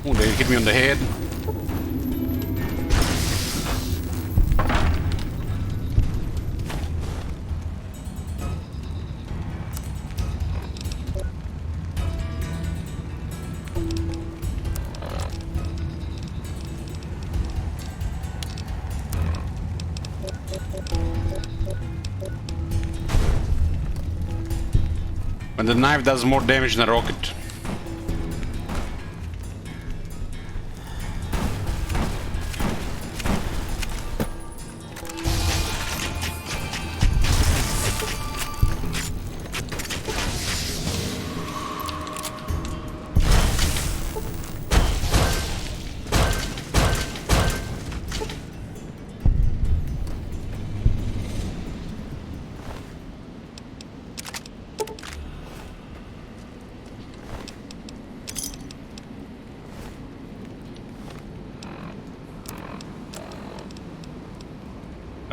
Oh, they hit me on the head. And the knife does more damage than a rocket.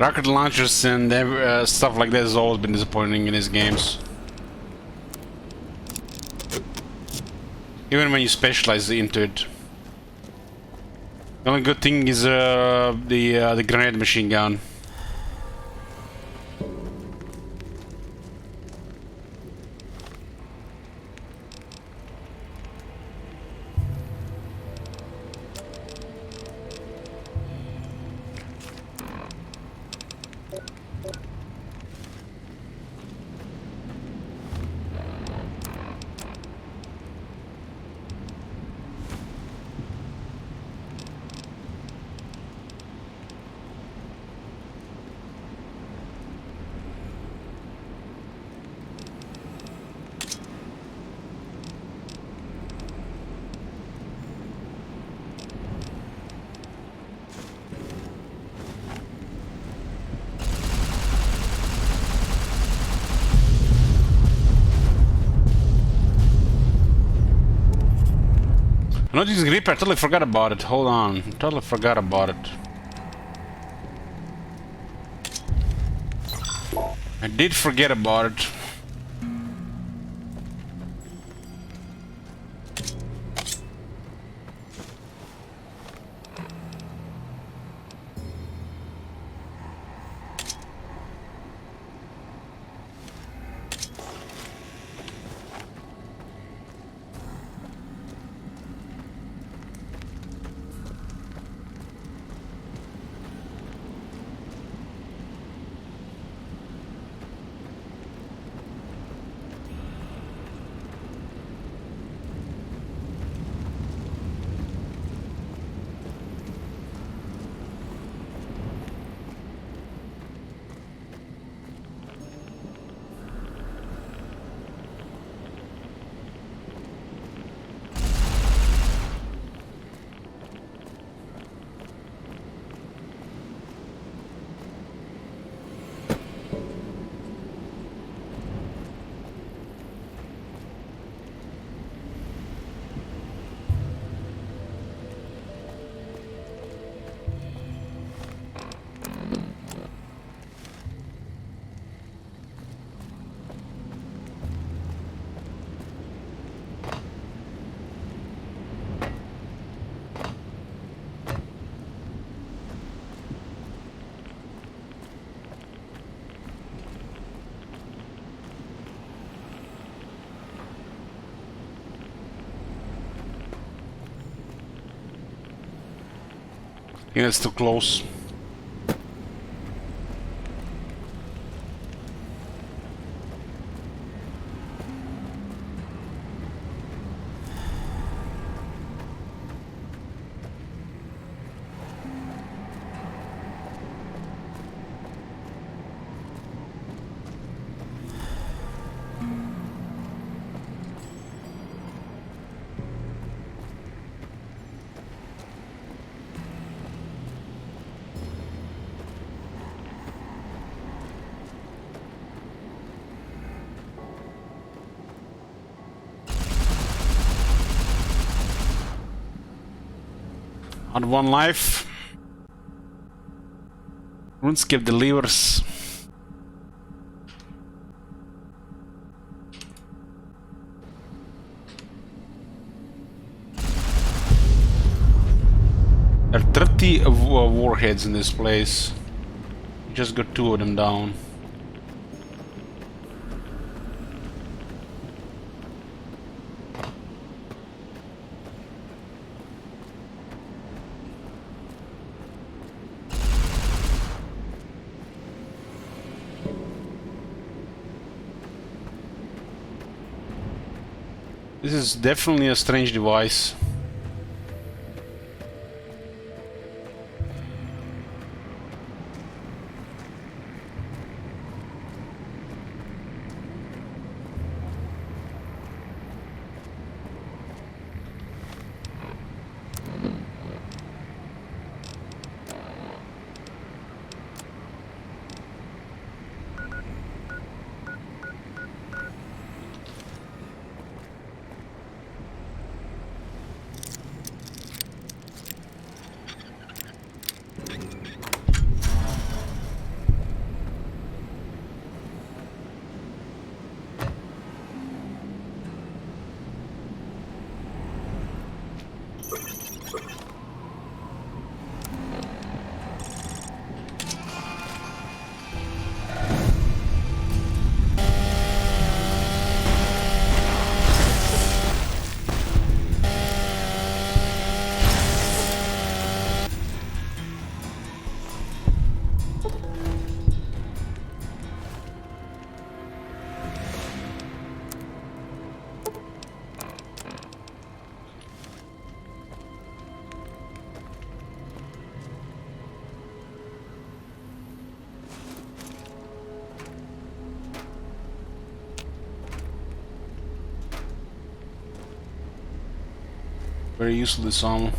Rocket launchers and stuff like that has always been disappointing in these games. Even when you specialize into it. The only good thing is the grenade machine gun. I'm not using Reaper, I totally forgot about it. Hold on, totally forgot about it. I did forget about it. think that's too close. On one life. RuneScape delivers. There are 30 warheads in this place. Just got 2 of them down. This is definitely a strange device. Very useful, this armor.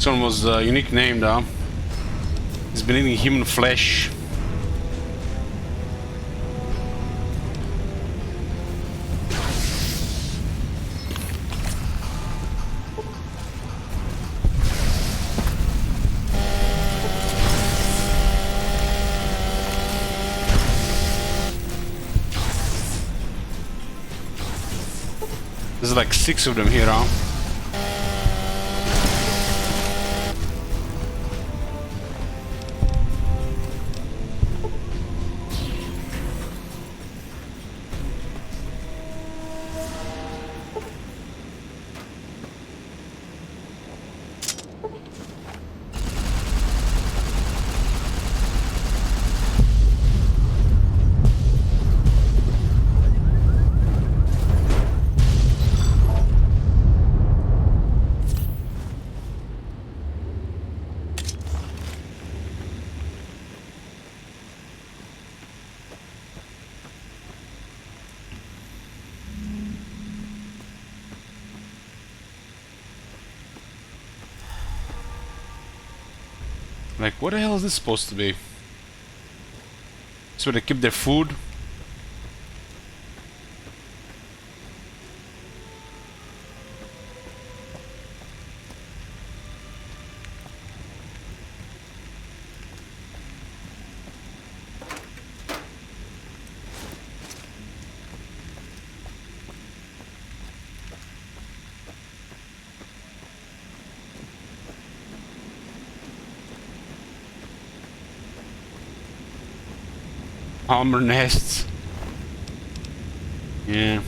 This one was a unique name though. He's been eating human flesh. There's like 6 of them here, huh? Like, what the hell is this supposed to be? So they keep their food? Armor nests. Yeah.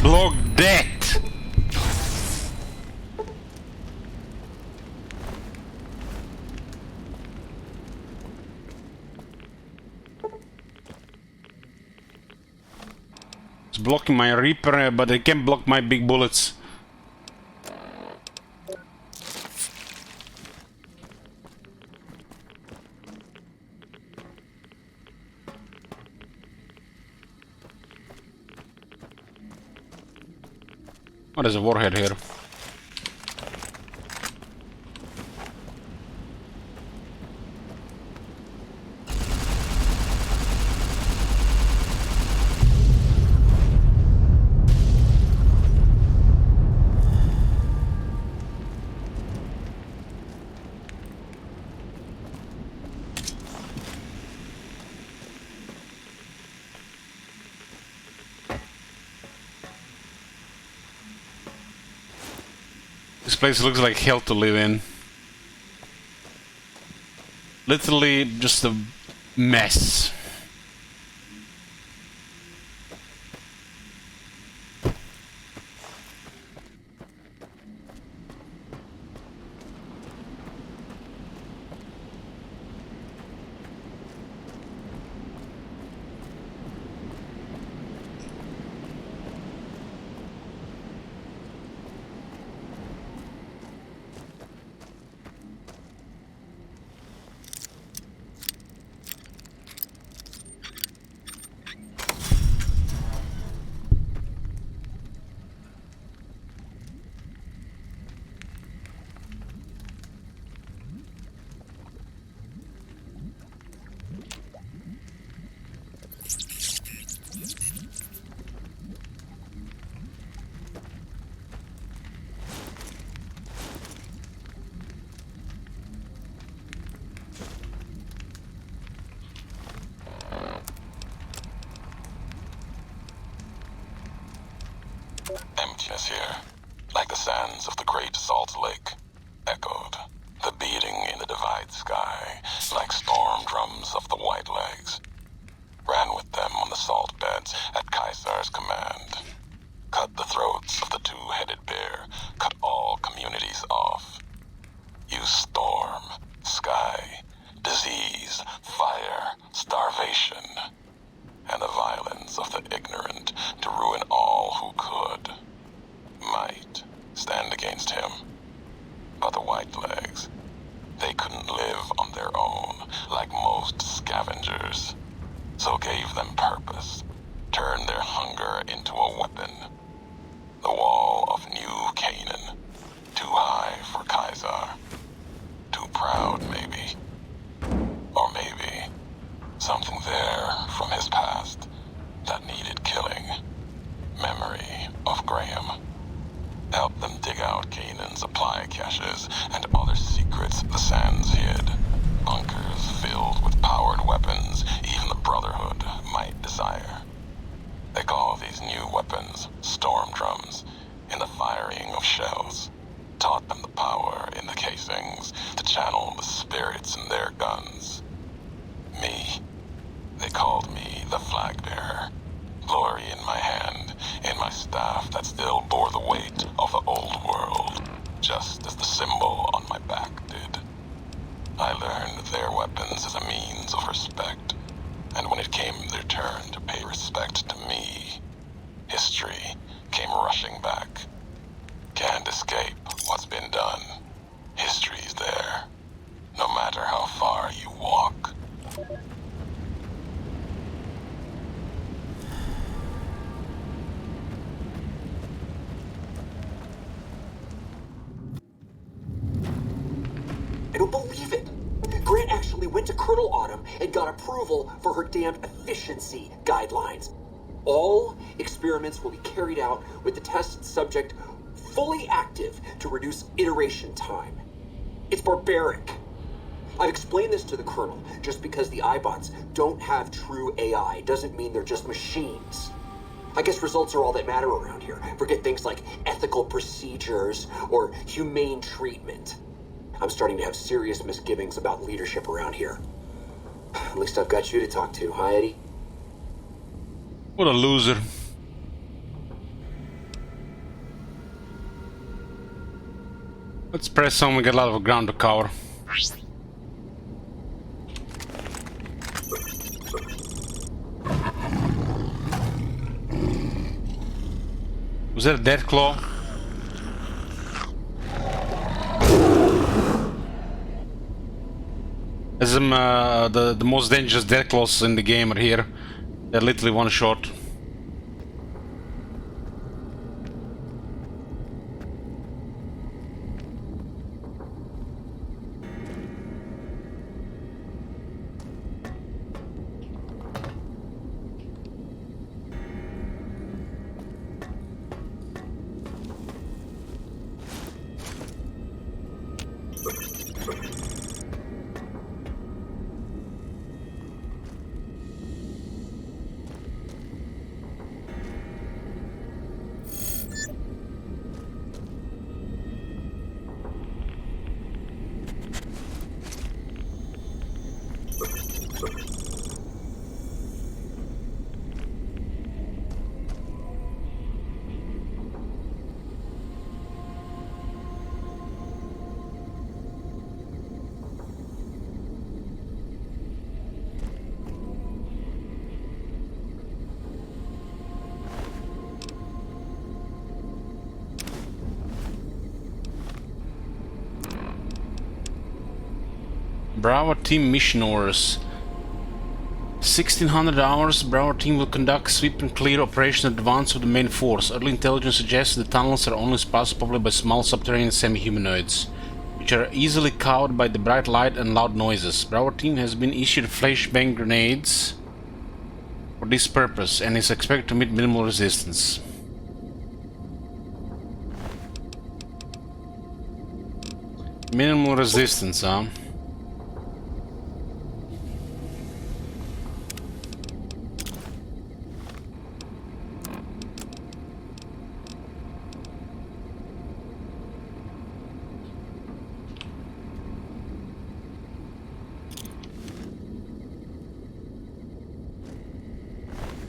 Block that! It's blocking my Reaper, but it can't block my big bullets. Oh, there's a warhead here. This place looks like hell to live in. Literally just a mess. Emptiness here, like the sands of the Great Salt Lake, echoed. The beating in the divide sky, like storm drums of the White Legs. Ran with them on the salt beds at Caesar's command. Cut the throats of the two-headed bear, cut all communities off. Use storm, sky, disease, fire, starvation, and the violence of the ignorant to ruin all who could. Might stand against him. But the Whitelegs, they couldn't live on their own like most scavengers. So gave them purpose, turned their hunger into a weapon. The wall of New Canaan, too high for Caesar. Too proud, maybe. Or maybe something there from his past that needed killing. Memory of Graham. Help them dig out Canaan's supply caches and other secrets the sands hid. Bunkers filled with powered weapons even the Brotherhood might desire. They call these new weapons storm drums in the firing of shells. Taught them the power in the cave. channel the spirits in their guns. Me. They called me the flag bearer. Glory in my hand, in my staff that still bore the weight of the old world, just as the symbol on my back did. I learned their weapons as a means of respect, and when it came their turn to pay respect to me, history came rushing back. Can't escape what's been done. History's there, no matter how far you walk. I don't believe it. Grant actually went to Colonel Autumn and got approval for her damned efficiency guidelines. All experiments will be carried out with the test subject fully active to reduce iteration time. It's barbaric. I've explained this to the Colonel. Just because the iBots don't have true AI doesn't mean they're just machines. I guess results are all that matter around here. Forget things like ethical procedures or humane treatment. I'm starting to have serious misgivings about leadership around here. At least I've got you to talk to, huh, Eddie? What a loser. Let's press on, we get a lot of ground to cover. Was that a death claw? As the most dangerous death claws in the game are here. They're literally one shot. Bravo Team mission orders. 1600 hours, Bravo Team will conduct sweep and clear operation in advance of the main force. Early intelligence suggests the tunnels are only passed probably by small subterranean semi-humanoids, which are easily cowed by the bright light and loud noises. Bravo Team has been issued flashbang grenades for this purpose and is expected to meet minimal resistance. Minimal resistance, huh?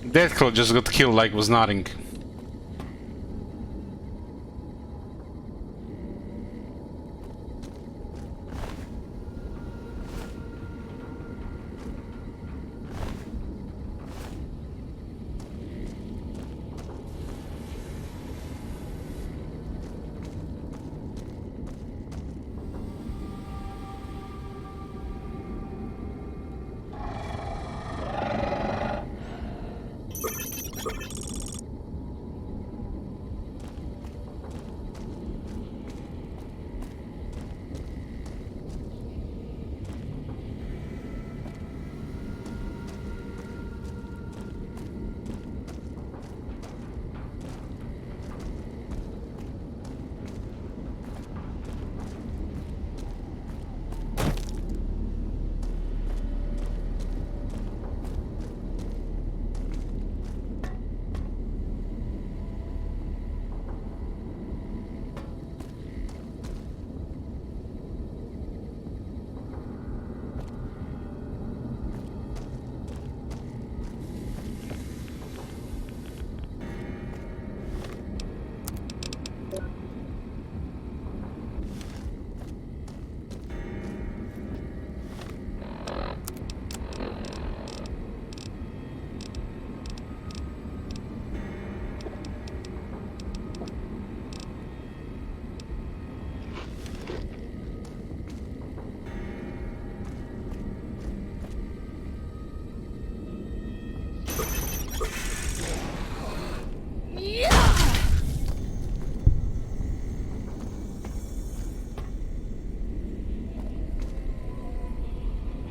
Deathclaw just got killed like it was nothing.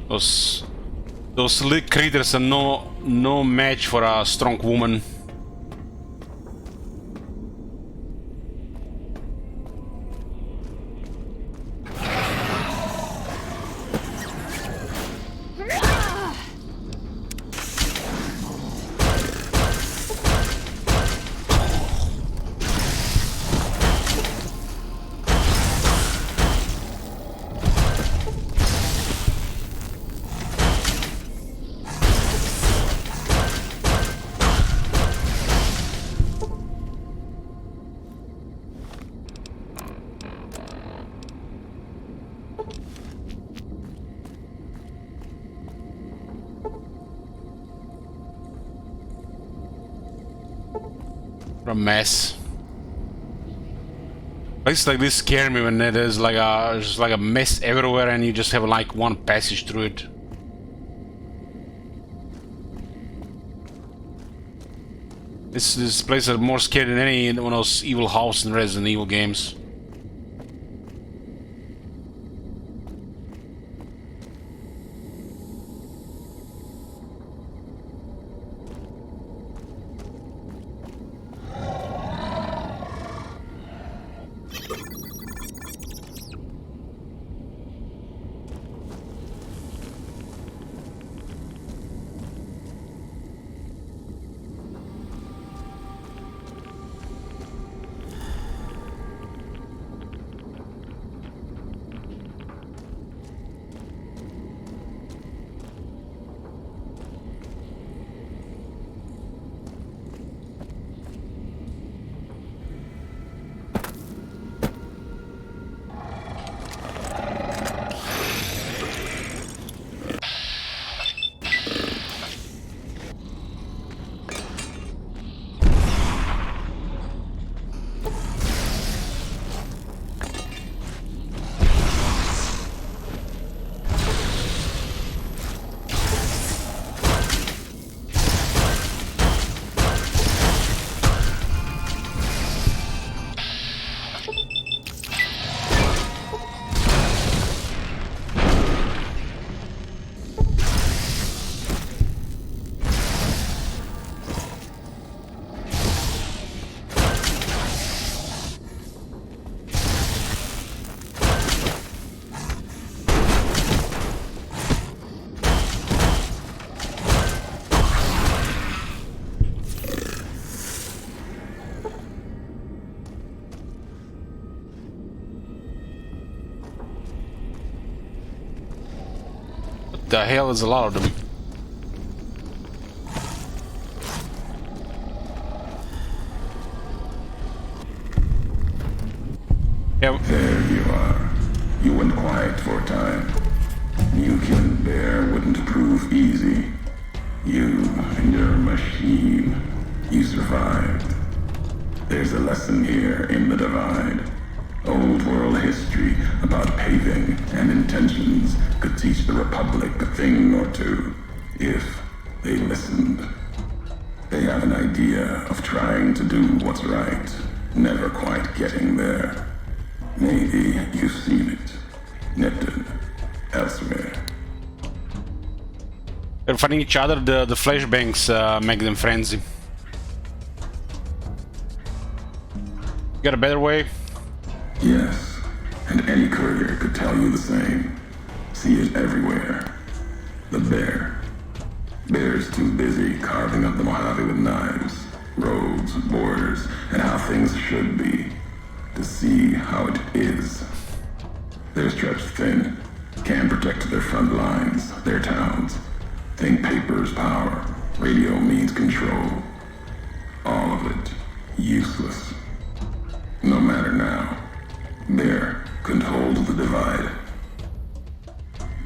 Those little critters are no match for a strong woman. What a mess. Places like this scare me when there's like a mess everywhere and you just have like one passage through it. This place is more scary than any one of those evil houses in Resident Evil games. The hell is a lot of them? Yep. There you are. You went quiet for a time. You killing Bear wouldn't prove easy. You and your machine. You survived. There's a lesson here in the Divide. Old world history about paving and intentions could teach the Republic a thing or two, if they listened. They have an idea of trying to do what's right, never quite getting there. Maybe you've seen it. Nipped elsewhere. They're fighting each other, the flashbangs make them frenzy. You got a better way? Yes, and any courier could tell you the same. See it everywhere. The bear. Bear's too busy carving up the Mojave with knives, roads, borders, and how things should be, to see how it is. They're stretched thin, can't protect their front lines, their towns. Think paper's power, radio means control. All of it, useless. No matter now. Bear couldn't hold the Divide.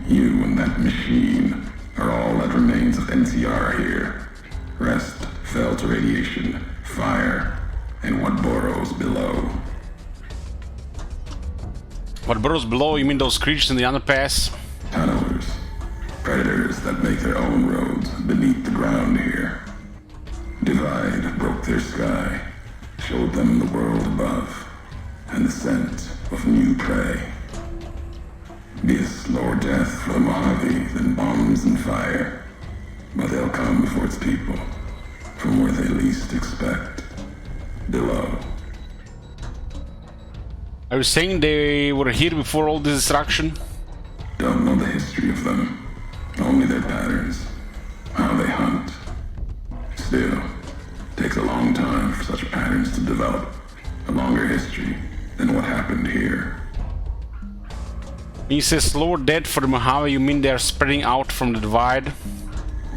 You and that machine are all that remains of NCR here. Rest fell to radiation, fire, and what burrows below. What burrows below? You mean those creatures in the underpass? Tunnelers. Predators that make their own roads beneath the ground here. Divide broke their sky, showed them the world above, and the scent of new prey. Be a slower death for the Mojave than bombs and fire. But they'll come for its people, from where they least expect. Below. Are you saying they were here before all this destruction? Don't know the history of them. Only their patterns. How they hunt. Still, takes a long time for such patterns to develop. A longer history than what happened here. When you say slower death for the Mojave, you mean they're spreading out from the divide?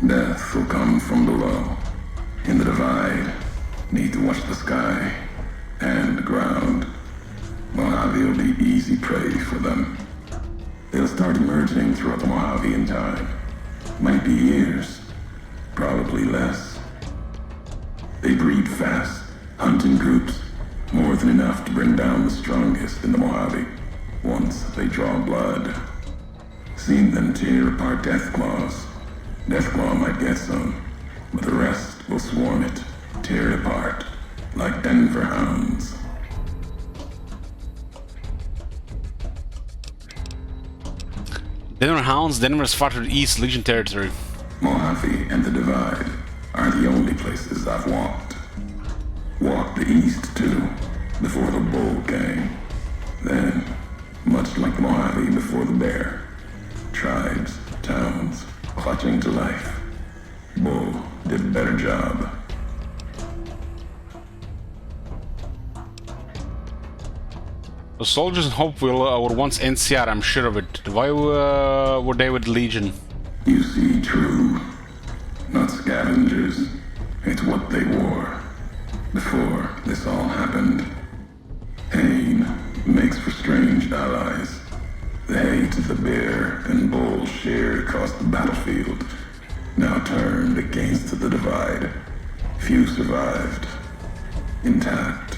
Death will come from below. In the divide, need to watch the sky and the ground. Mojave will be easy prey for them. They'll start emerging throughout the Mojave in time. Might be years, probably less. They breed fast, hunt in groups, more than enough to bring down the strongest in the Mojave. Once they draw blood. Seen them tear apart Deathclaws. Deathclaw might get some, but the rest will swarm it, tear it apart, like Denver hounds. Denver hounds, Denver's far to the east, Legion territory. Mojave and the Divide are the only places I've walked. Walked the east too, before the Bull came. Then, much like the Mojave before the Bear, tribes, towns, clutching to life. Bull did a better job. The soldiers in Hopeville were once NCR, I'm sure of it. Why were they with Legion? You see, true. Not scavengers. It's what they wore. Before this all happened. Pain makes for strange allies. The hate the Bear and Bull shared across the battlefield now turned against the Divide. Few survived. Intact.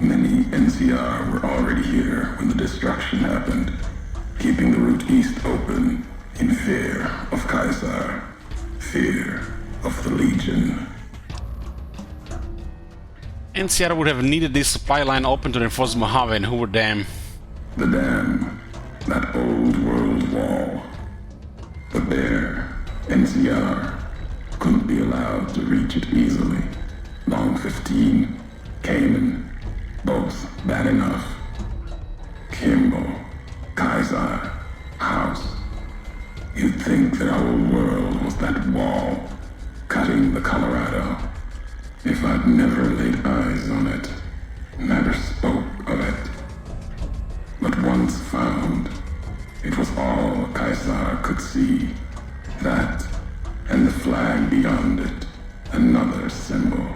Many NCR were already here when the destruction happened, keeping the route east open in fear of Caesar, fear of the Legion. NCR would have needed this supply line open to reinforce Mojave, and who were them? The dam, that old world wall. The Bear, NCR, couldn't be allowed to reach it easily. Long 15, Cayman, both bad enough. Kimball, Kaiser, House. You'd think that our world was that wall, cutting the Colorado. If I'd never laid eyes on it, never spoke of it. But once found, it was all Kaiser could see. That, and the flag beyond it, another symbol,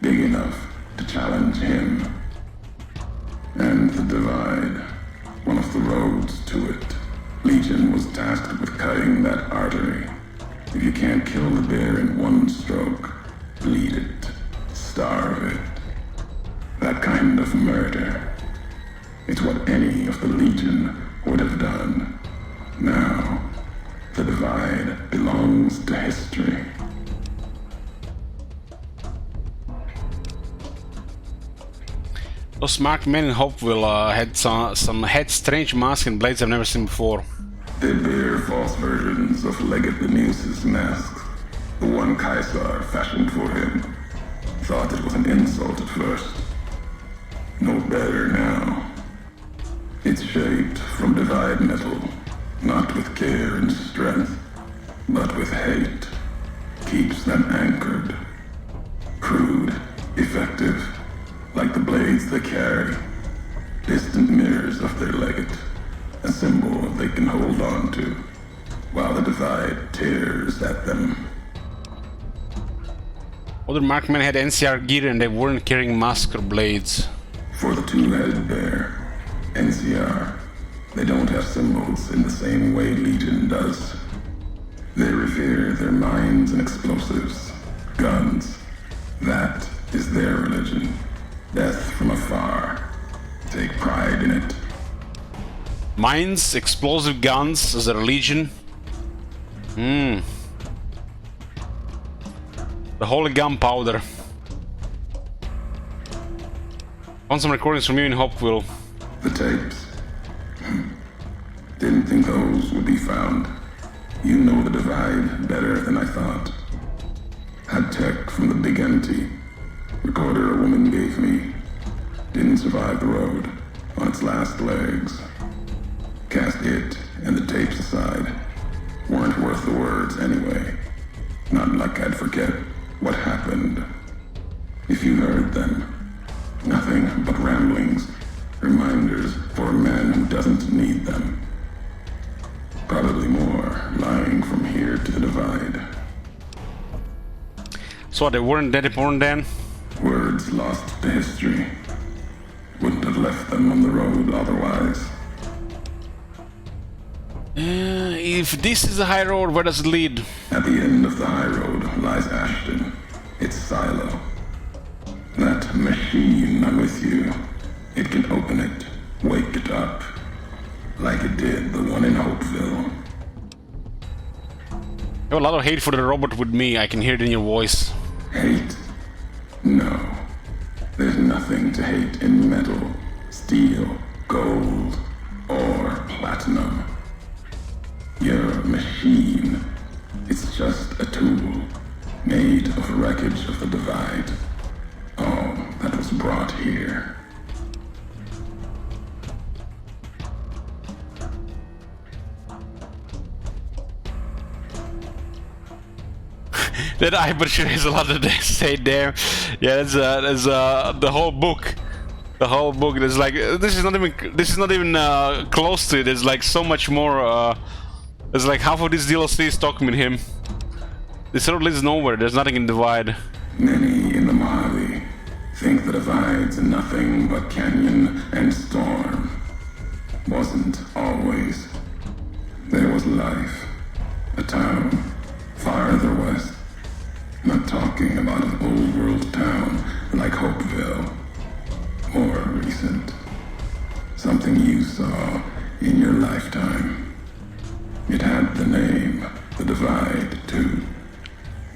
big enough to challenge him. And the Divide, one of the roads to it. Legion was tasked with cutting that artery. If you can't kill the Bear in one stroke, bleed it, starve it. That kind of murder. It's what any of the Legion would have done. Now, the Divide belongs to history. Those marked men in Hopeville had strange masks and blades I've never seen before. They bear false versions of Legate Linnaeus' masks. The one Caesar fashioned for him. Thought it was an insult at first. No better now. It's shaped from Divide metal, not with care and strength, but with hate. Keeps them anchored. Crude, effective, like the blades they carry. Distant mirrors of their legate, a symbol they can hold on to, while the Divide tears at them. Other markmen had NCR gear and they weren't carrying masks or blades. For the two-headed bear, NCR, they don't have symbols in the same way Legion does. They revere their mines and explosives, guns. That is their religion. Death from afar. Take pride in it. Mines, explosive guns as a religion. The holy gunpowder. Found some recordings from you in Hopeville. The tapes. Didn't think those would be found. You know the divide better than I thought. Had tech from the big empty. Recorder a woman gave me. Didn't survive the road on its last legs. Cast it and the tapes aside. Weren't worth the words anyway. Not like I'd forget what happened. If you heard them. Nothing but ramblings. Reminders for a man who doesn't need them. Probably more lying from here to the divide. So they weren't that important then? Words lost to history. Wouldn't have left them on the road otherwise. If this is the high road, where does it lead? At the end of the high road lies Ashton. Its silo. That machine I'm with you. It can open it, wake it up. Like it did the one in Hopeville. You have a lot of hate for the robot with me, I can hear it in your voice. Hate? No. There's nothing to hate in metal, steel, gold, or platinum. You're a machine. It's just a tool, made of wreckage of the divide. All that was brought here. That I but sure is a lot to say there. Yeah, that's the whole book. The whole book. There's like this is not even close to it. There's like so much more. There's like half of this DLC is talking with him. This road leads nowhere. There's nothing in Divide. Many in the Mojave think the Divide's nothing but canyon and storm. Wasn't always. There was life. A town farther west. Not talking about an old world town like Hopeville. More recent. Something you saw in your lifetime. It had the name, the Divide, too.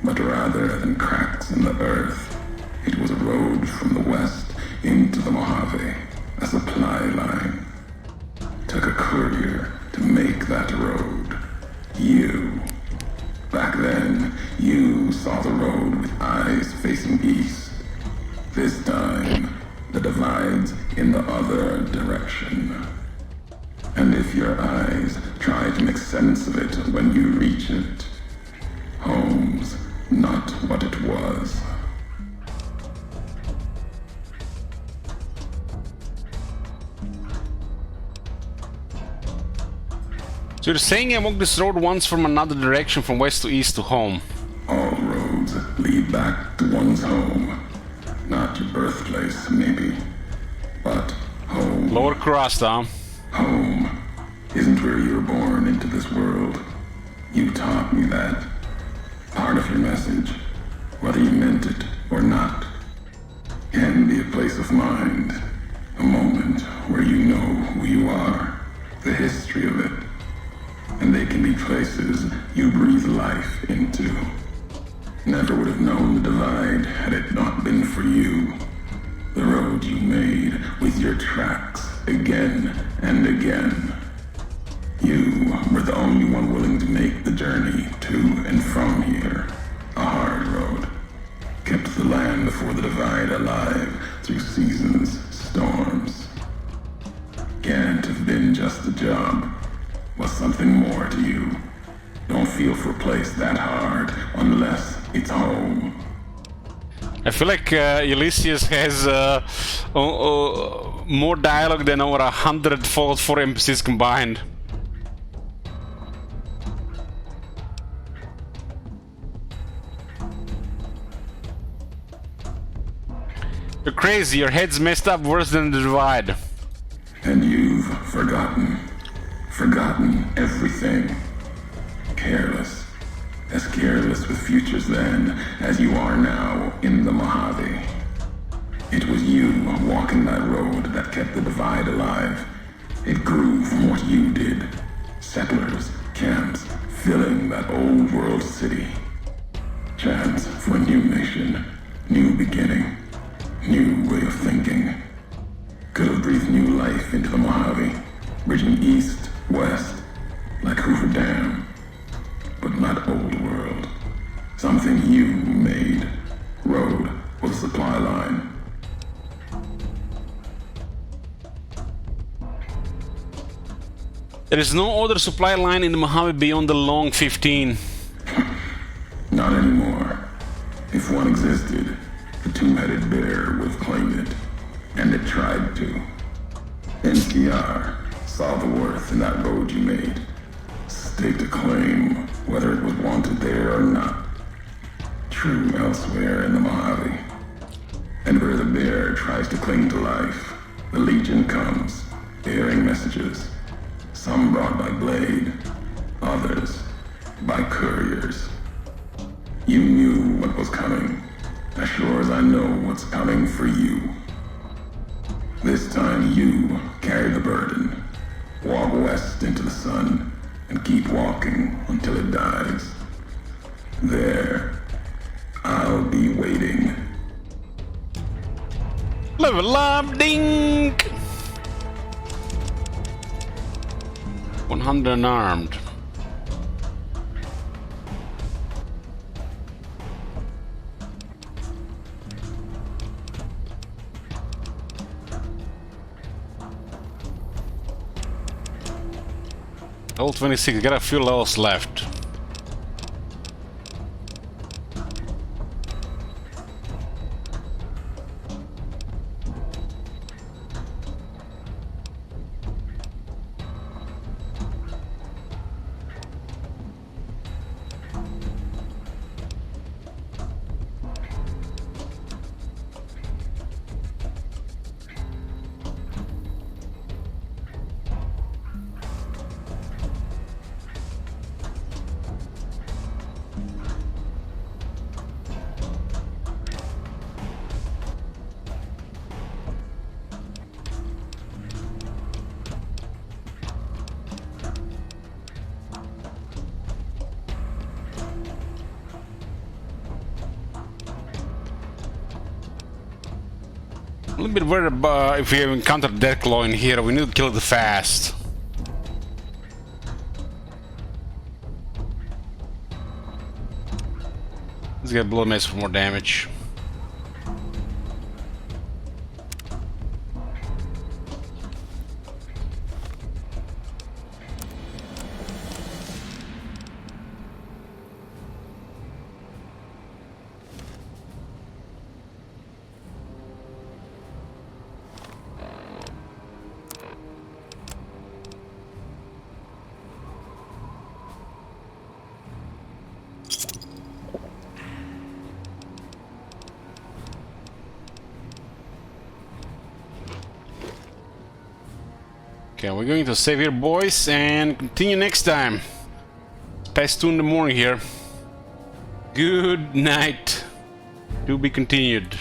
But rather than cracks in the earth, it was a road from the west into the Mojave, a supply line. Took a courier to make that road. You. Back then, you saw the road with eyes facing east. This time, the divide's in the other direction. And if your eyes try to make sense of it when you reach it, home's not what it was. So you're saying I walked this road once from another direction, from west to east to home? All roads lead back to one's home. Not your birthplace, maybe, but home. Lower crust, huh? Home isn't where you were born into this world. You taught me that. Part of your message, whether you meant it or not, can be a place of mind. A moment where you know who you are, the history of it. And they can be places you breathe life into. Never would have known the divide had it not been for you. The road you made with your tracks again and again. You were the only one willing to make the journey to and from here. A hard road. Kept the land before the divide alive through seasons, storms. Can't have been just a job. Was something more to you. Don't feel for a place that hard unless it's home. I feel like Ulysses has more dialogue than over 100 Fallout 4 NPCs combined. You're crazy, your head's messed up worse than the divide. And you've forgotten. Forgotten everything. Careless. As careless with futures then as you are now in the Mojave. It was you walking that road that kept the divide alive. It grew from what you did. Settlers, camps, filling that old world city. Chance for a new mission, new beginning, new way of thinking. Could have breathed new life into the Mojave, bridging east West, like Hoover Dam. But not old world. Something you made. Road was a supply line. There is no other supply line in the Mojave beyond the long 15. Not anymore. If one existed, the two-headed bear would claim it. And it tried to. NCR saw the worth in that road you made. Staked a claim, whether it was wanted there or not. True elsewhere in the Mojave. And where the bear tries to cling to life, the Legion comes, bearing messages. Some brought by blade, others by couriers. You knew what was coming, as sure as I know what's coming for you. This time you carry the burden. Walk west into the sun, and keep walking until it dies. There, I'll be waiting. Level up, dink! 100 unarmed. Level 26, got a few levels left. A little bit worried about if we have encountered Deathclaw in here. We need to kill it fast. Let's get Blood Mace for more damage. Okay, we're going to save here, boys, and continue next time. Past 2 in the morning here. Good night. To be continued.